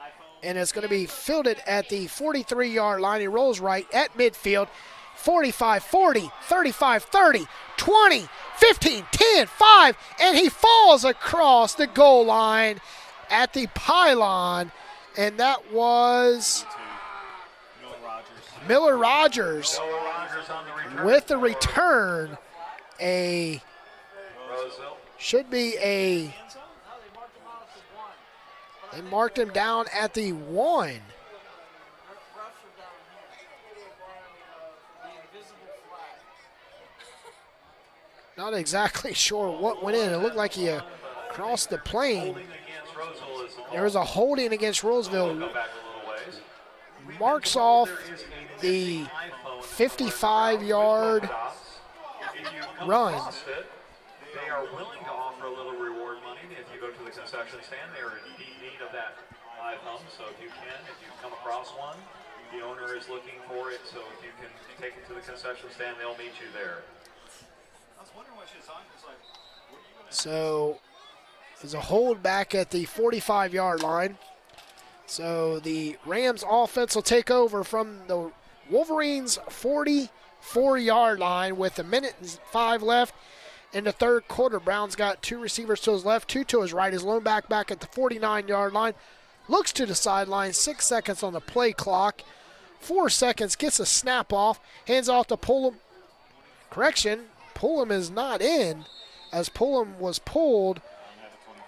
and it's going to be fielded at the 43-yard line. He rolls right at midfield. 45, 40, 35, 30, 20, 15, 10, 5, and he falls across the goal line at the pylon, and that was Miller Rogers with the return. Should be a, they marked him down at the 1. Not exactly sure what went in. It looked like he crossed the plane. There was a holding against Rolesville. Marks off the 55-yard run. They are willing to offer a little reward money if you go to the concession stand. They are in deep need of that live hum, so if you come across one, the owner is looking for it, so if you can take it to the concession stand, they'll meet you there. So is a hold back at the 45-yard line. So the Rams offense will take over from the Wolverines' 44-yard line with 1:05 left in the third quarter. Brown's got 2 receivers to his left, 2 to his right. His lone back at the 49-yard line. Looks to the sideline, 6 seconds on the play clock. 4 seconds, gets a snap off, hands off to Pullum. Correction, Pullum is not in, as Pullum was pulled,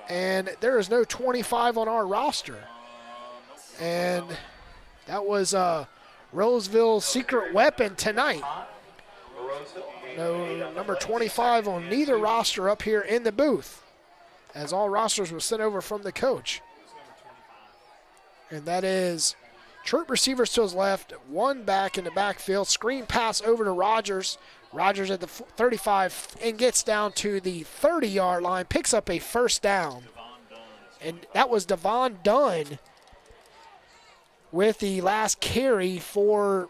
and there is no 25 on our roster. And that was Rolesville's secret weapon tonight. No number 25 on neither roster up here in the booth, as all rosters were sent over from the coach. And that is troop receivers to his left, 1 back in the backfield, screen pass over to Rogers. Rogers at the 35 and gets down to the 30-yard line, picks up a first down. And that was Devon Dunn with the last carry for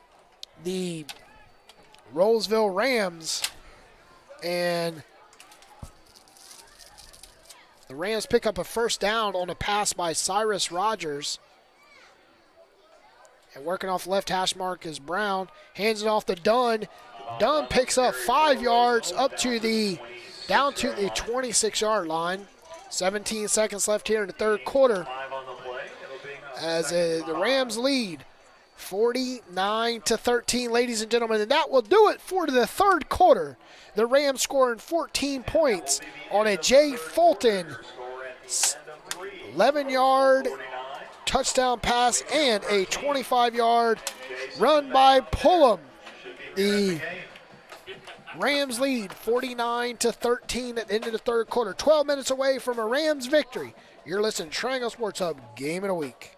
the Rolesville Rams. And the Rams pick up a first down on a pass by Cyrus Rogers. And working off left hash mark is Brown. Hands it off to Dunn. Dunn picks up 5 yards down to the 26-yard line. 17 seconds left here in the third quarter, as the Rams lead 49-13, ladies and gentlemen. And that will do it for the third quarter. The Rams scoring 14 points on a Jay Fulton 11-yard touchdown pass and a 25-yard run by Pullum. The Rams lead 49-13 at the end of the third quarter. 12 minutes away from a Rams victory. You're listening to Triangle Sports Hub Game of the Week.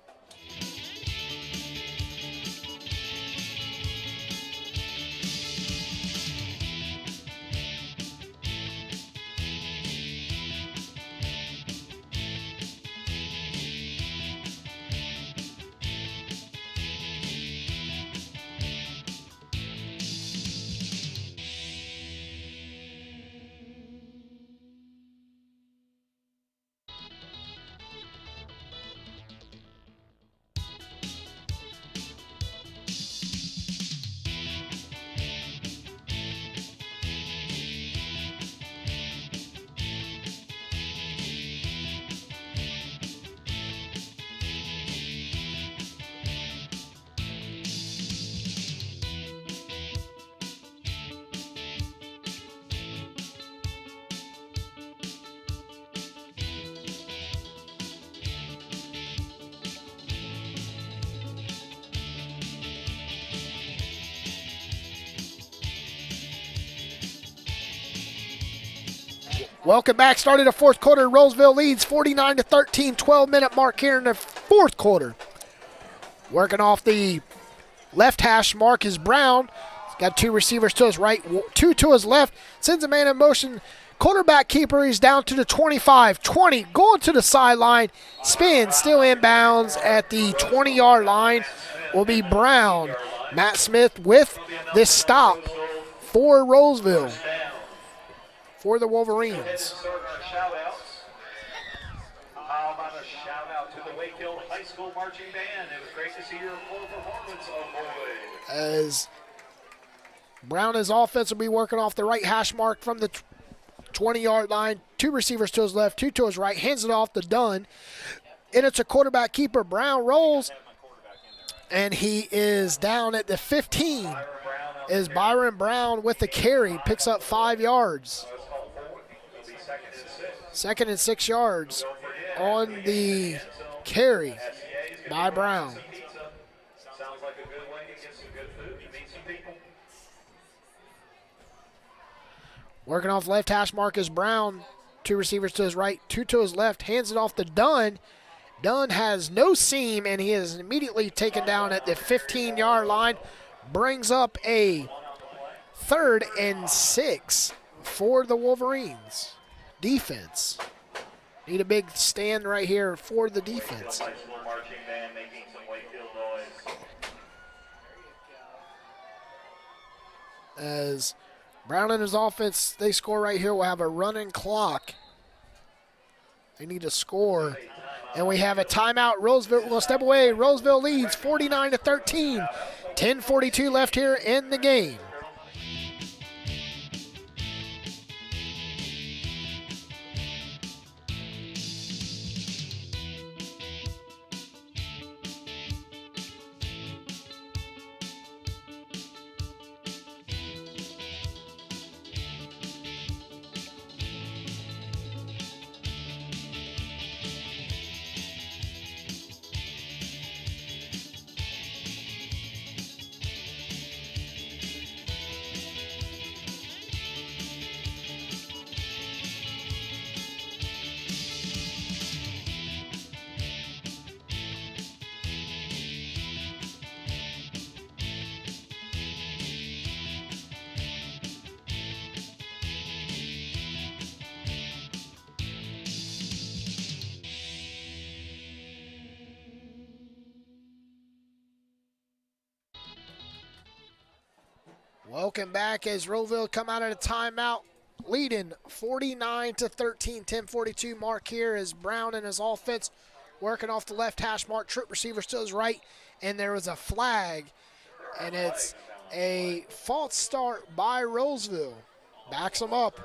Welcome back. Started the fourth quarter. Rolesville leads 49-13. 12-minute mark here in the fourth quarter. Working off the left hash mark is Brown. He's got 2 receivers to his right, 2 to his left. Sends a man in motion. Quarterback keeper, he's down to the 25, 20, going to the sideline. Spin, still inbounds at the 20-yard line will be Brown. Matt Smith with this stop for Rolesville, for the Wolverines. How about a shout out to the Wakefield High School Marching Band? It was great to see your full performance, boys. As Brown, his offense, will be working off the right hash mark from the 20-yard line. 2 receivers to his left, 2 to his right. Hands it off to Dunn. And it's a quarterback keeper. Brown rolls, and he is down at the 15. Is Byron Brown with the carry. Picks up 5 yards. 2nd and 6 yards on the carry by Brown. Sounds like a good way to get some good food. You meet some people. Working off left hash mark is Brown. 2 receivers to his right, 2 to his left. Hands it off to Dunn. Dunn has no seam, and he is immediately taken down at the 15-yard line. Brings up a 3rd and 6 for the Wolverines. Defense. Need a big stand right here for the defense. As Brown and his offense, they score right here, we'll have a running clock. They need to score. And we have a timeout. Rolesville will step away. Rolesville leads 49-13. 10:42 left here in the game. Welcome back as Rolesville come out of a timeout, leading 49-13. 10:42 mark here as Brown and his offense working off the left hash mark. Trip receivers to his right, and there was a flag, and it's a false start by Rolesville. Backs them up.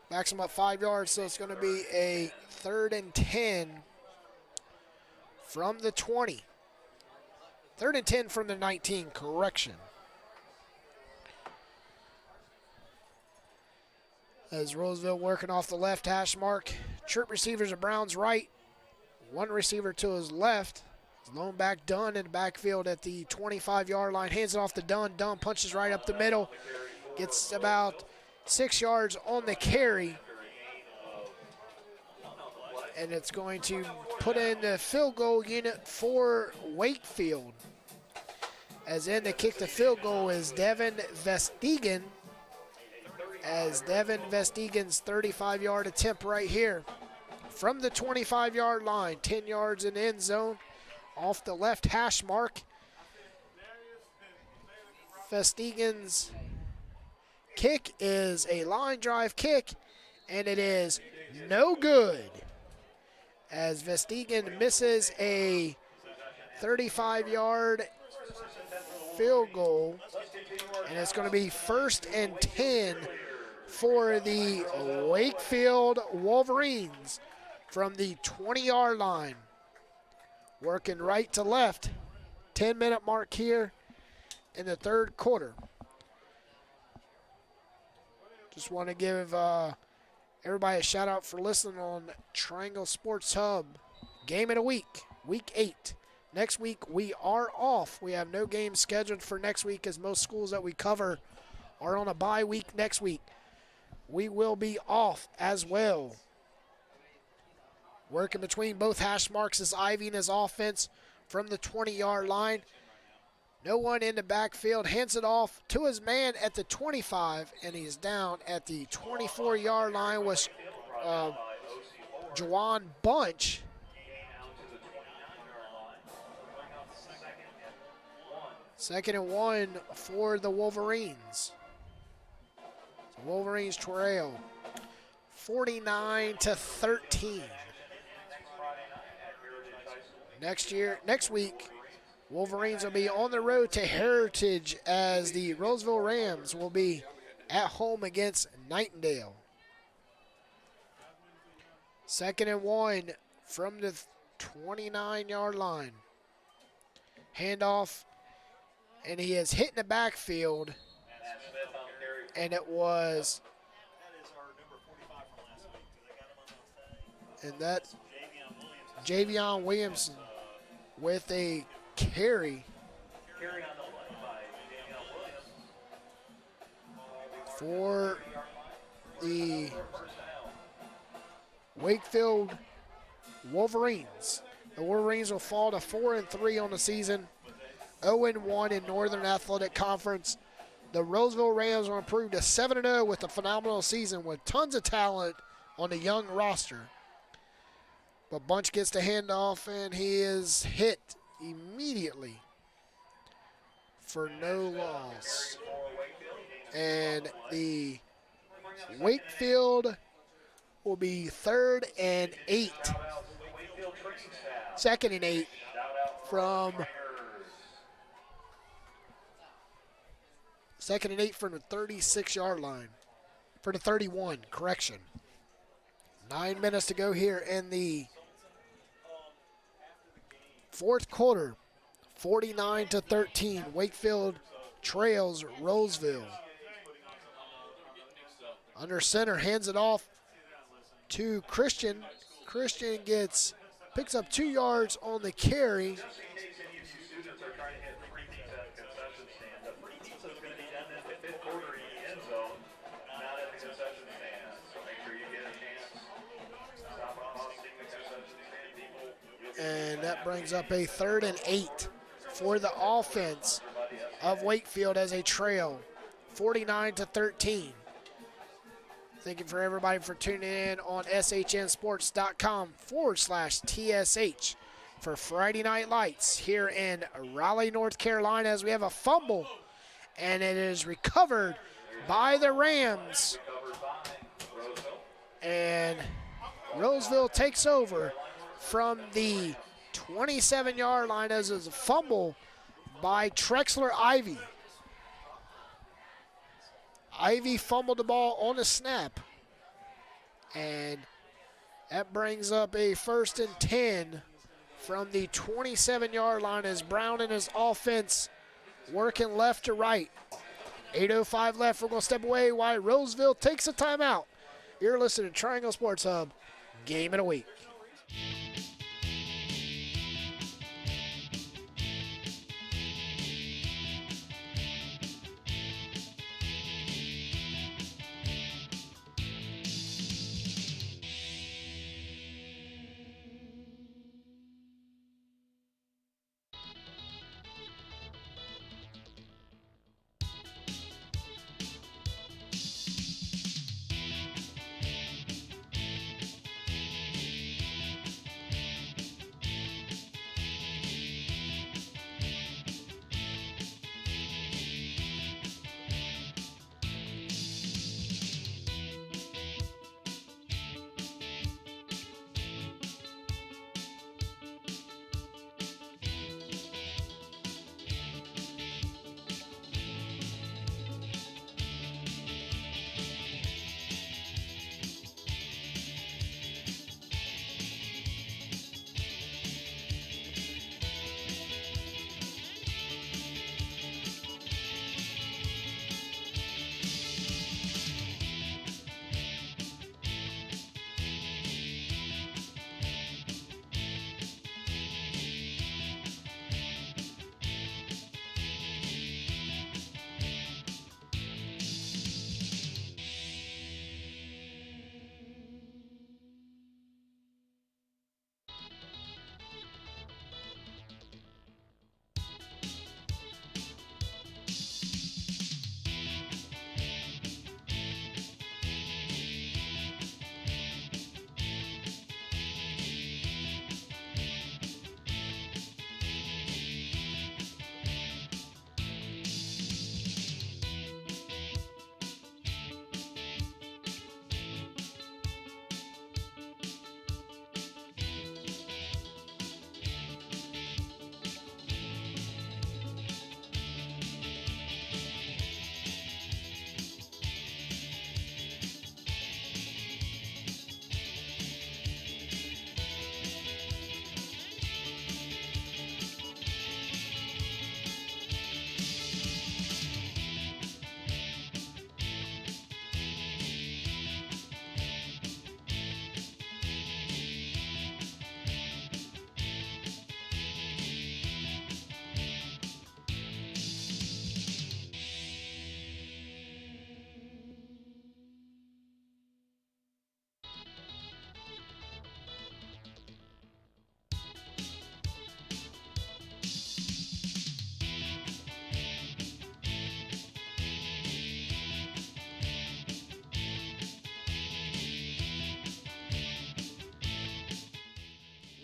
Backs them up 5 yards, so it's going to be a 3rd and 10 from the 20. 3rd and 10 from the 19, correction. As Rolesville working off the left hash mark. Trip receivers are Brown's right. One receiver to his left. Lone back Dunn in the backfield at the 25-yard line. Hands it off to Dunn. Dunn punches right up the middle. Gets about 6 yards on the carry. And it's going to put in the field goal unit for Wakefield. As in to kick the field goal is Devin Vestigan. As Devin Vestigan's 35-yard attempt right here from the 25-yard line, 10 yards in the end zone, off the left hash mark. Vestigan's kick is a line drive kick, and it is no good. As Vestigan misses a 35-yard field goal, and it's going to be 1st and 10 for the Wakefield Wolverines from the 20-yard line. Working right to left. 10-minute mark here in the 3rd quarter. Just want to give everybody a shout out for listening on Triangle Sports Hub. Game of the week, week 8. Next week we are off. We have no games scheduled for next week as most schools that we cover are on a bye week next week. We will be off as well. Working between both hash marks is Ivy and his offense from the 20-yard line. No one in the backfield. Hands it off to his man at the 25, and he's down at the 24-yard line with Juwan Bunch. 2nd and 1 for the Wolverines. The Wolverines trail 49-13. Next week, Wolverines will be on the road to Heritage as the Rolesville Rams will be at home against Nightendale. 2nd and 1 from the 29-yard line. Handoff, and he is hit in the backfield, and it was, and that Javion Williamson with a carry for the Wakefield Wolverines. The Wolverines will fall to 4-3 on the season, 0-1 in Northern Athletic Conference. The Rolesville Rams will improve to 7-0 with a phenomenal season with tons of talent on the young roster. But Bunch gets the handoff, and he is hit immediately for no loss. And the Wakefield will be 3rd and 8. Wakefield training staff. 2nd and 8 Shout out from trainers. 2nd and 8 from the 36-yard line. For the 31, correction. 9 minutes to go here in the fourth quarter. 49-13. Wakefield trails Rolesville. Under center, hands it off to Christian. Christian picks up 2 yards on the carry. Just in case any of you students are trying to get free pizza at the concession stand, the free pizza is going to be done in the fifth quarter in the end zone, not at the concession stand. So make sure you get a chance. Stop busting the concession stand, people. And that brings up a 3rd and 8 for the offense of Wakefield as a trail. 49-13. Thank you for everybody for tuning in on shnsports.com/TSH for Friday Night Lights here in Raleigh, North Carolina, as we have a fumble, and it is recovered by the Rams. And Rolesville takes over from the 27-yard line as is a fumble by Trexler Ivy. Ivy fumbled the ball on the snap. And that brings up a 1st and 10 from the 27-yard line as Brown and his offense working left to right. 8:05 left. We're going to step away while Rolesville takes a timeout. You're listening to Triangle Sports Hub, Game of the Week.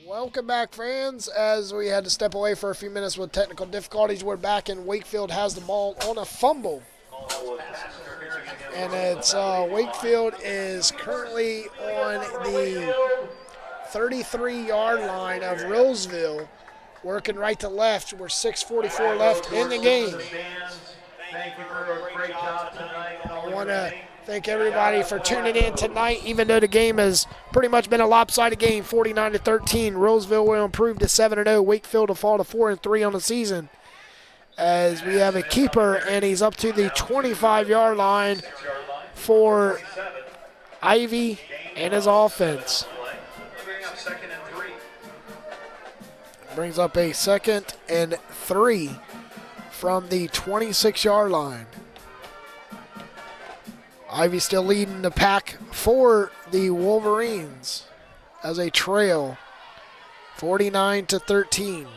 Welcome back, fans. As we had to step away for a few minutes with technical difficulties, we're back, and Wakefield has the ball on a fumble. And it's Wakefield is currently on the 33-yard line of Rolesville, working right to left. We're 6:44 left in the game. Thank you for a great job tonight. I want to thank everybody for tuning in tonight, even though the game has pretty much been a lopsided game, 49-13. Rolesville will improve to 7-0. Wakefield will fall to 4-3 on the season, as we have a keeper, and he's up to the 25-yard line for Ivy and his offense. Brings up a 2nd and 3 from the 26-yard line. Ivy still leading the pack for the Wolverines as a trail, 49-13.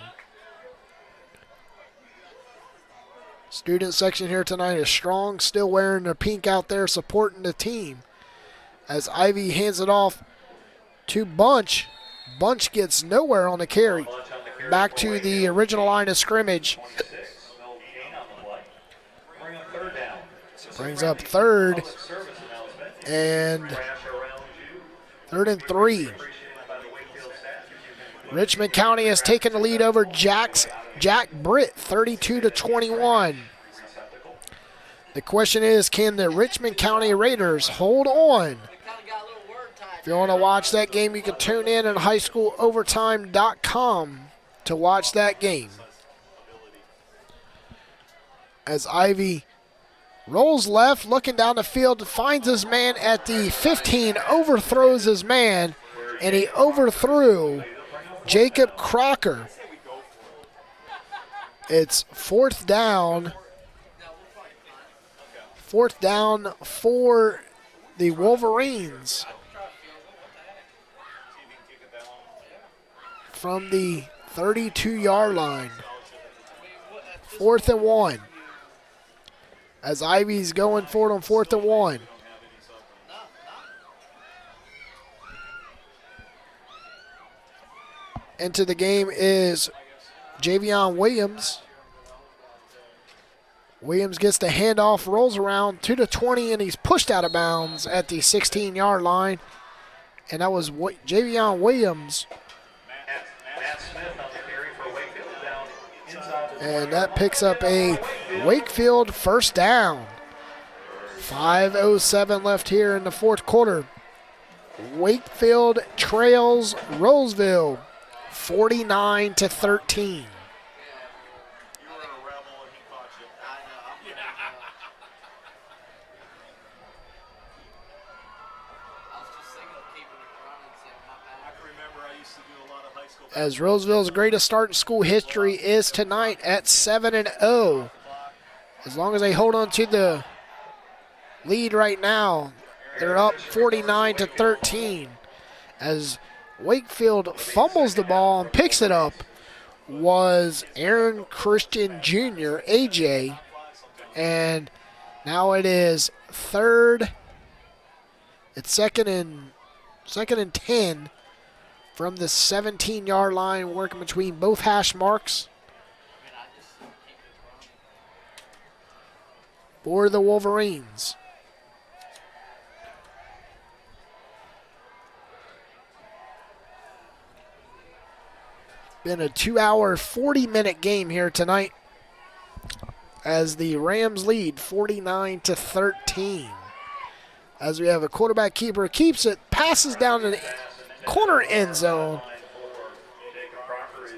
Student section here tonight is strong, still wearing their pink out there, supporting the team. As Ivy hands it off to Bunch. Bunch gets nowhere on the carry. Back to the original line of scrimmage. Brings up 3rd and 3rd and 3. Richmond County has taken the lead over Jack Britt, 32-21. The question is, can the Richmond County Raiders hold on? If you want to watch that game, you can tune in at highschoolovertime.com to watch that game. As Ivy rolls left, looking down the field, finds his man at the 15, overthrows his man, and he overthrew Jacob Crocker. It's 4th down. 4th down for the Wolverines from the 32-yard line. 4th and 1. As Ivy's going for it on 4th and 1. Into the game is Javion Williams. Williams gets the handoff, rolls around to the 20, and he's pushed out of bounds at the 16-yard line. And that was Javion Williams. And that picks up a Wakefield 1st down. 5:07 left here in the 4th quarter. Wakefield trails Rolesville 49-13. As Rolesville's greatest start in school history is tonight at 7-0. As long as they hold on to the lead right now, they're up 49-13. As Wakefield fumbles the ball and picks it up was Aaron Christian Jr., AJ. And now it is 3rd. It's 2nd and 10 from the 17-yard line, working between both hash marks for the Wolverines. Been a 2-hour, 40-minute game here tonight as the Rams lead 49-13. As we have a quarterback keeper, keeps it, passes down to the corner end zone.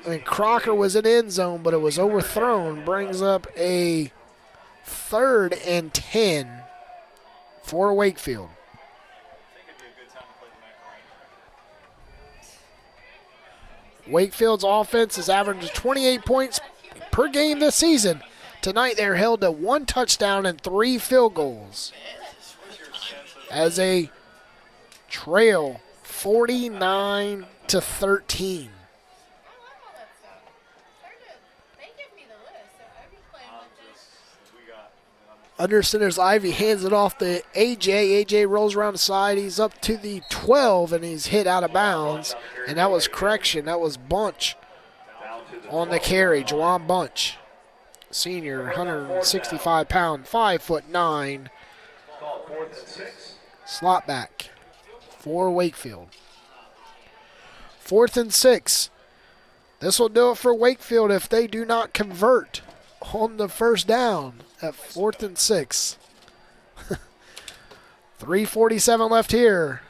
And Crocker was in end zone, but it was overthrown. Brings up a 3rd and 10 for Wakefield. Wakefield's offense is averaging 28 points per game this season. Tonight they're held to 1 touchdown and 3 field goals. As a trail 49-13. Under center's Ivy hands it off to AJ. AJ rolls around the side. He's up to the 12, and he's hit out of bounds. And that was correction. That was Bunch on the carry, Juwan Bunch. senior, 165 pound, 5'9", Call it 4th and 6. slot back for Wakefield. 4th and 6. This will do it for Wakefield if they do not convert on the first down at 4th and 6. 3:47 left here.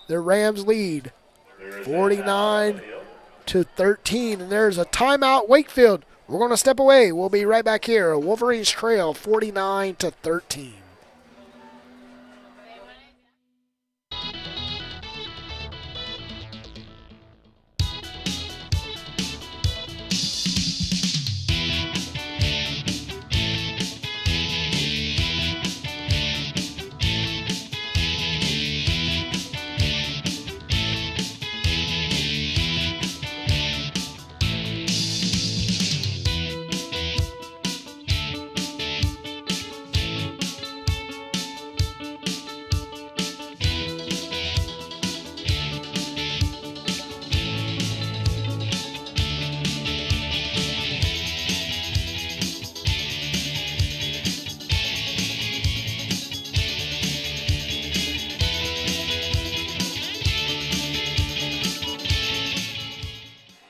The Rams lead 49-13, and there's a timeout, Wakefield. We're going to step away. We'll be right back here. Wolverines trail 49-13.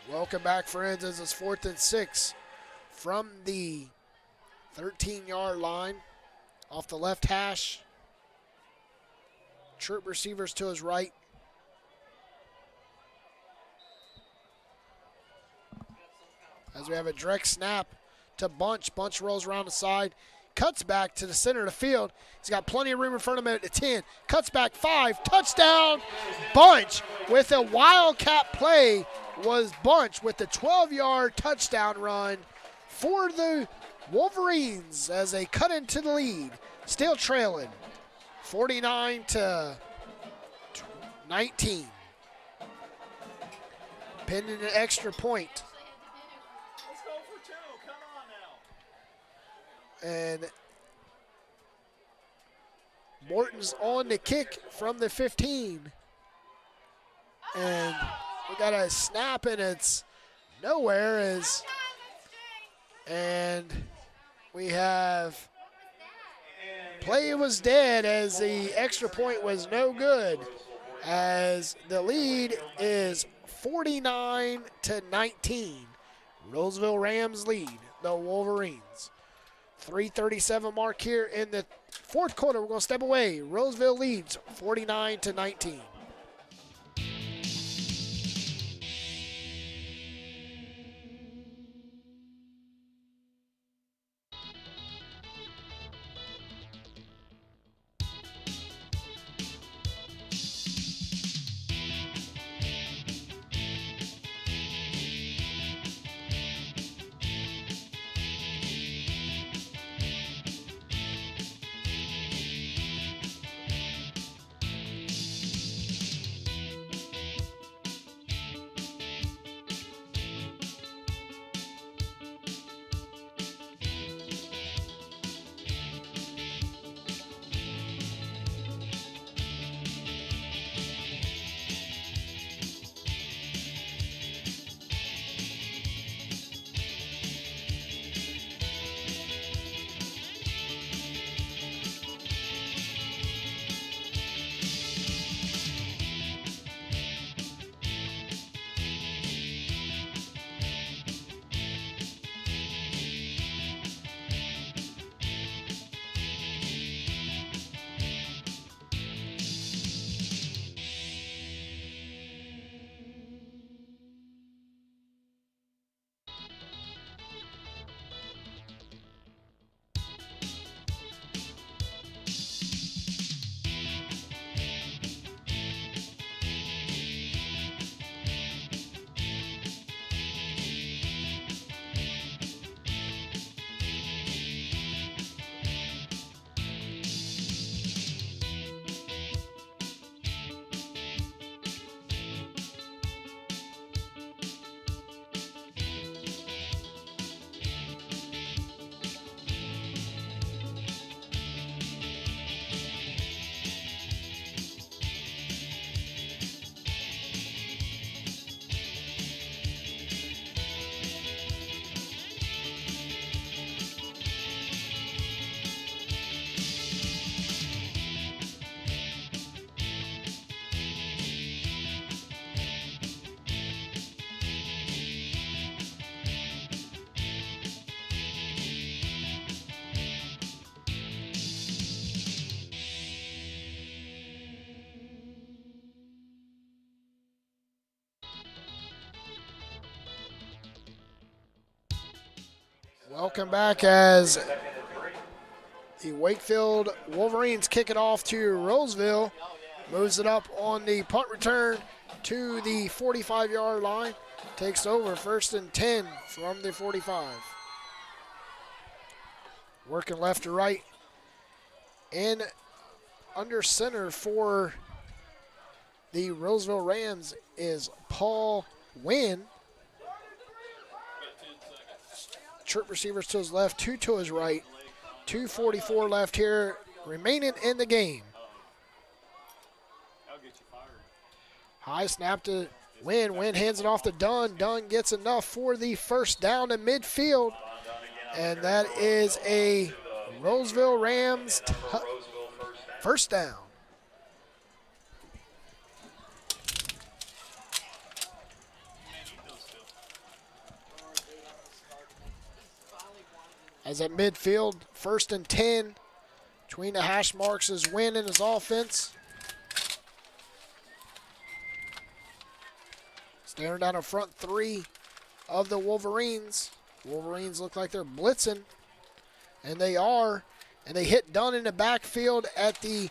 Welcome back, friends, as it's 4th and 6 from the 13-yard line off the left hash. Troop receivers to his right. As we have a direct snap to Bunch. Bunch rolls around the side, cuts back to the center of the field. He's got plenty of room in front of him at the 10. Cuts back 5, touchdown, Bunch with a wildcat play. Was Bunch with the 12-yard touchdown run for the Wolverines as they cut into the lead. Still trailing 49-19. Pending an extra point. Let's go for 2. Come on now. And Morton's on the kick from the 15. And we got a snap, and it's nowhere. And we have play was dead as the extra point was no good, as the lead is 49-19. Rolesville Rams lead the Wolverines. 3:37 mark here in the fourth quarter. We're going to step away. Rolesville leads 49-19. Welcome back as the Wakefield Wolverines kick it off to Rolesville. Moves it up on the punt return to the 45-yard line. Takes over 1st and 10 from the 45. Working left to right. And under center for the Rolesville Rams is Paul Wynn. Trip receivers to his left, 2 to his right. 2:44 left here, remaining in the game. High snap to Wynn. Wynn hands it off to Dunn. Dunn gets enough for the first down in midfield. And that is a Rolesville Rams first down. As at midfield, 1st and 10. Between the hash marks is Wynn and his offense. Staring down a front 3 of the Wolverines. Wolverines look like they're blitzing, and they are. And they hit Dunn in the backfield at the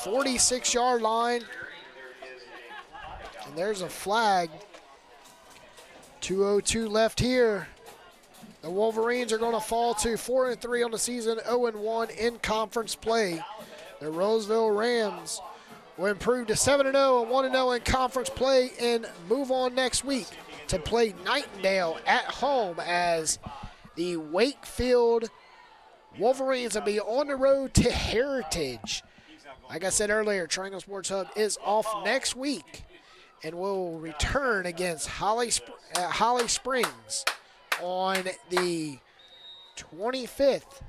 46-yard line. And there's a flag. 2:02 left here. The Wolverines are going to fall to 4-3 on the season, 0-1 in conference play. The Rolesville Rams will improve to 7-0 and 1-0 in conference play and move on next week to play Nightendale at home as the Wakefield Wolverines will be on the road to Heritage. Like I said earlier, Triangle Sports Hub is off next week and will return against Holly Springs on the 25th.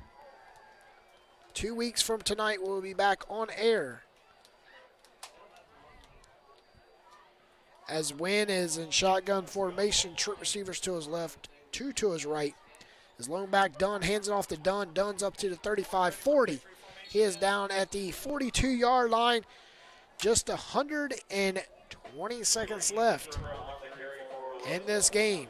2 weeks from tonight, we'll be back on air. As Wynn is in shotgun formation, trip receivers to his left, 2 to his right. His lone back Dunn hands it off to Dunn. Dunn's up to the 35-40. He is down at the 42-yard line. Just 120 seconds left in this game.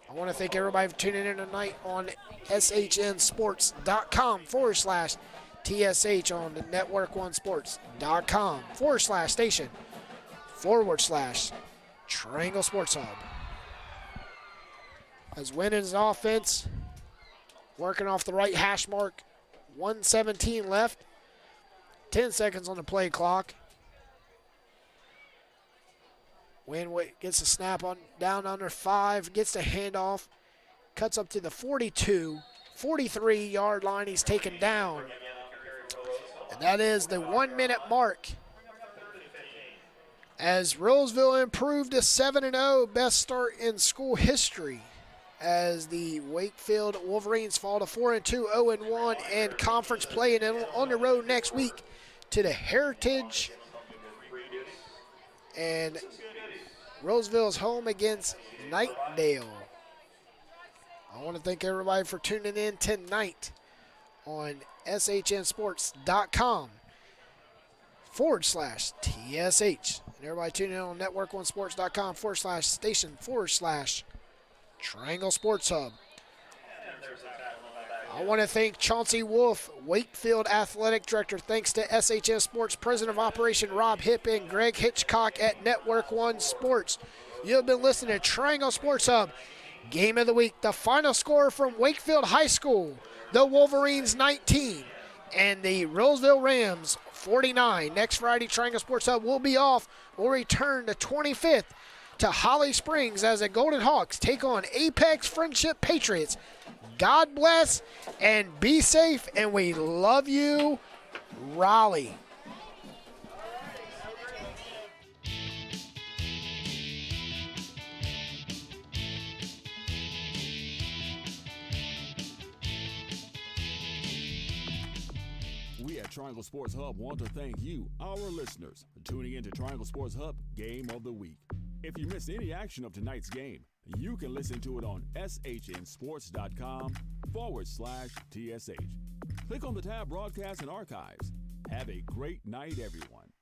I want to thank everybody for tuning in tonight on shnsports.com/TSH on the network1sports.com/station/Triangle Sports Hub. As Wynn is offense, working off the right hash mark, 1:17 left, 10 seconds on the play clock. Wynn gets a snap on down under 5, gets the handoff, cuts up to the 43-yard line. He's taken down. And that is the 1-minute mark. As Rolesville improved to 7-0, best start in school history. As the Wakefield Wolverines fall to 4-2, 0-1 in conference play, and then on the road next week to the Heritage. And Rolesville's home against Nightendale. I want to thank everybody for tuning in tonight on shnsports.com/TSH. And everybody tuning in on network1sports.com/station/Triangle Sports Hub. I want to thank Chauncey Wolf, Wakefield Athletic Director. Thanks to SHN Sports President of Operation Rob Hipp and Greg Hitchcock at Network 1 Sports. You have been listening to Triangle Sports Hub. Game of the week. The final score from Wakefield High School. The Wolverines 19 and the Rolesville Rams 49. Next Friday, Triangle Sports Hub will be off. We'll return the 25th to Holly Springs as the Golden Hawks take on Apex Friendship Patriots. God bless and be safe, and we love you, Raleigh. We at Triangle Sports Hub want to thank you, our listeners, for tuning in to Triangle Sports Hub Game of the Week. If you missed any action of tonight's game, you can listen to it on shnsports.com/TSH. Click on the tab Broadcast and Archives. Have a great night, everyone.